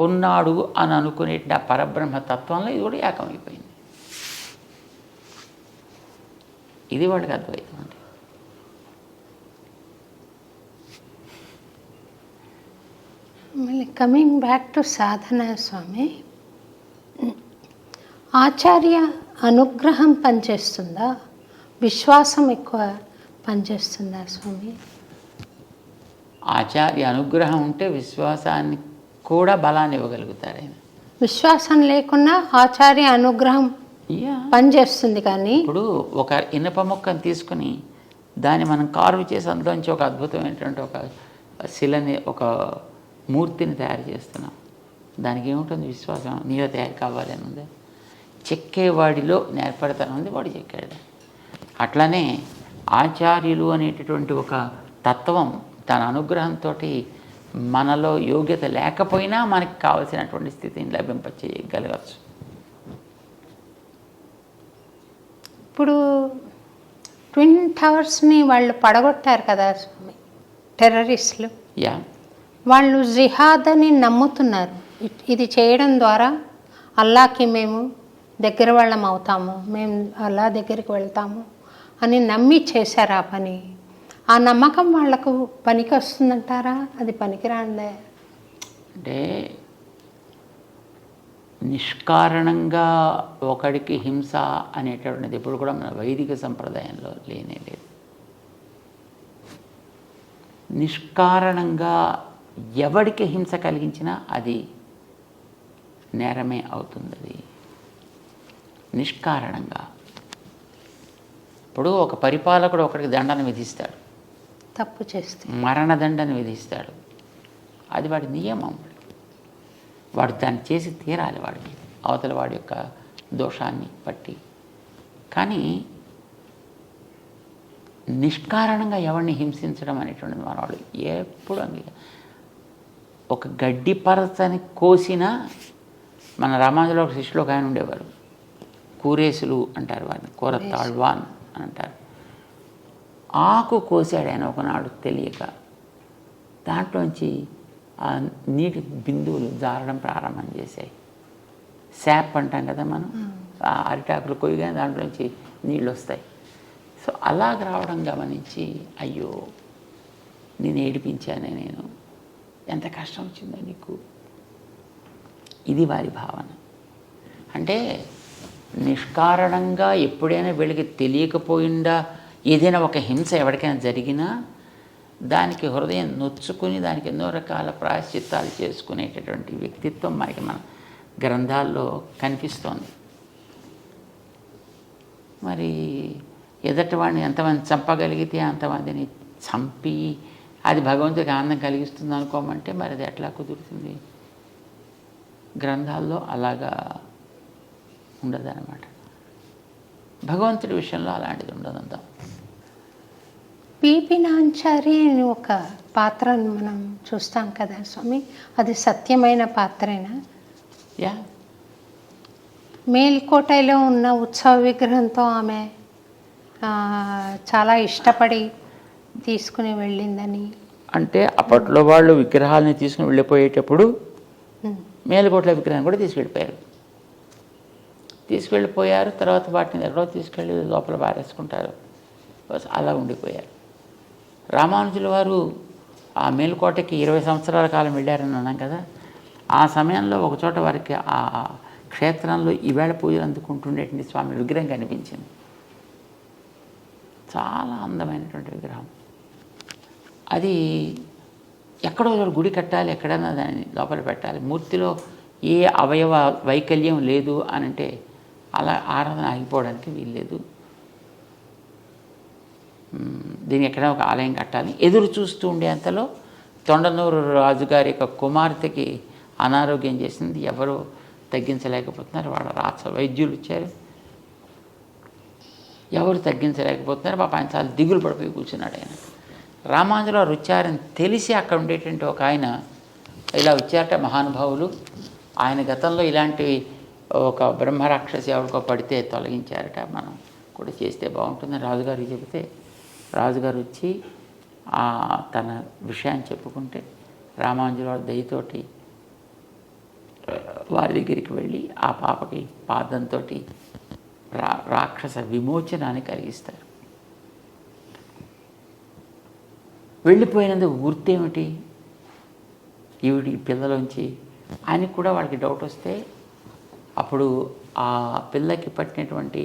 B: ఉన్నాడు అని అనుకునే పరబ్రహ్మ తత్వంలో ఇది కూడా ఏకమైపోయింది. ఇది వాడికి అద్వైతం అంటే.
A: మళ్ళీ కమింగ్ బ్యాక్ టు సాధన స్వామి, ఆచార్య అనుగ్రహం పనిచేస్తుందా, విశ్వాసం ఎక్కువ పనిచేస్తుందా స్వామి?
B: ఆచార్య అనుగ్రహం ఉంటే విశ్వాసాన్ని కూడా బలాన్ని ఇవ్వగలుగుతారు ఆయన.
A: విశ్వాసం లేకుండా ఆచార్య అనుగ్రహం పనిచేస్తుంది. కానీ
B: ఇప్పుడు ఒక ఇనప మొక్కను తీసుకుని దాన్ని మనం కార్వ్ చేసి అందులోంచి ఒక అద్భుతమైనటువంటి ఒక శిలని, ఒక మూర్తిని తయారు చేస్తున్నాం. దానికి ఏముంటుంది? విశ్వాసం. నీలో తయారు కావాలి అని ఉంది, చెక్కేవాడిలో నేర్పడతాను ఉంది, వాడు చెక్కాడు. అట్లానే ఆచార్యులు అనేటటువంటి ఒక తత్వం తన అనుగ్రహంతో మనలో యోగ్యత లేకపోయినా మనకి కావలసినటువంటి స్థితిని లభింపచేయగలగచ్చు.
A: ఇప్పుడు ట్విన్ టవర్స్ని వాళ్ళు పడగొట్టారు కదా స్వామి, టెర్రరిస్టులు.
B: యా,
A: వాళ్ళు జిహాద్ అని నమ్ముతున్నారు. ఇది చేయడం ద్వారా అల్లాకి మేము దగ్గర వాళ్ళం అవుతాము, మేము అల్లా దగ్గరికి వెళ్తాము అని నమ్మి చేశారు ఆ పని. ఆ నమ్మకం వాళ్లకు పనికి వస్తుందంటారా? అది పనికిరాందే.
B: అంటే నిష్కారణంగా ఒకడికి హింస అనేటటువంటిది ఎప్పుడు కూడా మన వైదిక సంప్రదాయంలో లేనే లేదు. నిష్కారణంగా ఎవడికి హింస కలిగించినా అది నేరమే అవుతుంది. అది నిష్కారణంగా. ఇప్పుడు ఒక పరిపాలకుడు ఒకడికి దండన విధిస్తాడు,
A: తప్పు చేస్తే
B: మరణదండన విధిస్తాడు. అది వాడి నియమం. వాడు దాన్ని చేసి తీరాలి, వాడికి అవతల వాడి యొక్క దోషాన్ని బట్టి. కానీ నిష్కారణంగా ఎవరిని హింసించడం అనేటువంటిది మనవాడు ఎప్పుడు ఒక గడ్డి పరచని కోసిన మన రామానుజులో ఒక శిష్యులు ఒక ఆయన ఉండేవారు, కూరేసులు అంటారు వారిని, కూర తాళ్వాన్ అని అంటారు. ఆకు కోసాడు ఆయన ఒకనాడు తెలియక, దాంట్లోంచి ఆ నీటి బిందువులు జారడం ప్రారంభం చేశాయి. శాప్ అంటాం కదా మనం, ఆ అరిటాకులు కొయ్యగానే దాంట్లోంచి నీళ్ళు వస్తాయి. సో అలాగ రావడం గమనించి, అయ్యో నేను ఏడిపించానే, నేను ఎంత కష్టం వచ్చిందో నీకు. ఇది వారి భావన. అంటే నిష్కారణంగా ఎప్పుడైనా వీళ్ళకి తెలియకపోయిందా ఏదైనా ఒక హింస ఎవరికైనా జరిగినా దానికి హృదయం నొచ్చుకుని దానికి ఎన్నో రకాల ప్రాయశ్చిత్తాలు చేసుకునేటటువంటి వ్యక్తిత్వం మనకి మన గ్రంథాల్లో కనిపిస్తోంది. మరి ఎదటి వాడిని ఎంతమంది చంపగలిగితే అంతమందిని చంపి అది భగవంతుడికి ఆనందం కలిగిస్తుంది అనుకోమంటే మరి అది ఎట్లా కుదురుతుంది? గ్రంథాల్లో అలాగా ఉండదన్నమాట. భగవంతుడి విషయంలో అలాంటిది ఉండదంతా.
A: పిపి నాంచారి అని ఒక పాత్రను మనం చూస్తాం కదా స్వామి, అది సత్యమైన పాత్రేనా?
B: యా,
A: మేల్కోటలో ఉన్న ఉత్సవ విగ్రహంతో ఆమె చాలా ఇష్టపడి తీసుకుని వెళ్ళిందని.
B: అంటే అప్పట్లో వాళ్ళు విగ్రహాలని తీసుకుని వెళ్ళిపోయేటప్పుడు మేలుకోట్ల విగ్రహం కూడా తీసుకెళ్ళిపోయారు. తర్వాత వాటిని ఎక్కడో తీసుకెళ్ళి లోపల పారేసుకుంటారు, అలా ఉండిపోయారు. రామానుజుల వారు ఆ మేలుకోటకి 20 సంవత్సరాల కాలం వెళ్ళారని అన్నాం కదా. ఆ సమయంలో ఒకచోట వారికి ఆ క్షేత్రంలో ఈవేళ పూజలు అందుకుంటుండేటువంటి స్వామి విగ్రహం కనిపించింది. చాలా అందమైనటువంటి విగ్రహం. అది ఎక్కడో గుడి కట్టాలి, ఎక్కడైనా దాన్ని లోపల పెట్టాలి. మూర్తిలో ఏ అవయవ వైకల్యం లేదు అని అంటే అలా ఆరాధన ఆగిపోవడానికి వీల్లేదు. దీన్ని ఎక్కడైనా ఒక ఆలయం కట్టాలి. ఎదురు చూస్తూ ఉండే అంతలో తొండనూరు రాజుగారి యొక్క కుమార్తెకి అనారోగ్యం చేసింది. ఎవరు తగ్గించలేకపోతున్నారు. వాళ్ళ రాచ వైద్యులు వచ్చారు, ఎవరు తగ్గించలేకపోతున్నారు. పాప ఆయన చాలా దిగులు పడిపోయి కూర్చున్నాడు. ఆయన రామానుజుల వారు వచ్చారని తెలిసి అక్కడ ఉండేటువంటి ఒక ఆయన ఇలా వచ్చారట మహానుభావులు. ఆయన గతంలో ఇలాంటి ఒక బ్రహ్మరాక్షసి ఎవరికో పడితే తొలగించారట, మనం కూడా చేస్తే బాగుంటుందని రాజుగారికి చెబితే రాజుగారు వచ్చి తన విషయాన్ని చెప్పుకుంటే రామానుజుల వారి దయతోటి వారి దగ్గరికి వెళ్ళి ఆ పాపకి పాదంతో రాక్షస విమోచనాన్ని కలిగిస్తారు. వెళ్ళిపోయినందుకు గుర్తేమిటి? ఈవిడి పిల్లలోంచి ఆయనకి కూడా వాళ్ళకి డౌట్ వస్తే అప్పుడు ఆ పిల్లకి పట్టినటువంటి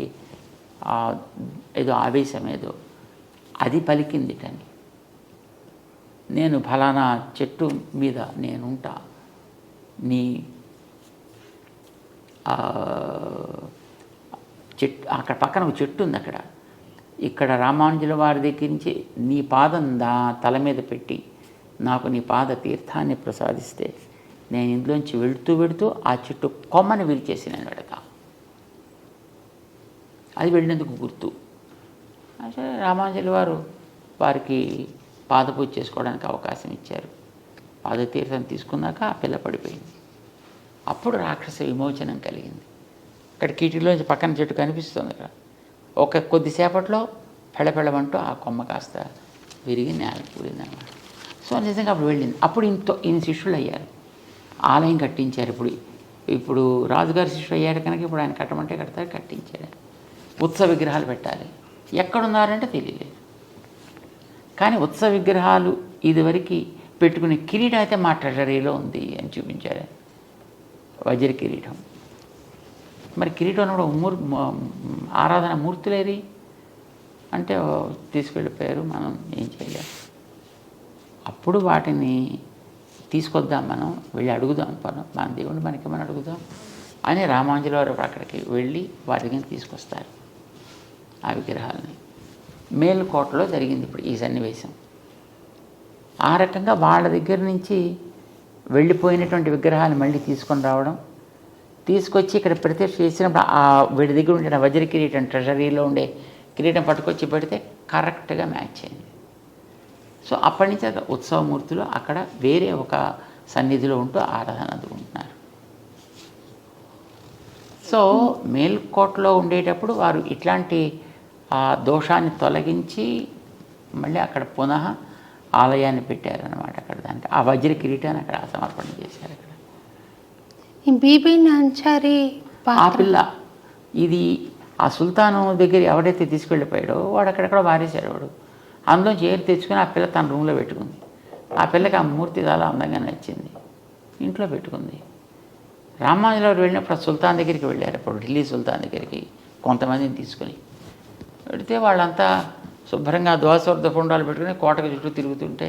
B: ఏదో ఆవేశం ఏదో అది పలికింది కానీ, నేను ఫలానా చెట్టు మీద నేనుంటా, నీ చెట్టు అక్కడ పక్కన ఒక చెట్టు ఉంది, అక్కడ ఇక్కడ రామానుజుల వారి దగ్గర నుంచి నీ పాదం తల మీద పెట్టి నాకు నీ పాద తీర్థాన్ని ప్రసాదిస్తే నేను ఇంట్లోంచి వెళుతూ ఆ చెట్టు కొమ్మని విరిచేసి నేను వెళతా. అది వెళ్ళినందుకు గుర్తు. అంటే రామానుజుల వారు వారికి పాదపూజ చేసుకోవడానికి అవకాశం ఇచ్చారు. పాదతీర్థం తీసుకున్నాక ఆ పిల్ల పడిపోయింది. అప్పుడు రాక్షస విమోచనం కలిగింది. అక్కడ కీటిలోంచి పక్కన చెట్టు కనిపిస్తుంది కదా, ఒక కొద్దిసేపట్లో పెళ్ళమంటూ ఆ కొమ్మ కాస్త విరిగి నేల కూలిందన్నమాట. సో నిజంగా అప్పుడు వెళ్ళింది. అప్పుడు ఈయన శిష్యులు అయ్యారు, ఆలయం కట్టించారు. ఇప్పుడు రాజుగారి శిష్యులు అయ్యారు కనుక ఇప్పుడు ఆయన కట్టమంటే కడతారు, కట్టించాడు. ఉత్సవ విగ్రహాలు పెట్టాలి, ఎక్కడున్నారంటే తెలియలేదు. కానీ ఉత్సవ విగ్రహాలు ఇదివరకు పెట్టుకునే కిరీటం అయితే మా ట్రెజరీలో ఉంది అని చూపించారు, వజ్ర కిరీటం. మరి కిరీటం కూడా ఆరాధన మూర్తులేది అంటే తీసుకెళ్ళిపోయారు, మనం ఏం చేయలేం. అప్పుడు వాటిని తీసుకొద్దాం, మనం వెళ్ళి అడుగుదాం, మన దేవుడిని మనకేమని అడుగుదాం అని రామాంజలి వారు అక్కడికి వెళ్ళి వారి దగ్గర తీసుకొస్తారు ఆ విగ్రహాలని. మేలుకోటలో జరిగింది ఇప్పుడు ఈ సన్నివేశం. ఆ రకంగా వాళ్ళ దగ్గర నుంచి వెళ్ళిపోయినటువంటి విగ్రహాలు మళ్ళీ తీసుకొని రావడం, తీసుకొచ్చి ఇక్కడ ప్రత్యక్ష చేసినప్పుడు ఆ వీడి దగ్గర ఉండే వజ్ర కిరీటం, ట్రెజరీలో ఉండే కిరీటం పట్టుకొచ్చి పెడితే కరెక్ట్గా మ్యాచ్ అయింది. సో అప్పటి నుంచి ఉత్సవమూర్తులు అక్కడ వేరే ఒక సన్నిధిలో ఉంటూ ఆరాధన అందుకుంటున్నారు. సో మేల్కోటలో ఉండేటప్పుడు వారు ఇట్లాంటి దోషాన్ని తొలగించి మళ్ళీ అక్కడ పునః ఆలయాన్ని పెట్టారనమాట. అక్కడ దానికి ఆ వజ్ర కిరీటాన్ని అక్కడ సమర్పణ చేశారు. అక్కడ
A: ఈ బీబీ నాంచారి
B: ఆ పిల్ల ఇది ఆ సుల్తాను దగ్గర ఎవడైతే తీసుకెళ్ళిపోయాడో వాడు అక్కడెక్కడ వారేశాడు. వాడు అందులో చేరి తెచ్చుకొని ఆ పిల్ల తన రూమ్లో పెట్టుకుంది. ఆ పిల్లకి ఆ మూర్తి చాలా అందంగా నచ్చింది, ఇంట్లో పెట్టుకుంది. రామాంజలి వారు వెళ్ళినప్పుడు సుల్తాన్ దగ్గరికి వెళ్ళారు. అప్పుడు ఢిల్లీ సుల్తాన్ దగ్గరికి కొంతమందిని తీసుకొని పెడితే వాళ్ళంతా శుభ్రంగా దోసవర్ధ పుండాలు పెట్టుకుని కోటకు చుట్టూ తిరుగుతుంటే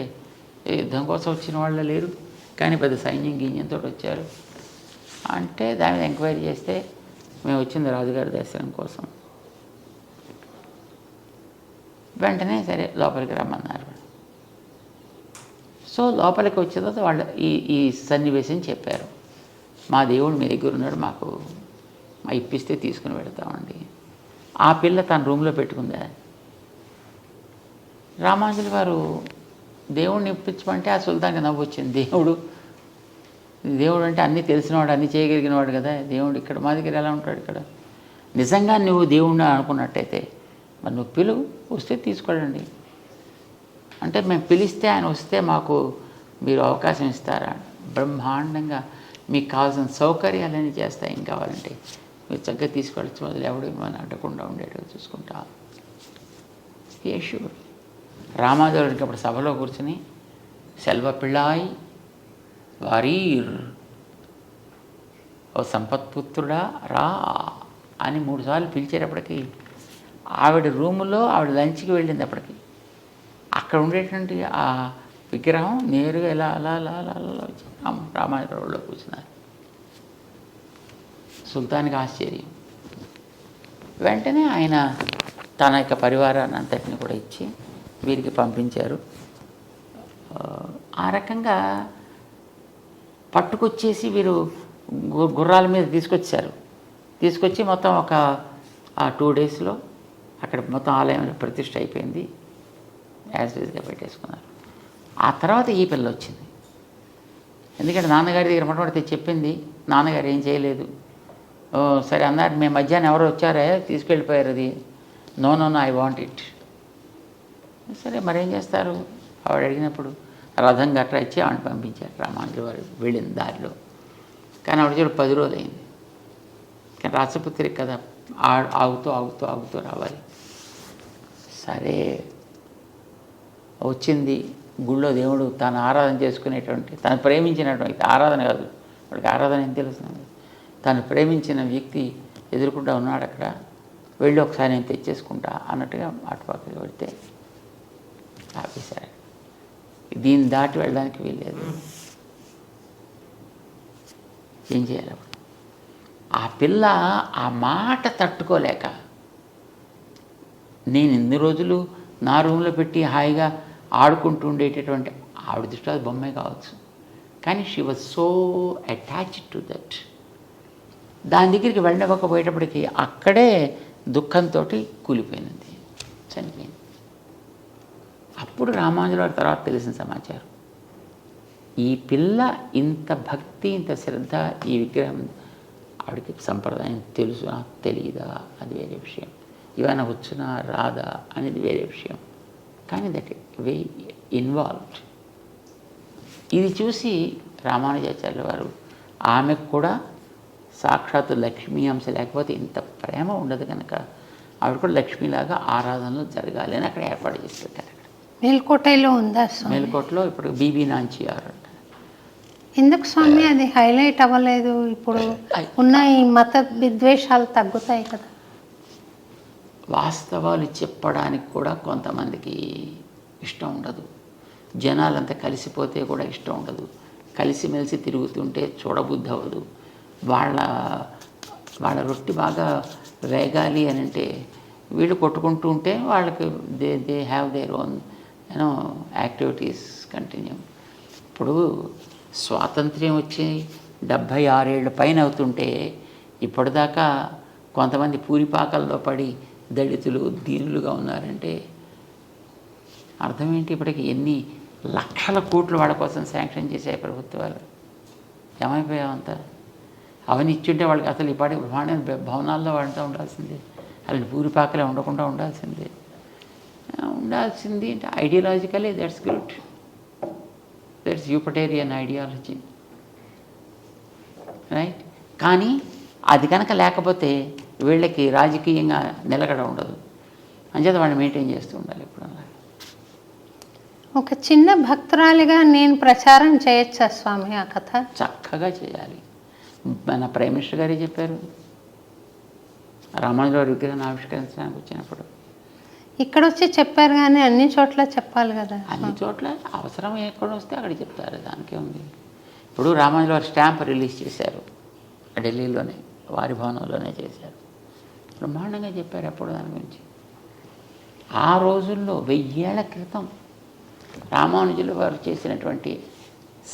B: యుద్ధం కోసం వచ్చిన వాళ్ళు లేరు, కానీ పెద్ద సైన్యం గింజంతో వచ్చారు. అంటే దాని మీద ఎంక్వైరీ చేస్తే మేము వచ్చింది రాజుగారి దర్శనం కోసం. వెంటనే సరే లోపలికి రమ్మన్నారు. సో లోపలికి వచ్చిన తర్వాత వాళ్ళు ఈ సన్నివేశం చెప్పారు. మా దేవుడు మీ దగ్గర ఉన్నాడు, మాకు ఇప్పిస్తే తీసుకుని వెళతామండి. ఆ పిల్ల తన రూమ్లో పెట్టుకుందా. రామాంజలి వారు దేవుడిని ఇప్పించమంటే ఆ సుల్తాన్కి నవ్వు వచ్చింది. దేవుడు అంటే అన్నీ తెలిసినవాడు, అన్నీ చేయగలిగినవాడు కదా, దేవుడు ఇక్కడ మా దగ్గర ఎలా ఉంటాడు? ఇక్కడ నిజంగా నువ్వు దేవుడిని అనుకున్నట్టయితే మరి నువ్వు పిలువు, వస్తే తీసుకోడండి అంటే మేము పిలిస్తే ఆయన వస్తే మాకు మీరు అవకాశం ఇస్తారా? బ్రహ్మాండంగా మీకు కావాల్సిన సౌకర్యాలన్నీ చేస్తాయి, ఏం కావాలంటే మీరు చక్కగా తీసుకెళ్ళచ్చు, మొదలు ఎవడు మనం అడ్డకుండా ఉండేటట్టు చూసుకుంటా. యేషూర్ రామాదేవుడికి అప్పుడు సభలో కూర్చుని సెల్వ పిళ్ళాయి వారీర్ ఓ సంపత్పుత్రుడా రా అని 3 సార్లు పిలిచేటప్పటికి ఆవిడ రూములో ఆవిడ లంచ్కి వెళ్ళింది. అప్పటికి అక్కడ ఉండేటువంటి ఆ విగ్రహం నేరుగా ఇలా అలా అలా అలా అలా వచ్చి రామాయణంలో కూర్చున్నారు. సుల్తాన్కి ఆశ్చర్యం. వెంటనే ఆయన తన యొక్క పరివారాన్ని అంతటిని కూడా ఇచ్చి వీరికి పంపించారు. ఆ రకంగా పట్టుకొచ్చేసి వీరు గుర్రాల మీద తీసుకొచ్చి మొత్తం ఒక 2 డేస్లో అక్కడ మొత్తం ఆలయం ప్రతిష్ఠ అయిపోయింది. యాజ్ యూజ్గా పెట్టేసుకున్నారు. ఆ తర్వాత ఈ పిల్ల వచ్చింది. ఎందుకంటే నాన్నగారి దగ్గర మొట్టమొదటి చెప్పింది, నాన్నగారు ఏం చేయలేదు. సరే అన్నారు, మేము మధ్యాహ్నం ఎవరో వచ్చారే తీసుకెళ్ళిపోయారు, అది నో ఐ వాంట్ ఇట్. సరే మరేం చేస్తారు? ఆవిడ అడిగినప్పుడు రథం గట్రా ఇచ్చి ఆవిడ పంపించారు. రామాంజలి వారు వెళ్ళిన దారిలో. కానీ ఆవిడ చూడు 10 రోజులు అయింది. కానీ రాజపుత్రి కదా, ఆగుతూ రావాలి. సరే వచ్చింది. గుళ్ళో దేవుడు తాను ఆరాధన చేసుకునేటువంటి, తను ప్రేమించినటువంటి ఆరాధన కాదు, వాడికి ఆరాధన ఏం తెలుస్తుంది, తను ప్రేమించిన వ్యక్తి ఎదురుకుండా ఉన్నాడు. అక్కడ వెళ్ళి ఒకసారి నేను తెచ్చేసుకుంటా అన్నట్టుగా అటుపక్కకి వెళ్తే ఆపేశారు. దీన్ని దాటి వెళ్ళడానికి వీల్లేదు. ఏం చేయాలి అప్పుడు? ఆ పిల్ల ఆ మాట తట్టుకోలేక, నేను ఎన్ని రోజులు నా రూమ్లో పెట్టి హాయిగా ఆడుకుంటూ ఉండేటటువంటి ఆవిడ దృష్టి అది బొమ్మే కావచ్చు, కానీ she was so attached to that. దాని దగ్గరికి వెళ్ళకపోయేటప్పటికి అక్కడే దుఃఖంతో కూలిపోయినది, చనిపోయింది. అప్పుడు రామాంజలి వారి తర్వాత తెలిసిన సమాచారం, ఈ పిల్ల ఇంత భక్తి ఇంత శ్రద్ధ, ఈ విగ్రహం ఆవిడకి సంప్రదాయం తెలుసునా తెలియదా అది వేరే విషయం, ఇవన్న వచ్చునా రాదా అనేది వేరే విషయం, కానీ దట్ వే ఇన్వాల్వ్డ్ ఇది చూసి రామానుజాచార్యుల వారు ఆమెకు కూడా సాక్షాత్తు లక్ష్మీ అంశ లేకపోతే ఇంత ప్రేమ ఉండదు కనుక ఆవిడ కూడా లక్ష్మీలాగా ఆరాధనలు జరగాలి అని అక్కడ ఏర్పాటు చేసి పెట్టారు. అక్కడ
A: మేల్కోటలో ఉందా స్వామి?
B: మేల్కోటలో ఇప్పుడు బీబీ నాంచియార్ అంట.
A: ఎందుకు స్వామి అది హైలైట్ అవ్వలేదు? ఇప్పుడు ఉన్న ఈ మత విద్వేషాలు తగ్గుతాయి కదా.
B: వాస్తవాలు చెప్పడానికి కూడా కొంతమందికి ఇష్టం ఉండదు. జనాలంతా కలిసిపోతే కూడా ఇష్టం ఉండదు. కలిసిమెలిసి తిరుగుతుంటే చూడబుద్ధి అవ్వదు. వాళ్ళ రొట్టి బాగా వేగాలి అని అంటే వీళ్ళు కొట్టుకుంటూ ఉంటే వాళ్ళకి they have their own activities continue. ఇప్పుడు స్వాతంత్ర్యం వచ్చి 76 ఏళ్ళ పైన అవుతుంటే ఇప్పటిదాకా కొంతమంది పూరిపాకల్లో పడి దళితులు దీనులుగా ఉన్నారంటే అర్థం ఏంటి? ఇప్పటికి ఎన్ని లక్షల కోట్లు వాళ్ళ కోసం శాంక్షన్ చేశాయి ప్రభుత్వాలు. ఏమైపోయామంతా? అవన్నీ ఇచ్చుంటే వాళ్ళకి అసలు ఇప్పటికి బ్రహ్మాండ భవనాల్లో వాడుతూ ఉండాల్సిందే. అలాంటి పూరిపాకలే ఉండకుండా ఉండాల్సింది అంటే ideologically that's good. That's utopian ideology, right? కానీ అది కనుక లేకపోతే వీళ్ళకి రాజకీయంగా నిలకడ ఉండదు. అంచేత వాడిని మెయింటైన్ చేస్తూ ఉండాలి ఎప్పుడన్నా.
A: ఒక చిన్న భక్తురాలిగా నేను ప్రచారం చేయొచ్చా స్వామి ఆ కథ?
B: చక్కగా చేయాలి. మన ప్రైమ్ మినిస్టర్ గారే చెప్పారు రామానుజుల విగ్రహం ఆవిష్కరించడానికి వచ్చినప్పుడు.
A: ఇక్కడ వచ్చి చెప్పారు కానీ అన్ని చోట్ల చెప్పాలి కదా.
B: అన్ని చోట్ల అవసరం ఎక్కడ వస్తే అక్కడ చెప్తారు, దానికే ఉంది. ఇప్పుడు రామానుజుల వారి స్టాంప్ రిలీజ్ చేశారు ఢిల్లీలోనే, వారి భవనంలోనే చేశారు. బ్రహ్మాండంగా చెప్పారు అప్పుడు దాని గురించి. ఆ రోజుల్లో 1000 ఏళ్ల క్రితం రామానుజుల వారు చేసినటువంటి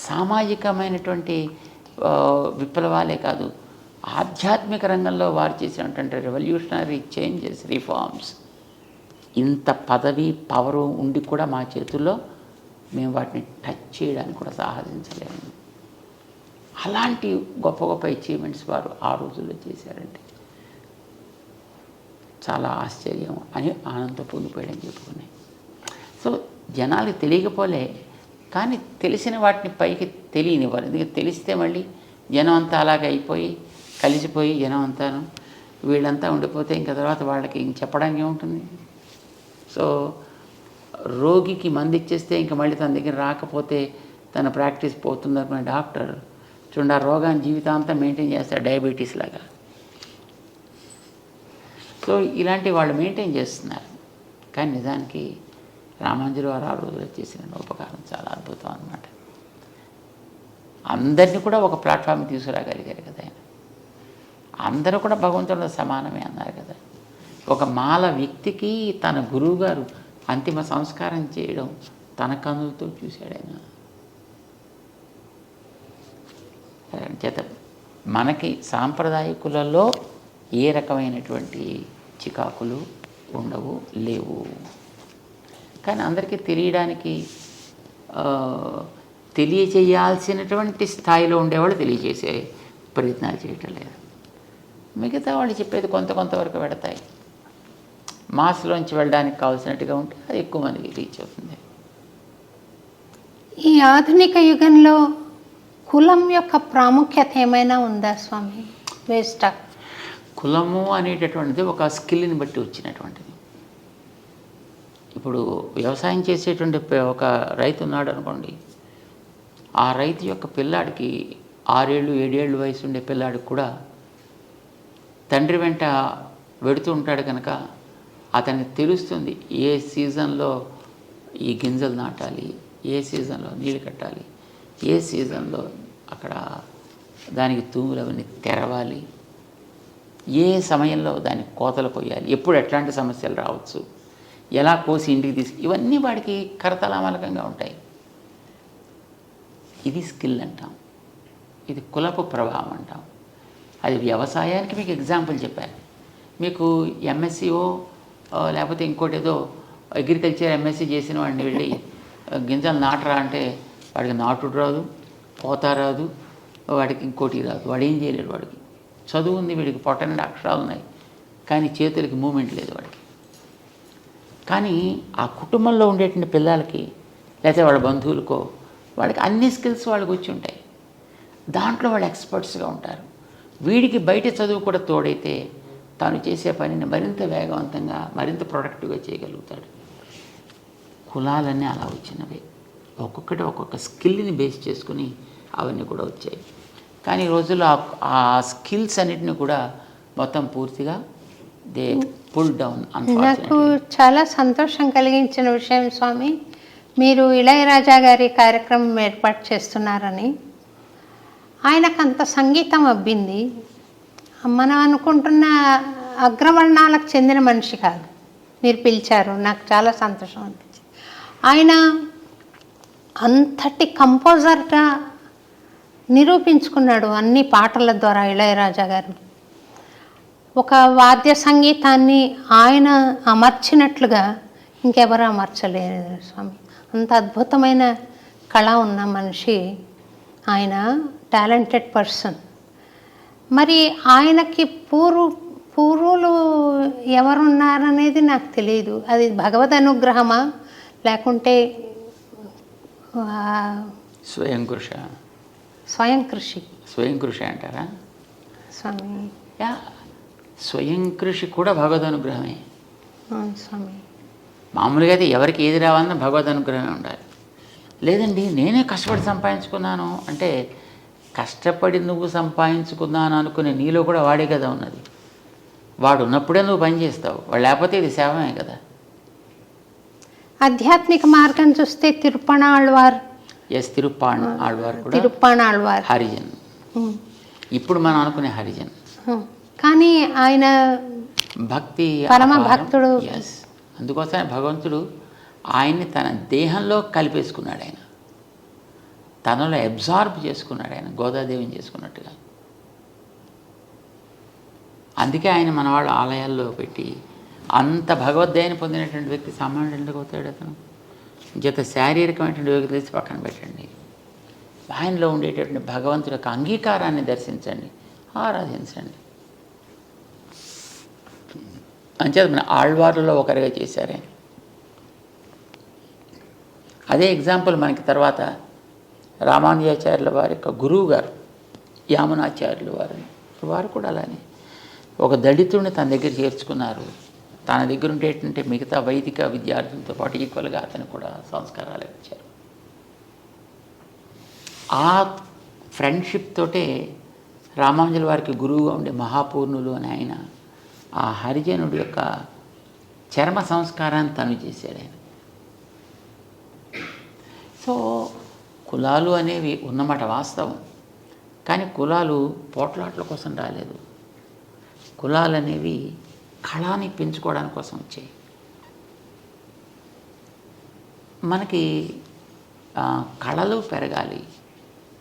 B: సామాజికమైనటువంటి విప్లవాలే కాదు, ఆధ్యాత్మిక రంగంలో వారు చేసినటువంటి రెవల్యూషనరీ చేంజెస్, రిఫార్మ్స్, ఇంత పదవి పవరు ఉండి కూడా మా చేతుల్లో మేము వాటిని టచ్ చేయడానికి కూడా సాహసించలేము. అలాంటి గొప్ప గొప్ప అచీవ్మెంట్స్ వారు ఆ రోజుల్లో చేశారంటే చాలా ఆశ్చర్యం అని ఆనందం పొందిపోయాడని చెప్పుకున్నాయి. సో జనాలకు తెలియకపోలే, కానీ తెలిసిన వాటిని పైకి తెలియనివ్వాలి. ఎందుకంటే తెలిస్తే మళ్ళీ జనం అంతా అలాగే అయిపోయి కలిసిపోయి జనం అంతాను వీళ్ళంతా ఉండిపోతే ఇంకా తర్వాత వాళ్ళకి ఇంక చెప్పడానికి ఏముంటుంది? సో రోగికి మందు ఇచ్చేస్తే ఇంకా మళ్ళీ తన దగ్గర రాకపోతే తన ప్రాక్టీస్ పోతుంది అనుకునే డాక్టర్ చూడండి ఆ రోగాన్ని జీవితాంతం మెయింటైన్ చేస్తారు, డయాబెటీస్ లాగా. సో ఇలాంటి వాళ్ళు మెయింటైన్ చేస్తున్నారు. కానీ నిజానికి రామానుజుల వారు ఆ రోజులో చేసిన ఉపకారం చాలా అద్భుతం అన్నమాట. అందరినీ కూడా ఒక ప్లాట్ఫామ్ తీసుకురాగలిగారు కదా ఆయన. అందరూ కూడా భగవంతుడితో సమానమే అన్నారు కదా. ఒక మాల వ్యక్తికి తన గురువు గారు అంతిమ సంస్కారం చేయడం తన కన్నులతో చూశాడు ఆయన. చేత మనకి సాంప్రదాయకులలో ఏ రకమైనటువంటి చికాకులు ఉండవు, లేవు. కానీ అందరికీ తెలియడానికి తెలియచేయాల్సినటువంటి స్థాయిలో ఉండేవాళ్ళు తెలియజేసే ప్రయత్నాలు చేయటం లేదు. మిగతా వాళ్ళు చెప్పేది కొంతవరకు పెడతాయి. మాస్లోంచి వెళ్ళడానికి కావాల్సినట్టుగా ఉంటే అది ఎక్కువ మందికి రీచ్ అవుతుంది.
A: ఈ ఆధునిక యుగంలో కులం యొక్క ప్రాముఖ్యత ఏమైనా ఉందా స్వామి? వేస్టా?
B: కులము అనేటటువంటిది ఒక స్కిల్ని బట్టి వచ్చినటువంటిది. ఇప్పుడు వ్యవసాయం చేసేటువంటి ఒక రైతు ఉన్నాడు అనుకోండి, ఆ రైతు యొక్క పిల్లాడికి 6 ఏళ్ళు 7 ఏళ్ళు వయసు ఉండే పిల్లాడికి కూడా తండ్రి వెంట వెడుతూ ఉంటాడు కనుక అతనికి తెలుస్తుంది ఏ సీజన్లో ఈ గింజలు నాటాలి, ఏ సీజన్లో నీళ్ళు కట్టాలి, ఏ సీజన్లో అక్కడ దానికి తూములు అవన్నీ తెరవాలి, ఏ సమయంలో దానికి కోతలు కొయ్యాలి, ఎప్పుడు ఎట్లాంటి సమస్యలు రావచ్చు, ఎలా కోసి ఇంటికి ఇవన్నీ వాడికి కరతలామలకంగా ఉంటాయి. ఇది స్కిల్ అంటాం, ఇది కులపు ప్రభావం అంటాం. అది వ్యవసాయానికి మీకు ఎగ్జాంపుల్ చెప్పాను. మీకు ఎంఎస్సీఓ లేకపోతే ఇంకోటి ఏదో అగ్రికల్చర్ ఎంఎస్సీ చేసిన వాడిని వెళ్ళి గింజలు నాటరా అంటే వాడికి నాటుడు రాదు, పోతా రాదు, వాడికి ఇంకోటి రాదు, వాడు ఏం చేయలేడు. వాడికి చదువు ఉంది, వీడికి పొట్టనిండా అక్షరాలు ఉన్నాయి, కానీ చేతులకి మూమెంట్ లేదు వాడికి. కానీ ఆ కుటుంబంలో ఉండేటువంటి పిల్లలకి లేకపోతే వాళ్ళ బంధువులకో వాళ్ళకి అన్ని స్కిల్స్ వాళ్ళకి వచ్చి ఉంటాయి, దాంట్లో వాళ్ళు ఎక్స్పర్ట్స్గా ఉంటారు. వీడికి బయట చదువు కూడా తోడైతే తాను చేసే పనిని మరింత వేగవంతంగా మరింత ప్రొడక్టివ్గా చేయగలుగుతాడు. కులాలన్నీ అలా వచ్చినవి, ఒక్కొక్కటి ఒక్కొక్క స్కిల్ని బేస్ చేసుకుని అవన్నీ కూడా వచ్చాయి. కానీ ఈ రోజుల్లో ఆ స్కిల్స్ అన్నిటిని కూడా మొత్తం పూర్తిగా దే పుల్ డౌన్.
A: నాకు చాలా సంతోషం కలిగించిన విషయం స్వామి, మీరు ఇళయరాజా గారి కార్యక్రమం ఏర్పాటు చేస్తున్నారని. ఆయనకు అంత సంగీతం అబ్బింది, మనం అనుకుంటున్న అగ్రవర్ణాలకు చెందిన మనిషి కాదు. మీరు పిలిచారు, నాకు చాలా సంతోషం అనిపించింది. ఆయన అంతటి కంపోజర్గా నిరూపించుకున్నాడు అన్ని పాటల ద్వారా. ఇళయరాజా గారు ఒక వాద్య సంగీతాన్ని ఆయన అమర్చినట్లుగా ఇంకెవరు అమర్చలేరు స్వామి. అంత అద్భుతమైన కళ ఉన్న మనిషి ఆయన, టాలెంటెడ్ పర్సన్. మరి ఆయనకి పూర్వులు ఎవరున్నారనేది నాకు తెలియదు. అది భగవద్ అనుగ్రహమా లేకుంటే
B: స్వయం కృషి అంటారా
A: స్వామి?
B: స్వయం కృషి కూడా భగవద్ అనుగ్రహమే
A: స్వామి.
B: మామూలుగా అయితే ఎవరికి ఏది రావాలన్నా భగవద్ అనుగ్రహమే ఉండాలి. లేదండి నేనే కష్టపడి సంపాదించుకున్నాను అంటే, కష్టపడి నువ్వు సంపాదించుకున్నాను అనుకునే నీలో కూడా వాడే కదా ఉన్నది. వాడు ఉన్నప్పుడే నువ్వు పని చేస్తావు, వాడు లేకపోతే ఇది సేవమే కదా.
A: ఆధ్యాత్మిక మార్గం చూస్తే తిరుప్పణాళ్వార్
B: కూడా హరిజన్. ఇప్పుడు మనం అనుకునే హరిజన్,
A: కానీ ఆయన
B: భక్తి
A: పరమ భక్తుడు.
B: అందుకోసమే భగవంతుడు ఆయన్ని తన దేహంలో కలిపేసుకున్నాడు, ఆయన తనలో అబ్జార్బ్ చేసుకున్నాడు, ఆయన గోదాదేవిని చేసుకున్నట్టుగా. అందుకే ఆయన మన వాళ్ళు ఆలయాల్లో పెట్టి అంత భగవద్గీతని పొందినటువంటి వ్యక్తి సామాన్యుడు ఎందుకు అవుతాడు? అతను జత శారీరకమైనటువంటి యోగ్యత తీసి పక్కన పెట్టండి, ఆయనలో ఉండేటటువంటి భగవంతుడి యొక్క అంగీకారాన్ని దర్శించండి, ఆరాధించండి. అంచేత మన ఆళ్వార్లలో ఒకరిగా చేశారే. అదే ఎగ్జాంపుల్ మనకి తర్వాత రామానుజాచార్యుల వారి యొక్క గురువు గారు యామునాచార్యులు వారు కూడా అలానే ఒక దళితుడిని తన దగ్గర చేర్చుకున్నారు. తన దగ్గర ఉండేటువంటి మిగతా వైదిక విద్యార్థులతో పాటు ఈక్వల్గా అతను కూడా సంస్కారాలు ఇచ్చారు. ఆ ఫ్రెండ్షిప్ తోటే రామానుజుల వారికి గురువుగా ఉండే మహాపూర్ణులు అని ఆయన ఆ హరిజనుడి యొక్క చర్మ సంస్కారాన్ని తను చేశాడు ఆయన. సో కులాలు అనేవి ఉన్నమాట వాస్తవం, కానీ కులాలు పోట్లాట్ల కోసం రాలేదు. కులాలు అనేవి కళని పెంచుకోవడానికి కోసం వచ్చాయి. మనకి కళలు పెరగాలి,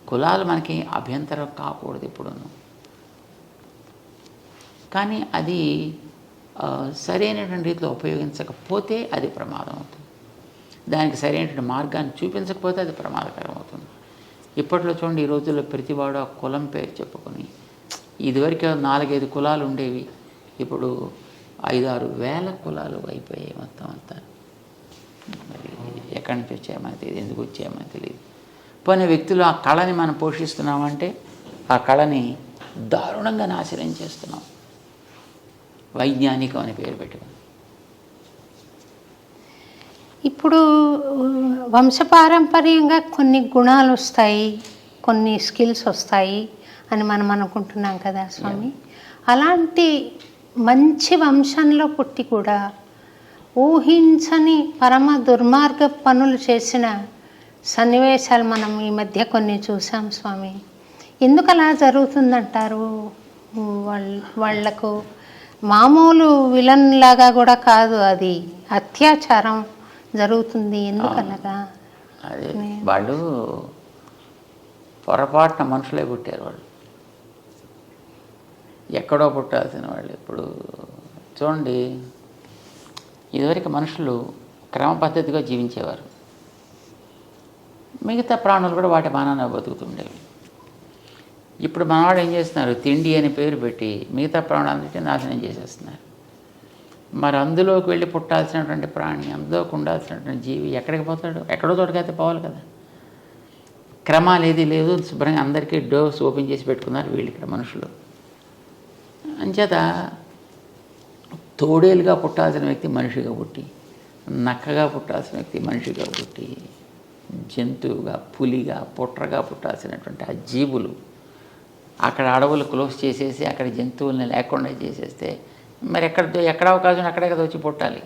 B: కులాలు మనకి అభ్యంతరం కాకూడదు ఎప్పుడూ. కానీ అది సరైనటువంటి రీతిలో ఉపయోగించకపోతే అది ప్రమాదం అవుతుంది. దానికి సరైనటువంటి మార్గాన్ని చూపించకపోతే అది ప్రమాదకరం అవుతుంది. ఇప్పట్లో చూడండి, ఈ రోజుల్లో ప్రతివాడు ఆ కులం పేరు చెప్పుకొని, ఇదివరకు 4-5 కులాలు ఉండేవి, ఇప్పుడు 5-6 వేల కులాలు అయిపోయాయి మొత్తం అంతా. మరి ఎక్కడి నుంచి వచ్చాయమని తెలియదు, ఎందుకు వచ్చాయమని తెలియదు. పోయిన వ్యక్తులు ఆ కళని మనం పోషిస్తున్నామంటే ఆ కళని దారుణంగా నాశనం చేస్తున్నాం, వైజ్ఞానికం అని పేరు పెట్టుకుని.
A: ఇప్పుడు వంశపారంపర్యంగా కొన్ని గుణాలు వస్తాయి, కొన్ని స్కిల్స్ వస్తాయి అని మనం అనుకుంటున్నాం కదా స్వామి. అలాంటి మంచి వంశంలో పుట్టి కూడా ఊహించని పరమ దుర్మార్గ పనులు చేసిన సన్నివేశాలు మనం ఈ మధ్య కొన్ని చూసాం స్వామి. ఎందుకు అలా జరుగుతుందంటారు? వాళ్లకు మామూలు విలన్ లాగా కూడా కాదు, అది అత్యాచారం జరుగుతుంది. ఎందుకనగా
B: అదే వాళ్ళు పొరపాటున మనుషులే పుట్టారు, వాళ్ళు ఎక్కడో పుట్టాల్సిన వాళ్ళు. ఇప్పుడు చూడండి, ఇదివరకు మనుషులు క్రమ పద్ధతిగా జీవించేవారు, మిగతా ప్రాణులు కూడా వాటి మానాన బతుకుతుండేవి. ఇప్పుడు మనవాడు ఏం చేస్తున్నారు, తిండి అని పేరు పెట్టి మిగతా ప్రాణులన్నింటినీ నాశనం చేసేస్తున్నారు. మరి అందులోకి వెళ్ళి పుట్టాల్సినటువంటి ప్రాణి, అందులోకి ఉండాల్సినటువంటి జీవి ఎక్కడికి పోతాడు? ఎక్కడో చోటుకైతే పోవాలి కదా. క్రమాలు ఏది లేదు, శుభ్రంగా అందరికీ డోర్స్ ఓపెన్ చేసి పెట్టుకున్నారు వీళ్ళు ఇక్కడ మనుషులు. అంచేత తోడేలుగా పుట్టాల్సిన వ్యక్తి మనిషిగా పుట్టి, నక్కగా పుట్టాల్సిన వ్యక్తి మనిషిగా పుట్టి, జంతువుగా, పులిగా, పుట్రగా పుట్టాల్సినటువంటి ఆ జీవులు అక్కడ అడవులు క్లోజ్ చేసేసి అక్కడ జంతువుల్ని లేకుండా చేసేస్తే మరి ఎక్కడ అవకాశం అక్కడే కదా వచ్చి పుట్టాలి.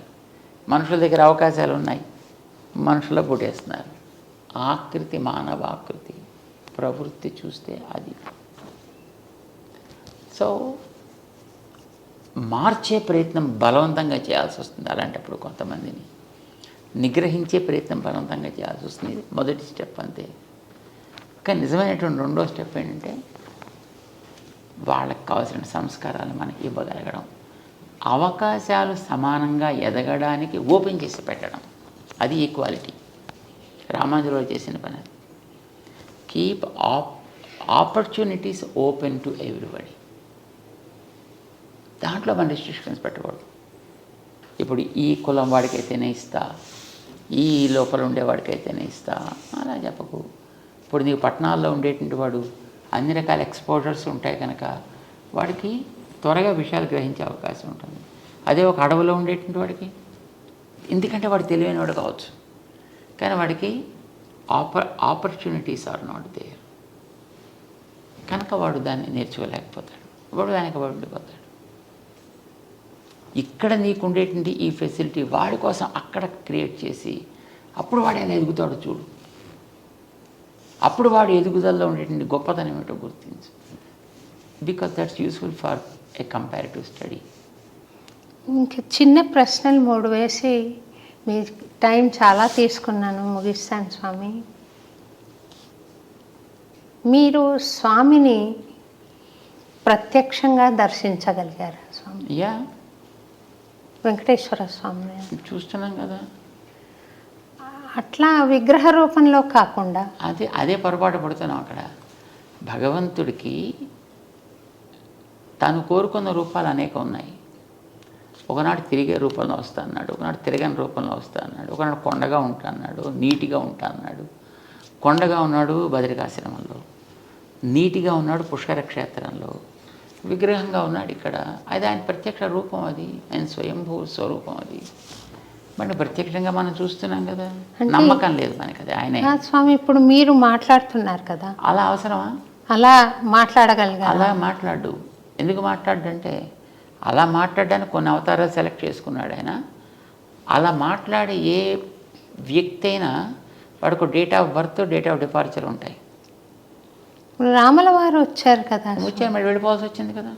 B: మనుషుల దగ్గర అవకాశాలు ఉన్నాయి, మనుషుల పుట్టేస్తున్నారు. ఆకృతి మానవాకృతి, ప్రవృత్తి చూస్తే అది. సో మార్చే ప్రయత్నం బలవంతంగా చేయాల్సి వస్తుంది. అలాంటప్పుడు కొంతమందిని నిగ్రహించే ప్రయత్నం బలవంతంగా చేయాల్సి వస్తుంది. మొదటి స్టెప్ అంతే. కానీ నిజమైనటువంటి రెండో స్టెప్ ఏంటంటే వాళ్ళకి కావాల్సిన సంస్కారాలు మనకి ఇవ్వగలగడం, అవకాశాలు సమానంగా ఎదగడానికి ఓపెన్ చేసి పెట్టడం. అది ఈక్వాలిటీ. రామానుజులు చేసిన పని అది. Keep opportunities open to everybody. దాంట్లో మన రిస్ట్రిక్షన్స్ పెట్టకూడదు. ఇప్పుడు ఈ కులం వాడికైతేనే ఇస్తా, ఈ లోపల ఉండేవాడికైతేనే ఇస్తా అలా చెప్పకు. ఇప్పుడు నీకు పట్టణాల్లో ఉండేటువంటి వాడు అన్ని రకాల ఎక్స్పోజర్స్ ఉంటాయి కనుక వాడికి త్వరగా విషయాలు గ్రహించే అవకాశం ఉంటుంది. అదే ఒక అడవిలో ఉండేటువంటి వాడికి, ఎందుకంటే వాడు తెలివైన వాడు కావచ్చు, కానీ వాడికి ఆపర్చునిటీస్ ఆర్ నాట్ దేర్ కనుక వాడు దాన్ని నేర్చుకోలేకపోతాడు, వాడు వెనకబడి ఉండిపోతాడు. ఇక్కడ నీకు ఉండేటువంటి ఈ ఫెసిలిటీ వాడి కోసం అక్కడ క్రియేట్ చేసి అప్పుడు వాడు ఎలా ఎదుగుతాడో చూడు. అప్పుడు వాడు ఎదుగుదలలో ఉండేటువంటి గొప్పతనం ఏమిటో గుర్తించు. Because that's useful for a comparative study.
A: ఇంకా చిన్న ప్రశ్నలు 3 వేసి మీ టైం చాలా తీసుకున్నాను, ముగిస్తాను స్వామి. మీరు స్వామిని ప్రత్యక్షంగా దర్శించగలిగారా స్వామి?
B: యా,
A: వెంకటేశ్వర స్వామిని
B: చూస్తున్నాం కదా.
A: అట్లా విగ్రహ రూపంలో కాకుండా
B: అదే పొరపాటు పడుతున్నాం. అక్కడ భగవంతుడికి తాను కోరుకున్న రూపాలు అనేకం ఉన్నాయి. ఒకనాడు తిరిగే రూపంలో వస్తా అన్నాడు, ఒకనాడు తిరగని రూపంలో వస్తా అన్నాడు, ఒకనాడు కొండగా ఉంటా అన్నాడు, నీటిగా ఉంటా అన్నాడు. కొండగా ఉన్నాడు బదరికాశ్రమంలో, నీటిగా ఉన్నాడు పుష్కర క్షేత్రంలో, విగ్రహంగా ఉన్నాడు ఇక్కడ. అది ఆయన ప్రత్యక్ష రూపం, అది ఆయన స్వయంభూ స్వరూపం. అది మరి ప్రత్యక్షంగా మనం చూస్తున్నాం కదా. నమ్మకం లేదు మనకి అది ఆయనే.
A: స్వామి ఇప్పుడు మీరు మాట్లాడుతున్నారు కదా,
B: అలా అవసరమా?
A: అలా మాట్లాడగలిగా?
B: అలా మాట్లాడు. ఎందుకు మాట్లాడంటే అలా మాట్లాడడానికి కొన్ని అవతారాలు సెలెక్ట్ చేసుకున్నాడు ఆయన. అలా మాట్లాడే ఏ వ్యక్తి అయినా వాడికి date of birth, date of departure ఉంటాయి.
A: రాముల వారు వచ్చారు కదా,
B: వచ్చారు మళ్ళీ వెళ్ళిపోవాల్సి వచ్చింది కదా,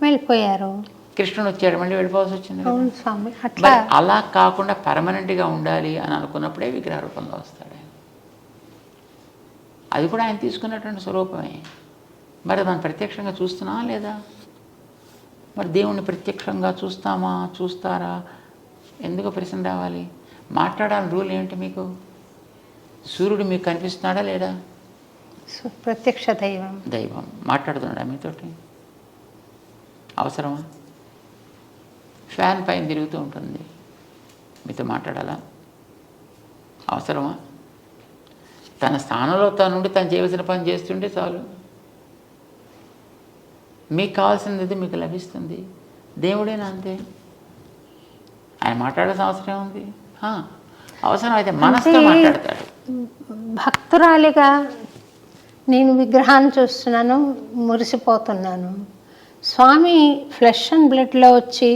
A: వెళ్ళిపోయారు.
B: కృష్ణుడు వచ్చాడు మళ్ళీ వెళ్ళిపోవాల్సి వచ్చింది కదా.
A: అవును స్వామి. అట్లా
B: అలా కాకుండా పర్మనెంట్గా ఉండాలి అని అనుకున్నప్పుడే విగ్రహ రూపంలో వస్తాడు ఆయన. అది కూడా ఆయన తీసుకున్నటువంటి స్వరూపమే. మరి మనం ప్రత్యక్షంగా చూస్తున్నామా లేదా? మరి దేవుణ్ణి ప్రత్యక్షంగా చూస్తారా? ఎందుకు ప్రశ్న రావాలి? మాట్లాడాలని రూల్ ఏమిటి మీకు? సూర్యుడు మీకు కనిపిస్తున్నాడా లేడా?
A: ప్రత్యక్ష దైవం
B: మాట్లాడుతున్నాడా మీతోటి? అవసరమా? ఫ్యాన్ పైన తిరుగుతూ ఉంటుంది, మీతో మాట్లాడాలా? అవసరమా? తన స్థానంలో తనుండి తను చేయవలసిన పని చేస్తుంటే చాలు. మీకు కావాల్సినది మీకు లభిస్తుంది. దేవుడేనా అంతే. ఆయన మాట్లాడాల్సిన అవసరం ఉంది. అవసరం అయితే మనసుతో మాట్లాడతాడు.
A: భక్తురాలిగా నేను విగ్రహాన్ని చూస్తున్నాను, మురిసిపోతున్నాను. స్వామి ఫ్లెష్ అండ్ బ్లడ్లో వచ్చి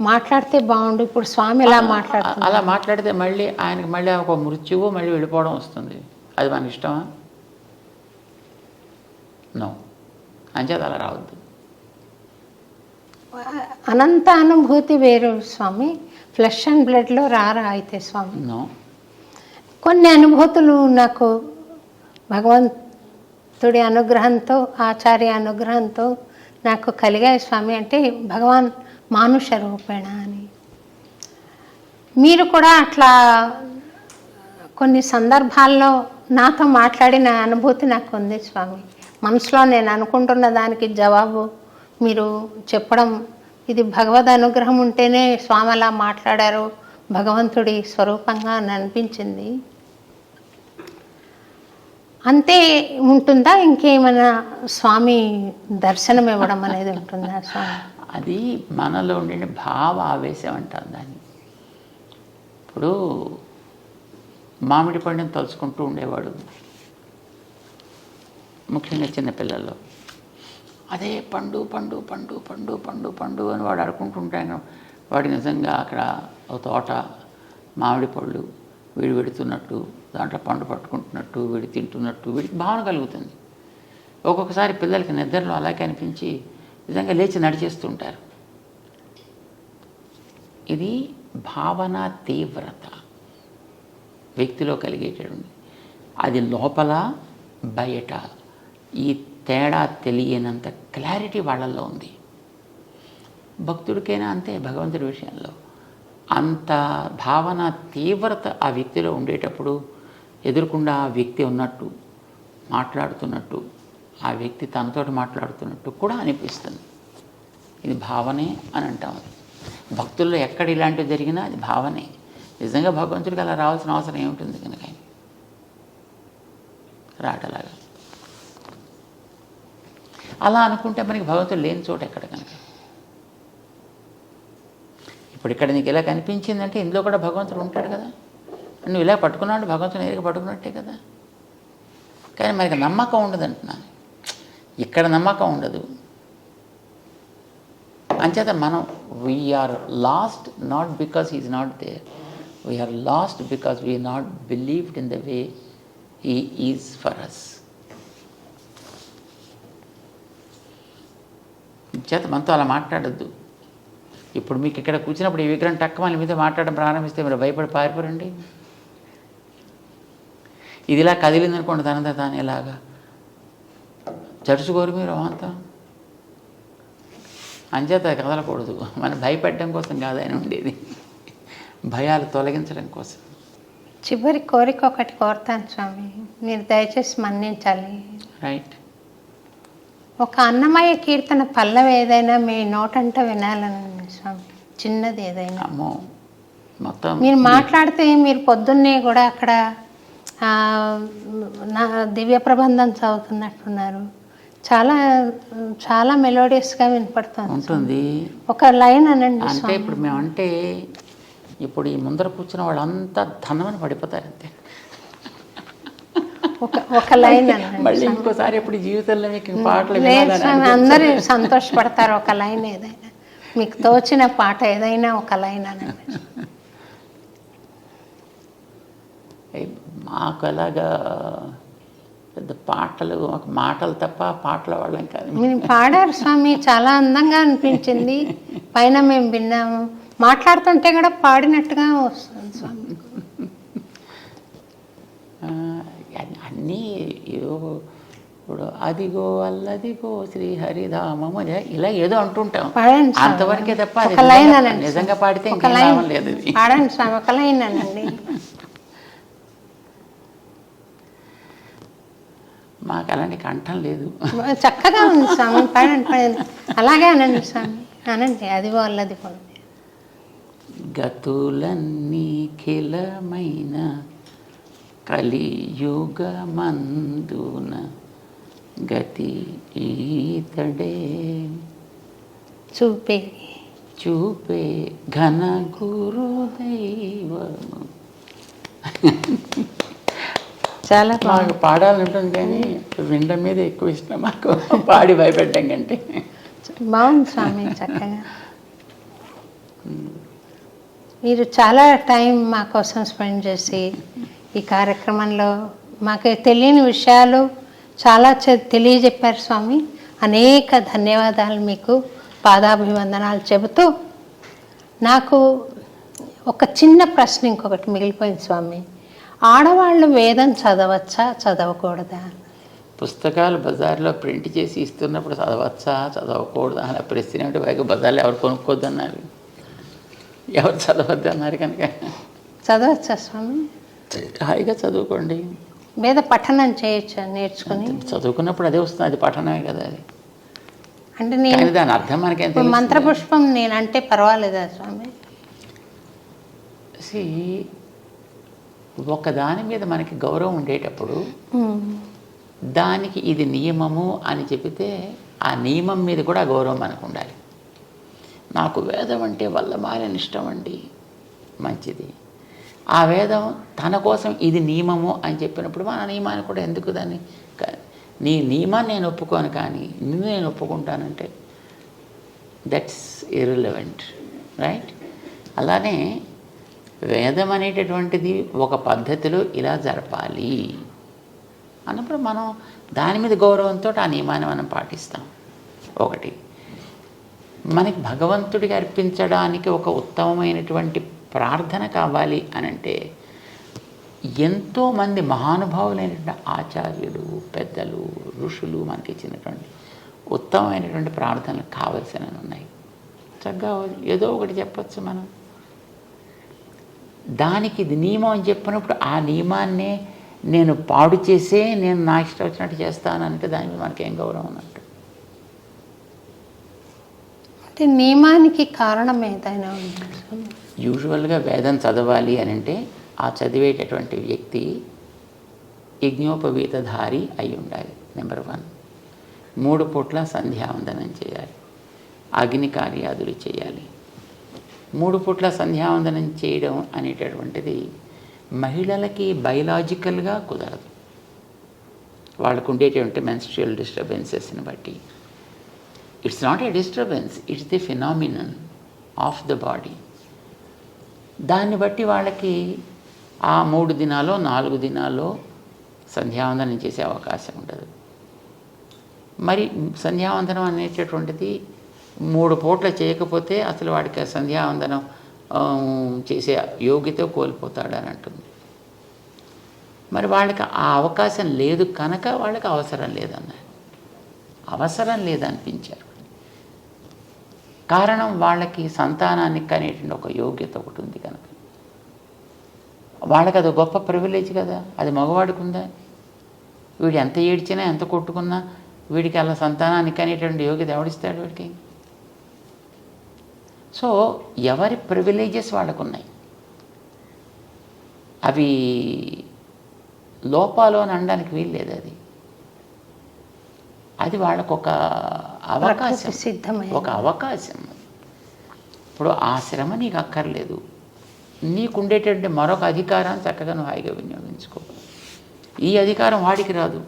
A: మాట్లాడితే బాగుండు. ఇప్పుడు స్వామి ఎలా మాట్లాడుతున్నారు?
B: అలా మాట్లాడితే మళ్ళీ ఆయనకి మళ్ళీ ఒక మృత్యువు మళ్ళీ వెళ్ళిపోవడం వస్తుంది. అది మన ఇష్టమా? నో. అంచేది అలా రావద్దు.
A: అనంత అనుభూతి వేరు స్వామి, ఫ్లెష్ అండ్ బ్లడ్లో రారా అయితే స్వామి?
B: నో.
A: కొన్ని అనుభూతులు నాకు భగవంతుడి అనుగ్రహంతో, ఆచార్య అనుగ్రహంతో నాకు కలిగాయి స్వామి. అంటే భగవాన్ మానుష రూపేణ అని. మీరు కూడా అట్లా కొన్ని సందర్భాల్లో నాతో మాట్లాడిన అనుభూతి నాకు ఉంది స్వామి. మనసులో నేను అనుకుంటున్న దానికి జవాబు మీరు చెప్పడం, ఇది భగవద్ అనుగ్రహం ఉంటేనే స్వామి అలా మాట్లాడారు, భగవంతుడి స్వరూపంగా అని అనిపించింది. అంతే ఉంటుందా, ఇంకేమైనా స్వామి దర్శనం ఇవ్వడం అనేది ఉంటుందా స్వామి?
B: అది మనలో ఉండే భావ ఆవేశం అంటాం దాన్ని. ఇప్పుడు మామిడి పండుని తలుచుకుంటూ ఉండేవాడు, ముఖ్యంగా చిన్నపిల్లల్లో. అదే పండు పండు పండు పండు పండు పండు అని వాడు అనుకుంటుంటాను. వాడు నిజంగా అక్కడ ఒక తోట మామిడి పళ్ళు వీడు పెడుతున్నట్టు, దాంట్లో పండు పట్టుకుంటున్నట్టు, వీడు తింటున్నట్టు వీడికి భావన కలుగుతుంది. ఒక్కొక్కసారి పిల్లలకి నిద్రలో అలాగే అనిపించి నిజంగా లేచి నడిచేస్తుంటారు. ఇది భావన తీవ్రత వ్యక్తిలో కలిగేటటువంటి. అది లోపల బయట ఈ తేడా తెలియనంత క్లారిటీ వాళ్ళల్లో ఉంది. భక్తుడికైనా అంతే, భగవంతుడి విషయంలో అంత భావన తీవ్రత ఆ వ్యక్తిలో ఉండేటప్పుడు ఎదురుకుండా ఆ వ్యక్తి ఉన్నట్టు, మాట్లాడుతున్నట్టు, ఆ వ్యక్తి తనతోటి మాట్లాడుతున్నట్టు కూడా అనిపిస్తుంది. ఇది భావనే అని అంటాం. అది భక్తుల్లో ఎక్కడ ఇలాంటివి జరిగినా అది భావనే. నిజంగా భగవంతుడికి అలా రావాల్సిన అవసరం ఏముంటుంది కనుక రాటలాగా. అలా అనుకుంటే మనకి భగవంతుడు లేని చోట ఎక్కడ కనుక. ఇప్పుడు ఇక్కడ నీకు ఇలా కనిపించిందంటే ఇందులో కూడా భగవంతుడు ఉంటాడు కదా. నువ్వు ఇలా పట్టుకున్నాడు భగవంతుడు నేరుగా పట్టుకున్నట్టే కదా. కానీ మనకి నమ్మకం ఉండదు అంటున్నాను. ఇక్కడ నమ్మకం ఉండదు. అంచేత మనం we're lost not because he's not there, we're lost because we not believed in the way he is for us. చేత మనతో అలా మాట్లాడద్దు. ఇప్పుడు మీకు ఇక్కడ కూర్చున్నప్పుడు ఈ విగ్రహం టక్క మన మీద మాట్లాడడం ప్రారంభిస్తే మీరు భయపడి పారిపోరండి. ఇది ఇలా కదిలిందనుకోండి తనంతా తాను ఇలాగా చరుచుకోరు మీరు అంతా. అంచేత కదలకూడదు. మనం భయపెట్టడం కోసం కాదు ఆయన ఉండేది, భయాలు తొలగించడం కోసం.
A: చివరి కోరిక ఒకటి కోరుతాను స్వామి, మీరు దయచేసి మన్నించాలి.
B: రైట్.
A: ఒక అన్నమయ్య కీర్తన పల్లవి ఏదైనా మీ నోటంట వినాలని స్వామి, చిన్నది ఏదైనా.
B: అమ్మో, మొత్తం
A: మీరు మాట్లాడితే మీరు పొద్దున్నే కూడా అక్కడ నా దివ్య ప్రబంధం చదువుతున్నట్టున్నారు. చాలా చాలా మెలోడియస్గా వినపడుతుంది
B: ఉంటుంది.
A: ఒక లైన్ అనండి.
B: అంటే ఇప్పుడు మేమంటే ఇప్పుడు ఈ ముందర కూర్చున్న వాళ్ళంతా ధనమని పడిపోతారు అంతే.
A: ఒక లైన్ అనండి.
B: మళ్ళీ ఇంకోసారి ఎప్పుడు జీవితంలో మీకు పాటలు
A: లేదు స్వామి, అందరూ సంతోషపడతారు. ఒక లైన్ ఏదైనా మీకు తోచిన పాట ఏదైనా ఒక లైన్ అనండి.
B: మాకు అలాగా పెద్ద పాటలు, ఒక మాటలు తప్ప పాటల వాళ్ళం కాదు.
A: మీరు పాడారు స్వామి, చాలా అందంగా అనిపించింది. పైన మేము విన్నాము, మాట్లాడుతుంటే కూడా పాడినట్టుగా వస్తుంది స్వామి.
B: అన్నీ ఏదో ఇప్పుడు అదిగో అల్లదిగో శ్రీహరిధామము ఇలా ఏదో అంటుంటాం అంతవరకే తప్ప నిజంగా పాడితే ఇంకా లాభం లేదు.
A: పాడండి స్వామి, ఒక లైన్ అనండి.
B: మాకు అలాంటి కంఠం లేదు.
A: చక్కగా ఉంది స్వామి, పాడండి పాడండి. అలాగే అనండి స్వామి, అనండి. అదిగో అల్లదిగో.
B: గతులన్నీ ఖిలమైన కలియుగ మందున గతి ఈతడే
A: చూపే
B: చూపే ఘన గురుదైవము.
A: చాలా
B: మాకు పాడాలని ఉంటుంది కానీ వినడం మీద ఎక్కువ ఇష్టం మాకు, పాడి భయపెట్టడం కంటే.
A: బాగుంది స్వామి, చక్కగా. మీరు చాలా టైం మా కోసం స్పెండ్ చేసి ఈ కార్యక్రమంలో మాకు తెలియని విషయాలు చాలా తెలియజెప్పారు స్వామి. అనేక ధన్యవాదాలు, మీకు పాదాభివందనాలు చెబుతూ నాకు ఒక చిన్న ప్రశ్న ఇంకొకటి మిగిలిపోయింది స్వామి. ఆడవాళ్ళు వేదం చదవచ్చా చదవకూడదా?
B: పుస్తకాలు బజార్లో ప్రింట్ చేసి ఇస్తున్నప్పుడు చదవచ్చా చదవకూడదా అలా ప్రశ్న ఏమిటి? పైగా బజార్లో ఎవరు కొనుక్కోద్దు అన్నారు, ఎవరు చదవద్దు అన్నారు కనుక
A: చదవచ్చా స్వామి?
B: హాయిగా చదువుకోండి.
A: వేద పఠనం చేయొచ్చు నేర్చుకుని.
B: చదువుకున్నప్పుడు అదే వస్తుంది, అది పఠనమే కదా. అది
A: అంటే నేను
B: దాని అర్థం మనకేం
A: మంత్రపుష్పం నేనంటే పర్వాలేదా స్వామి?
B: ఒక దాని మీద మనకి గౌరవం ఉండేటప్పుడు దానికి ఇది నియమము అని చెబితే ఆ నియమం మీద కూడా గౌరవం మనకు ఉండాలి. నాకు వేదం అంటే వల్లమాలిన ఇష్టం అండి, మంచిది. ఆ వేదం తన కోసం ఇది నియమము అని చెప్పినప్పుడు మన నియమాన్ని కూడా ఎందుకు దాన్ని, నీ నియమాన్ని నేను ఒప్పుకోను కానీ నిన్ను నేను ఒప్పుకుంటానంటే దట్స్ ఇర్రిలవెంట్, రైట్? అలానే వేదం అనేటటువంటిది ఒక పద్ధతిలో ఇలా జరపాలి అన్నప్పుడు మనం దాని మీద గౌరవంతో ఆ నియమాన్ని మనం పాటిస్తాం. ఒకటి, మనకి భగవంతుడికి అర్పించడానికి ఒక ఉత్తమమైనటువంటి ప్రార్థన కావాలి అని అంటే ఎంతోమంది మహానుభావులైనటువంటి ఆచార్యులు, పెద్దలు, ఋషులు మనకి ఇచ్చినటువంటి ఉత్తమమైనటువంటి ప్రార్థనలు కావలసినవి ఉన్నాయి. చక్కగా ఏదో ఒకటి చెప్పచ్చు మనం. దానికి ఇది నియమం అని చెప్పినప్పుడు ఆ నియమాన్నే నేను పాడు చేసే నేను నా ఇష్టం వచ్చినట్టు చేస్తానంటే దాని మీద మనకేం గౌరవం ఉన్నట్టు.
A: అంటే నియమానికి కారణం ఏదైనా ఉంది?
B: యూజువల్గా వేదం చదవాలి అని అంటే ఆ చదివేటటువంటి వ్యక్తి యజ్ఞోపవీతధారి అయి ఉండాలి. నెంబర్ 1. 3 పూట్ల సంధ్యావందనం చేయాలి, అగ్ని కార్యాదులు చేయాలి. 3 పూట్ల సంధ్యావందనం చేయడం అనేటటువంటిది మహిళలకి బయలాజికల్గా కుదరదు. వాళ్ళకు ఉండేటువంటి మెన్స్ట్రుయల్ డిస్టర్బెన్సెస్ని బట్టి. It's not a disturbance, it's the phenomenon of the body. దాన్ని బట్టి వాళ్ళకి ఆ 3 దినాల్లో 4 దినాల్లో సంధ్యావందనం చేసే అవకాశం ఉండదు. మరి సంధ్యావందనం అనేటటువంటిది 3 పూట్ల చేయకపోతే అసలు వాడికి సంధ్యావందనం చేసే యోగ్యత కోల్పోతాడని అంటుంది. మరి వాళ్ళకి ఆ అవకాశం లేదు కనుక వాళ్ళకి అవసరం లేదన్నారు. అవసరం లేదనిపించారు. కారణం వాళ్ళకి సంతానానికి అనేటువంటి ఒక యోగ్యత ఒకటి ఉంది కనుక. వాళ్ళకి అది గొప్ప ప్రివిలేజ్ కదా, అది మగవాడికి ఉందా? వీడు ఎంత ఏడ్చినా ఎంత కొట్టుకున్నా వీడికి అలా సంతానానికి అనేటువంటి యోగ్యత ఎవడిస్తాడు వీడికి? సో ఎవరి ప్రివిలేజెస్ వాళ్ళకు ఉన్నాయి. అవి లోపాలు అని అనడానికి వీల్లేదు. అది వాళ్ళకు ఒక అవకాశం, ఒక అవకాశం. ఇప్పుడు ఆ శ్రమ నీకు అక్కర్లేదు, నీకుండేటటువంటి మరొక అధికారాన్ని చక్కగా నువ్వు హాయిగా వినియోగించుకో. ఈ అధికారం వాడికి రాదు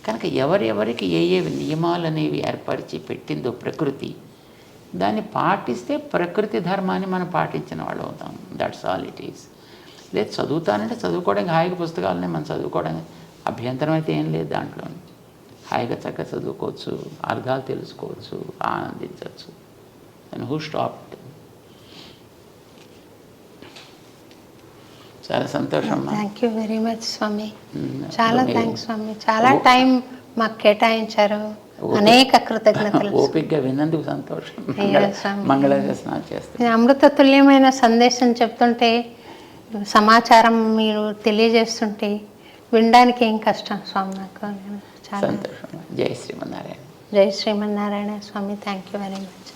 B: కనుక ఎవరెవరికి ఏ ఏ నియమాలు అనేవి ఏర్పరిచి పెట్టిందో ప్రకృతి, దాన్ని పాటిస్తే ప్రకృతి ధర్మాన్ని మనం పాటించిన వాళ్ళు అవుతాం. That's all it is. లేదు చదువుతానంటే చదువుకోవడానికి హాయిగా పుస్తకాలనే మనం చదువుకోవడానికి అభ్యంతరం అయితే ఏం లేదు. దాంట్లో హాయిగా చక్కగా చదువుకోవచ్చు, అర్థాలు తెలుసుకోవచ్చు, ఆనందించవచ్చు. And who stopped? చాలా సంతోషం.
A: థ్యాంక్ యూ వెరీ మచ్ స్వామి. చాలా థ్యాంక్స్ స్వామి. చాలా టైం మాకు కేటాయించారు. అనేక కృతజ్ఞతలు.
B: ఓపికగా విన్నందుకు సంతోషం. మంగళాశాసనాలు చేస్తాను.
A: అమృత తుల్యమైన సందేశం చెప్తుంటే, సమాచారం మీరు తెలియజేస్తుంటే వినడానికి ఏం కష్టం స్వామి. నాకు చాలా
B: సంతోషం. జై శ్రీమన్నారాయణ.
A: జై శ్రీమన్నారాయణ స్వామి. Thank you very much.